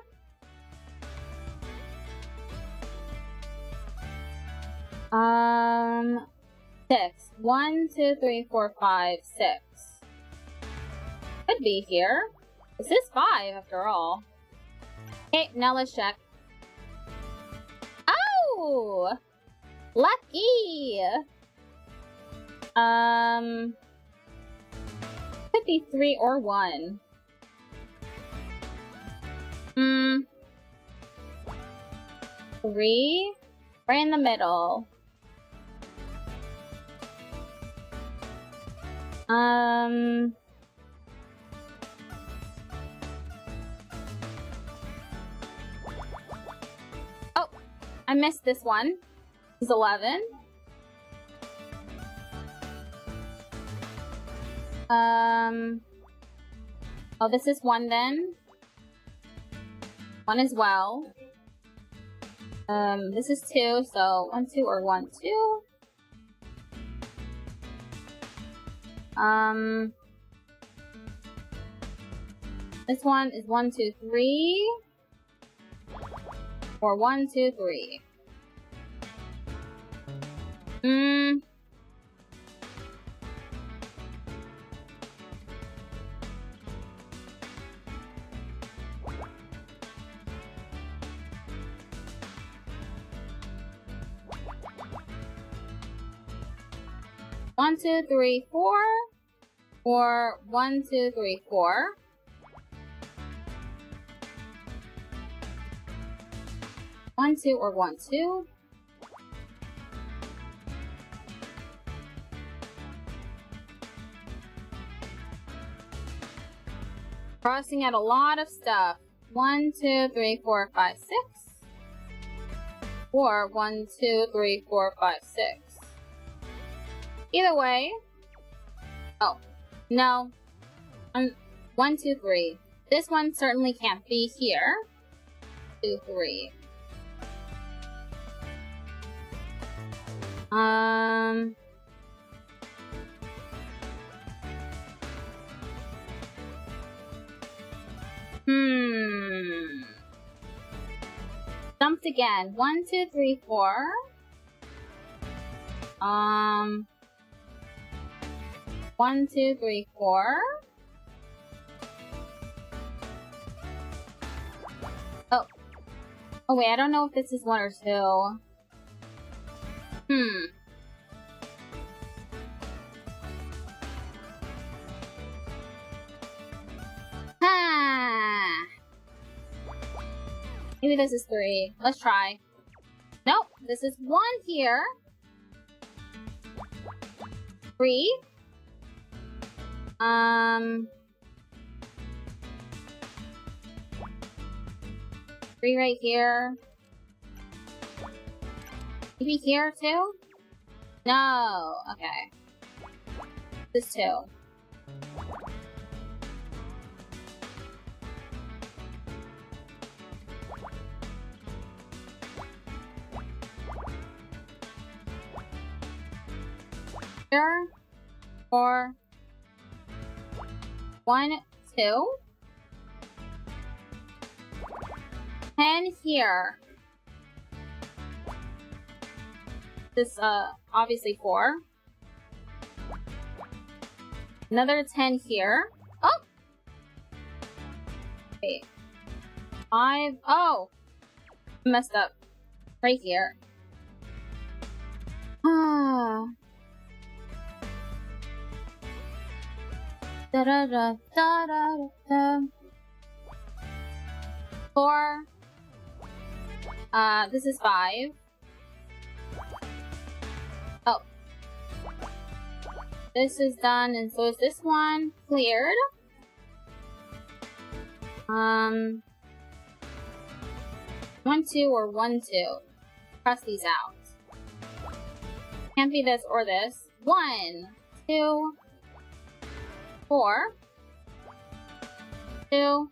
Six. 1, 2, 3, 4, 5, 6. Could be here. This is 5 after all. Okay, now let's check. Oh! Lucky! Could be 3 or 1. 3. Right in the middle. Oh, I missed this one. It's 11. Oh, this is 1 then. 1 as well. This is 2, so 1, 2, or 1, 2. This one is 1, 2, 3. Or 1, 2, 3. 1, 2, 3, 4. Or 1, 2, 3, 4. 1, 2, or 1, 2. Crossing out a lot of stuff. 1, 2, 3, 4, 5, 6. Or 1, 2, 3, 4, 5, 6. Either way. Oh, no. 1, 2, 3. This one certainly can't be here. 2, 3. Jumped again. 1, 2, 3, 4. 1, 2, 3, 4. Oh. Oh wait, I don't know if this is 1 or 2. Ha! Maybe this is 3. Let's try. Nope, this is 1 here. 3. 3 right here. Maybe here too? No. Okay. This 2. Here. 4. 1, 2. 10 here. This, obviously 4. Another 10 here. Oh! Wait. 5. Oh! Messed up. Right here. Ah. Da da da da da da. 4. This is 5. Oh. This is done, and so is this one. Cleared. 1, 2, or 1, 2. Cross these out. Can't be this or this. 1, 2, 4. 2,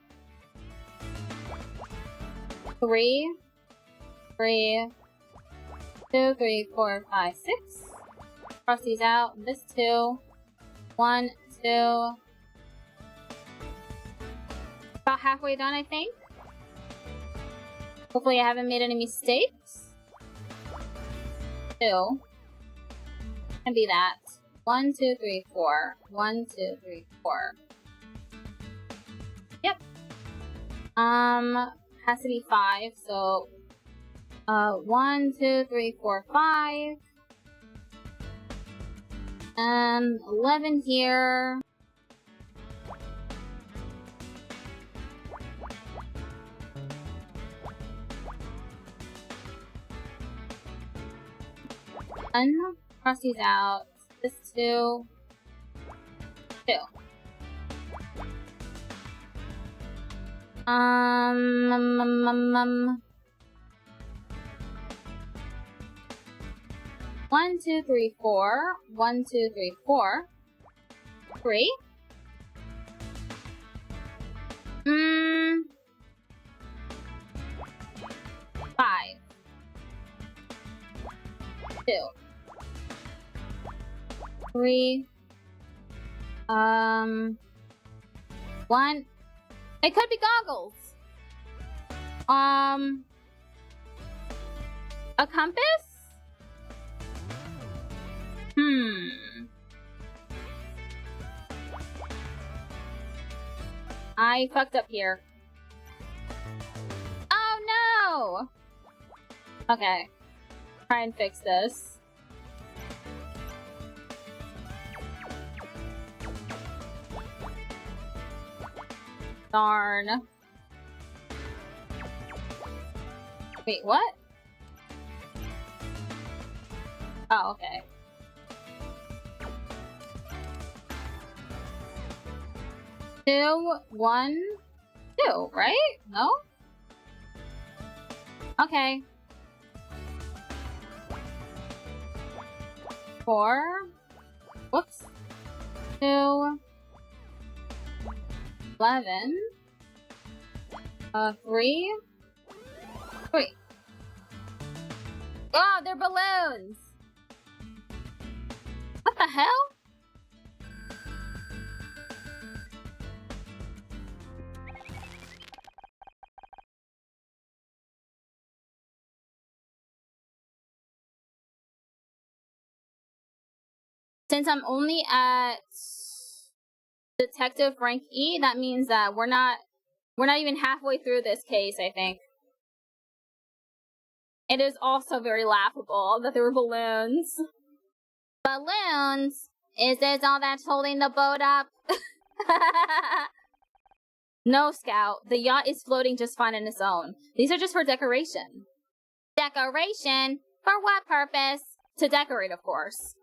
3, 3, 2, 3, 4, 5, 6. Cross these out. This 2, 1, 2. About halfway done, I think. Hopefully I haven't made any mistakes. 2. Can be that. 1, 2, 3, 4. 1, 2, 3, 4. Yep. Has to be 5, so 1, 2, 3, 4, 5. 11 here. Cross these out. This 2. 2. 1, 2, 3, 4. 1, 2, 3, 4. 3. 5. 2. 3. 1. It could be goggles. A compass? I fucked up here. Oh no! Okay. Try and fix this. Darn. Wait, what? Oh, okay. Two, 1, 2, right? No? Okay. 4. Whoops. 2. 11. 3. 3. Oh, they're balloons! What the hell? Since I'm only at Detective rank E, that means that we're not even halfway through this case, I think. It is also very laughable that there were balloons. Balloons? Is this all that's holding the boat up? No, Scout. The yacht is floating just fine on its own. These are just for decoration. Decoration? For what purpose? To decorate, of course.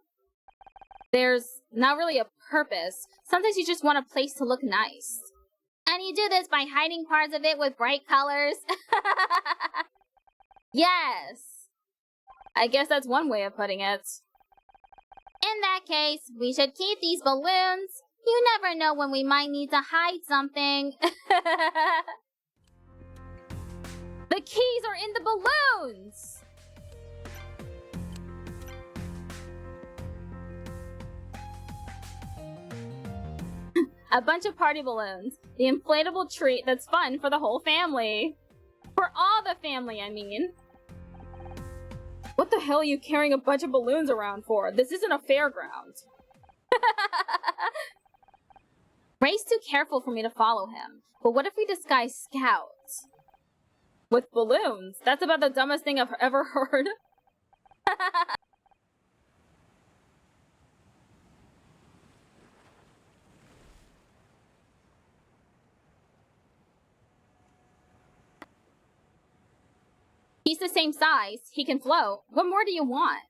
There's not really a purpose. Sometimes you just want a place to look nice. And you do this by hiding parts of it with bright colors? Yes! I guess that's one way of putting it. In that case, we should keep these balloons. You never know when we might need to hide something. The keys are in the balloons! A bunch of party balloons. The inflatable treat that's fun for the whole family. For all the family, I mean. What the hell are you carrying a bunch of balloons around for? This isn't a fairground. Ray's too careful for me to follow him. But what if we disguise Scout? With balloons? That's about the dumbest thing I've ever heard. He's the same size. He can float. What more do you want?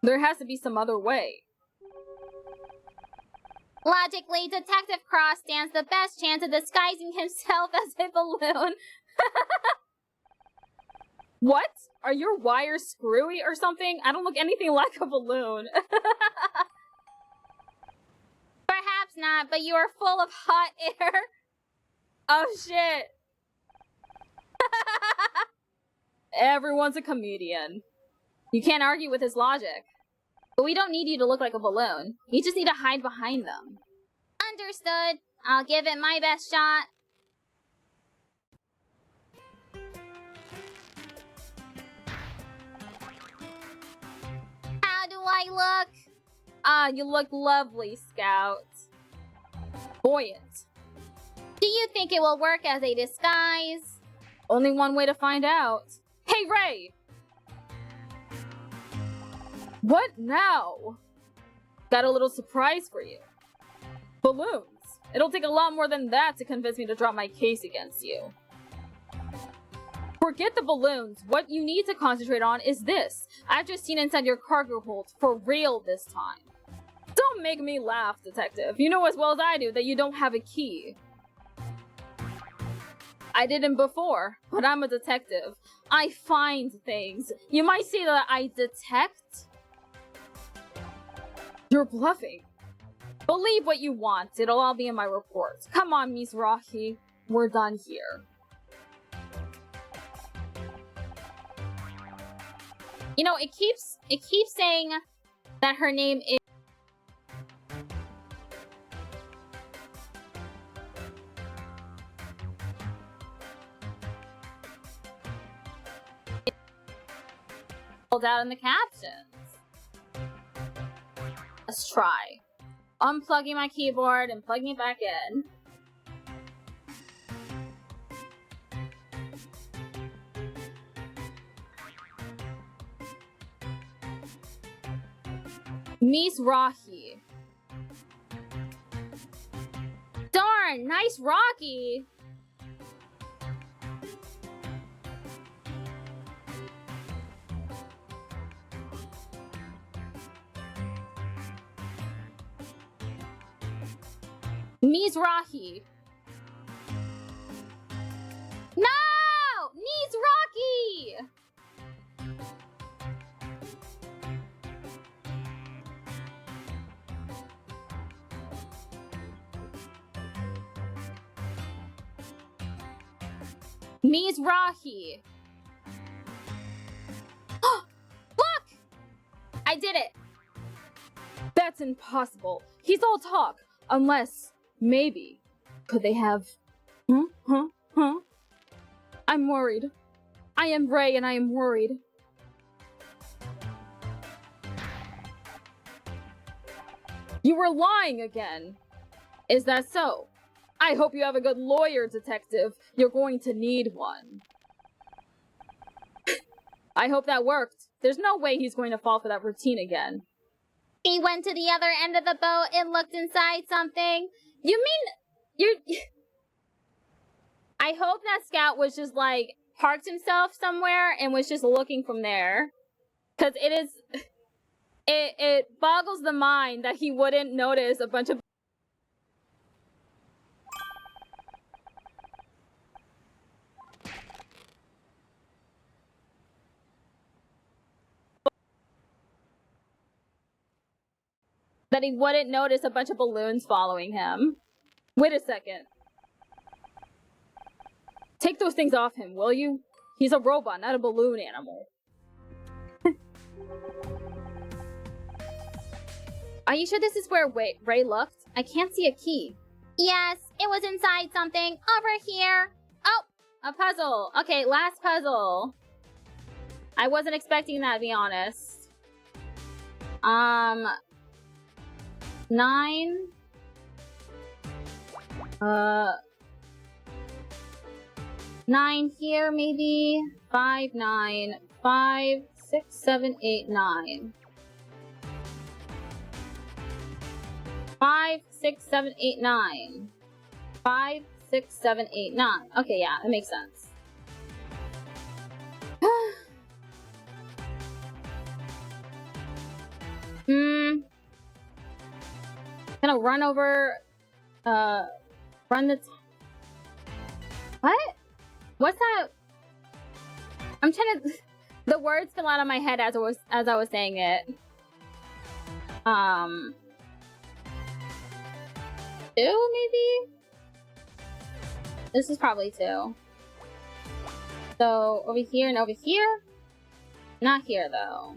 There has to be some other way. Logically, Detective Cross stands the best chance of disguising himself as a balloon. What? Are your wires screwy or something? I don't look anything like a balloon. Perhaps not, but you are full of hot air. Oh shit. Everyone's a comedian. You can't argue with his logic. But we don't need you to look like a balloon. You just need to hide behind them. Understood. I'll give it my best shot. How do I look? Ah, you look lovely, Scout. Buoyant. Do you think it will work as a disguise? Only one way to find out. Hey, Ray! What now? Got a little surprise for you. Balloons. It'll take a lot more than that to convince me to drop my case against you. Forget the balloons. What you need to concentrate on is this. I've just seen inside your cargo hold, for real this time. Don't make me laugh, Detective. You know as well as I do that you don't have a key. I didn't before, but I'm a detective. I find things. You might say that I detect. You're bluffing. Believe what you want. It'll all be in my report. Come on, Miss Rahi. We're done here. You know, it keeps saying that her name is out in the captions. Let's try. Unplugging my keyboard and plugging it back in. Miss Rahi. Darn, nice Rocky. Miss Rahi. No! Miss Rocky! Miss Rahi. Look! I did it. That's impossible. He's all talk. Unless, maybe, could they have... I'm worried. I am Ray and I am worried. You were lying again. Is that so? I hope you have a good lawyer, Detective. You're going to need one. I hope that worked. There's no way he's going to fall for that routine again. He went to the other end of the boat and looked inside something. You mean you're... I hope that Scout was just like parked himself somewhere and was just looking from there. Cause it boggles the mind that he wouldn't notice a bunch of balloons following him. Wait a second. Take those things off him, will you? He's a robot, not a balloon animal. Are you sure this is where Ray looked? I can't see a key. Yes, it was inside something. Over here. Oh, a puzzle. Okay, last puzzle. I wasn't expecting that, to be honest. 9. 9 here, maybe. 5, 9. 5, 6, 7, 8, 9. 5, 6, 7, 8, 9. 5, 6, 7, 8, 9. Okay, yeah, that makes sense. Gonna run over, run the what? What's that? I'm trying to, the words fell out of my head as I was saying it. 2, maybe? This is probably 2. So, over here and over here? Not here, though.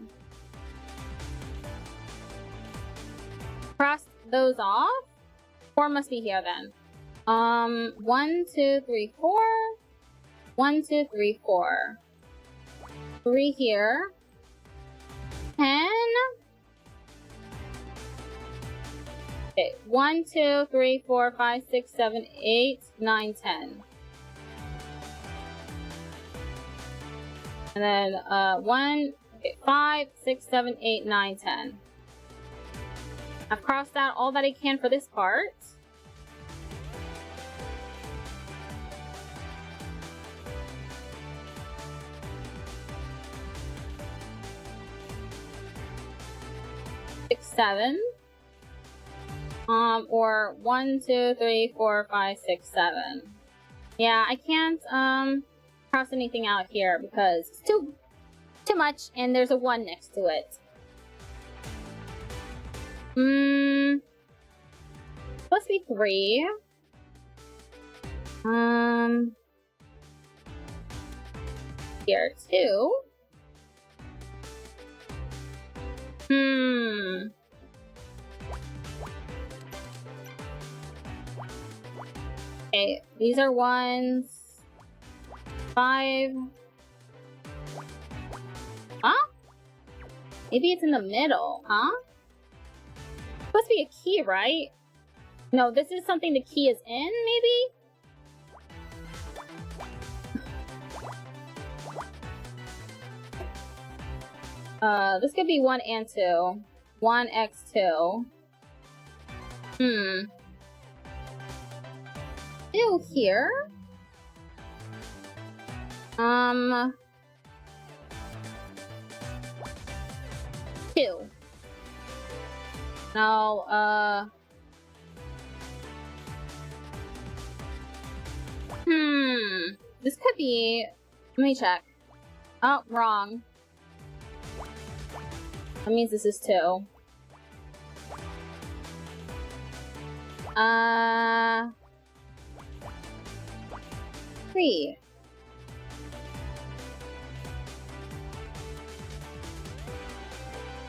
Cross those off? 4 must be here, then. 1, 2, 3, 4. 1, 2, 3, 4. 3 here. 10. Okay, 1, 2, 3, 4, 5, 6, 7, 8, 9, 10. And then, 5, 6, 7, 8, 9, 10. I've crossed out all that I can for this part. Six, 7. Or 1, 2, 3, 4, 5, 6, 7. Yeah, I can't, cross anything out here because it's too much and there's a 1 next to it. Supposed to be 3. Here, 2. Okay, these are 1s. 5. Huh? Maybe it's in the middle, huh? Supposed to be a key, right? No, this is something the key is in, maybe? This could be 1 and 2. 1x2. 2 here. 2. Now, this could be, let me check. Oh, wrong. That means this is 2. 3.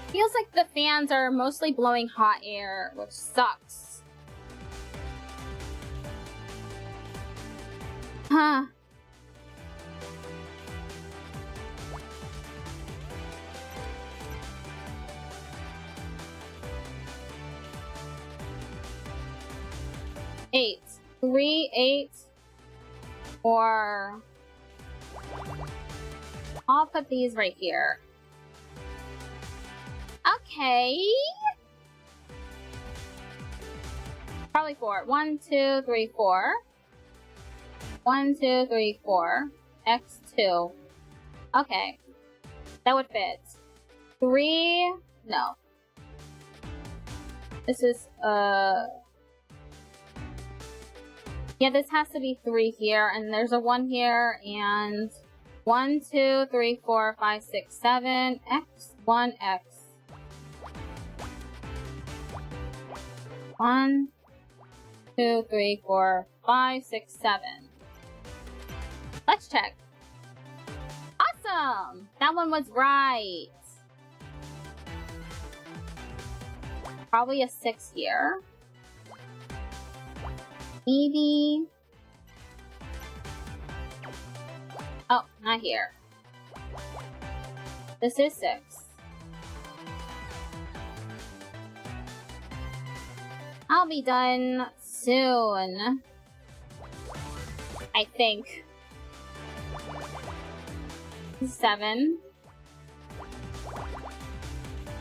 Feels like the fans are mostly blowing hot air, which sucks. Huh. Eight. 3, 8. Or... I'll put these right here. Okay. Probably 4. 1, 2, 3, 4. 1, 2, 3, 4. X2. Okay. That would fit. 3. No. This is, yeah, this has to be 3 here, and there's a 1 here, and 1, 2, 3, 4, 5, 6, 7. X, 1, X. 1, 2, 3, 4, 5, 6, 7. Let's check. Awesome! That one was right. Probably a 6 here. Maybe. Oh, not here. This is 6. I'll be done soon. I think. 7.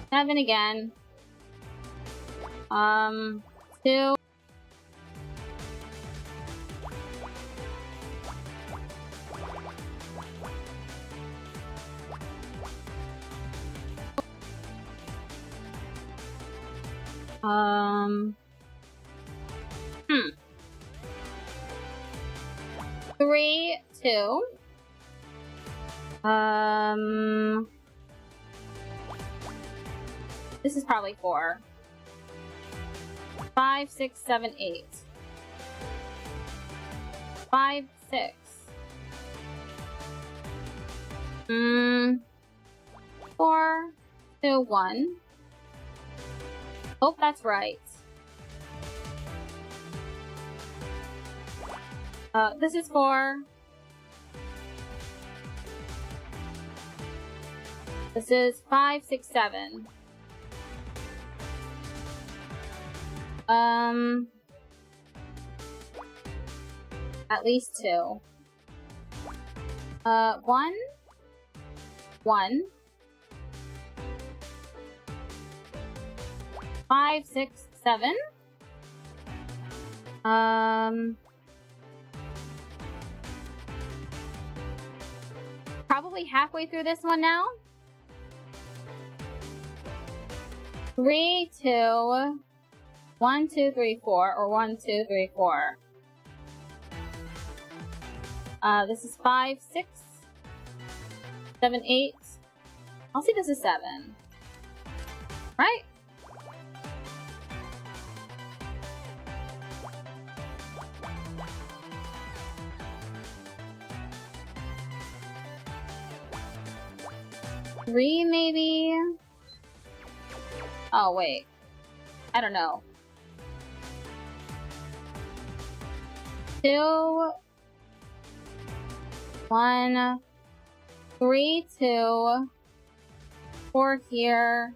7 again. 2. Hmm. 3, 2. This is probably 4. 5, 6, 7, 8. 5, 6. 4, 2, 1. Hope that's right. This is 4. This is 5, 6, 7. At least 2. 1. 1. 5, 6, 7. Probably halfway through this one now. 3, 2, 1, 2, 3, 4, or 1, 2, 3, 4. This is 5, 6, 7, 8. I'll see this is 7. Right? Three, maybe? Oh, wait. I don't know. 2, 1, 3, 2, 4 here.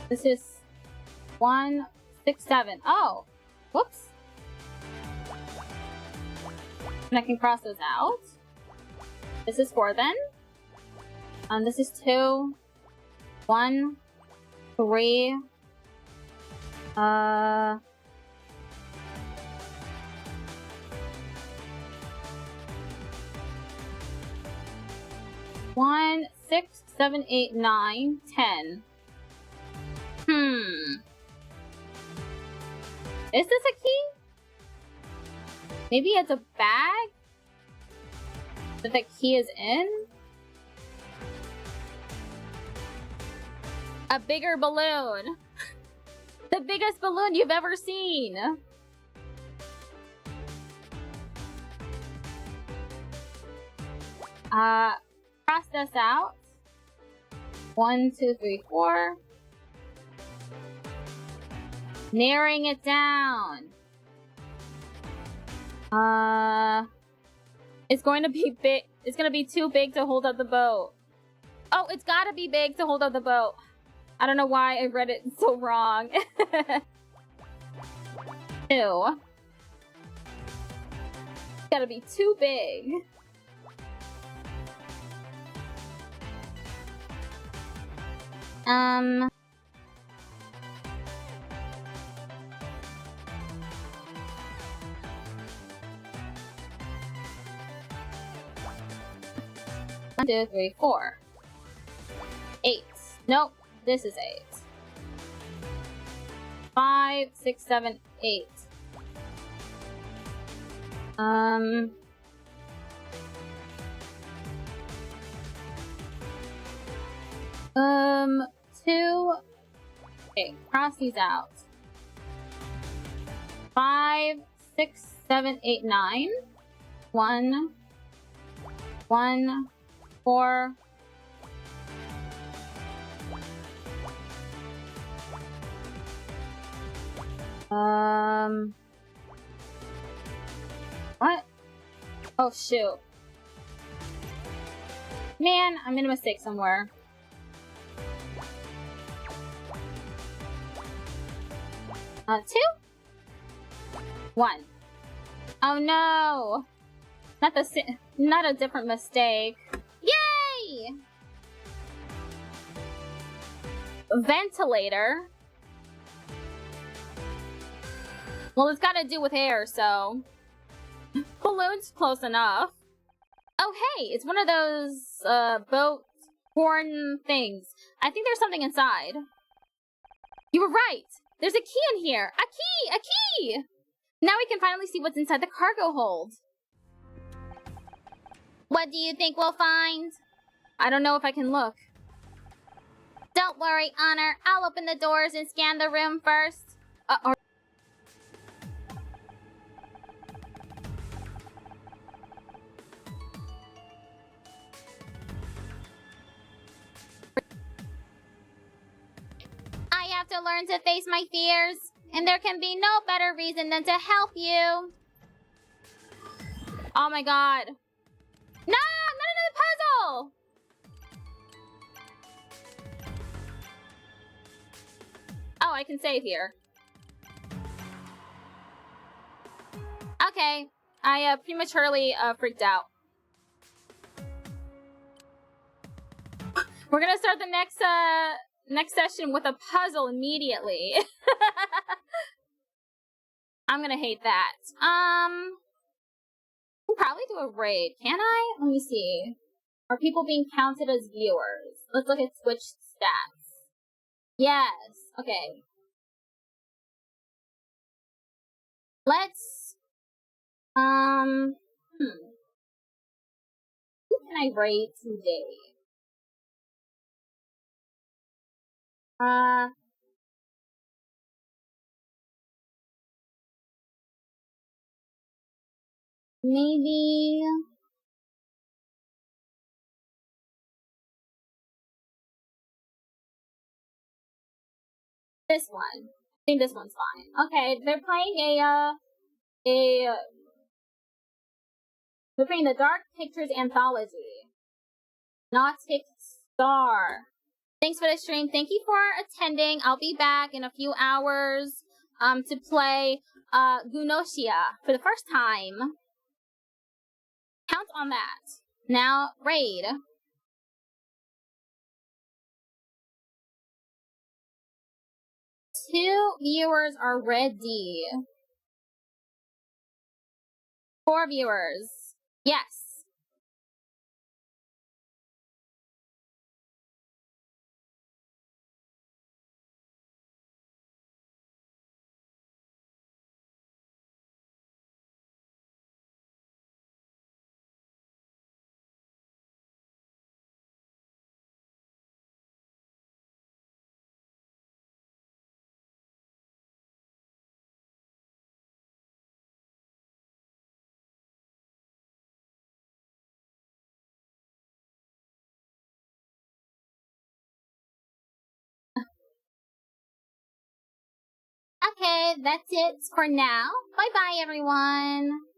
This is 1, 6, 7. Oh, whoops. And I can cross those out. This is 4 then. This is 2, 1, 3. 1, 6, 7, 8, 9, 10. Is this a key? Maybe it's a bag that the key is in? A bigger balloon. The biggest balloon you've ever seen. Cross this out. 1, 2, 3, 4. Narrowing it down. It's going to be big. It's going to be too big to hold up the boat. Oh, it's got to be big to hold up the boat. I don't know why I read it so wrong. 2. Gotta be too big. One, 2, 3, 4. 8. Nope, this is 8. 5, 6, 7, 8. 2. Okay, cross these out. 5, 6, 7, 8, 9. 1, 1, 4. What? Oh, shoot. Man, I made a mistake somewhere. Two? 1. Oh no! Not a different mistake. Yay! Ventilator. Well, it's got to do with air, so... Balloon's close enough. Oh, hey! It's one of those, boat horn things. I think there's something inside. You were right! There's a key in here! A key! A key! Now we can finally see what's inside the cargo hold. What do you think we'll find? I don't know if I can look. Don't worry, Honor. I'll open the doors and scan the room first. I have to learn to face my fears, and there can be no better reason than to help you. Oh my god. No! Not another puzzle! Oh, I can save here. Okay. I prematurely freaked out. We're gonna start the next session with a puzzle immediately. I'm gonna hate that. I'll probably do a raid. Can I? Let me see. Are people being counted as viewers? Let's look at Twitch stats. Yes. Okay. Let's, who can I raid today? Maybe... this one. I think this one's fine. Okay, they're playing they're playing the Dark Pictures Anthology. Nautic Star. Thanks for the stream. Thank you for attending. I'll be back in a few hours to play Gunosia for the first time. Count on that. Now, raid. 2 viewers are ready. 4 viewers. Yes. Okay, that's it for now. Bye-bye, everyone.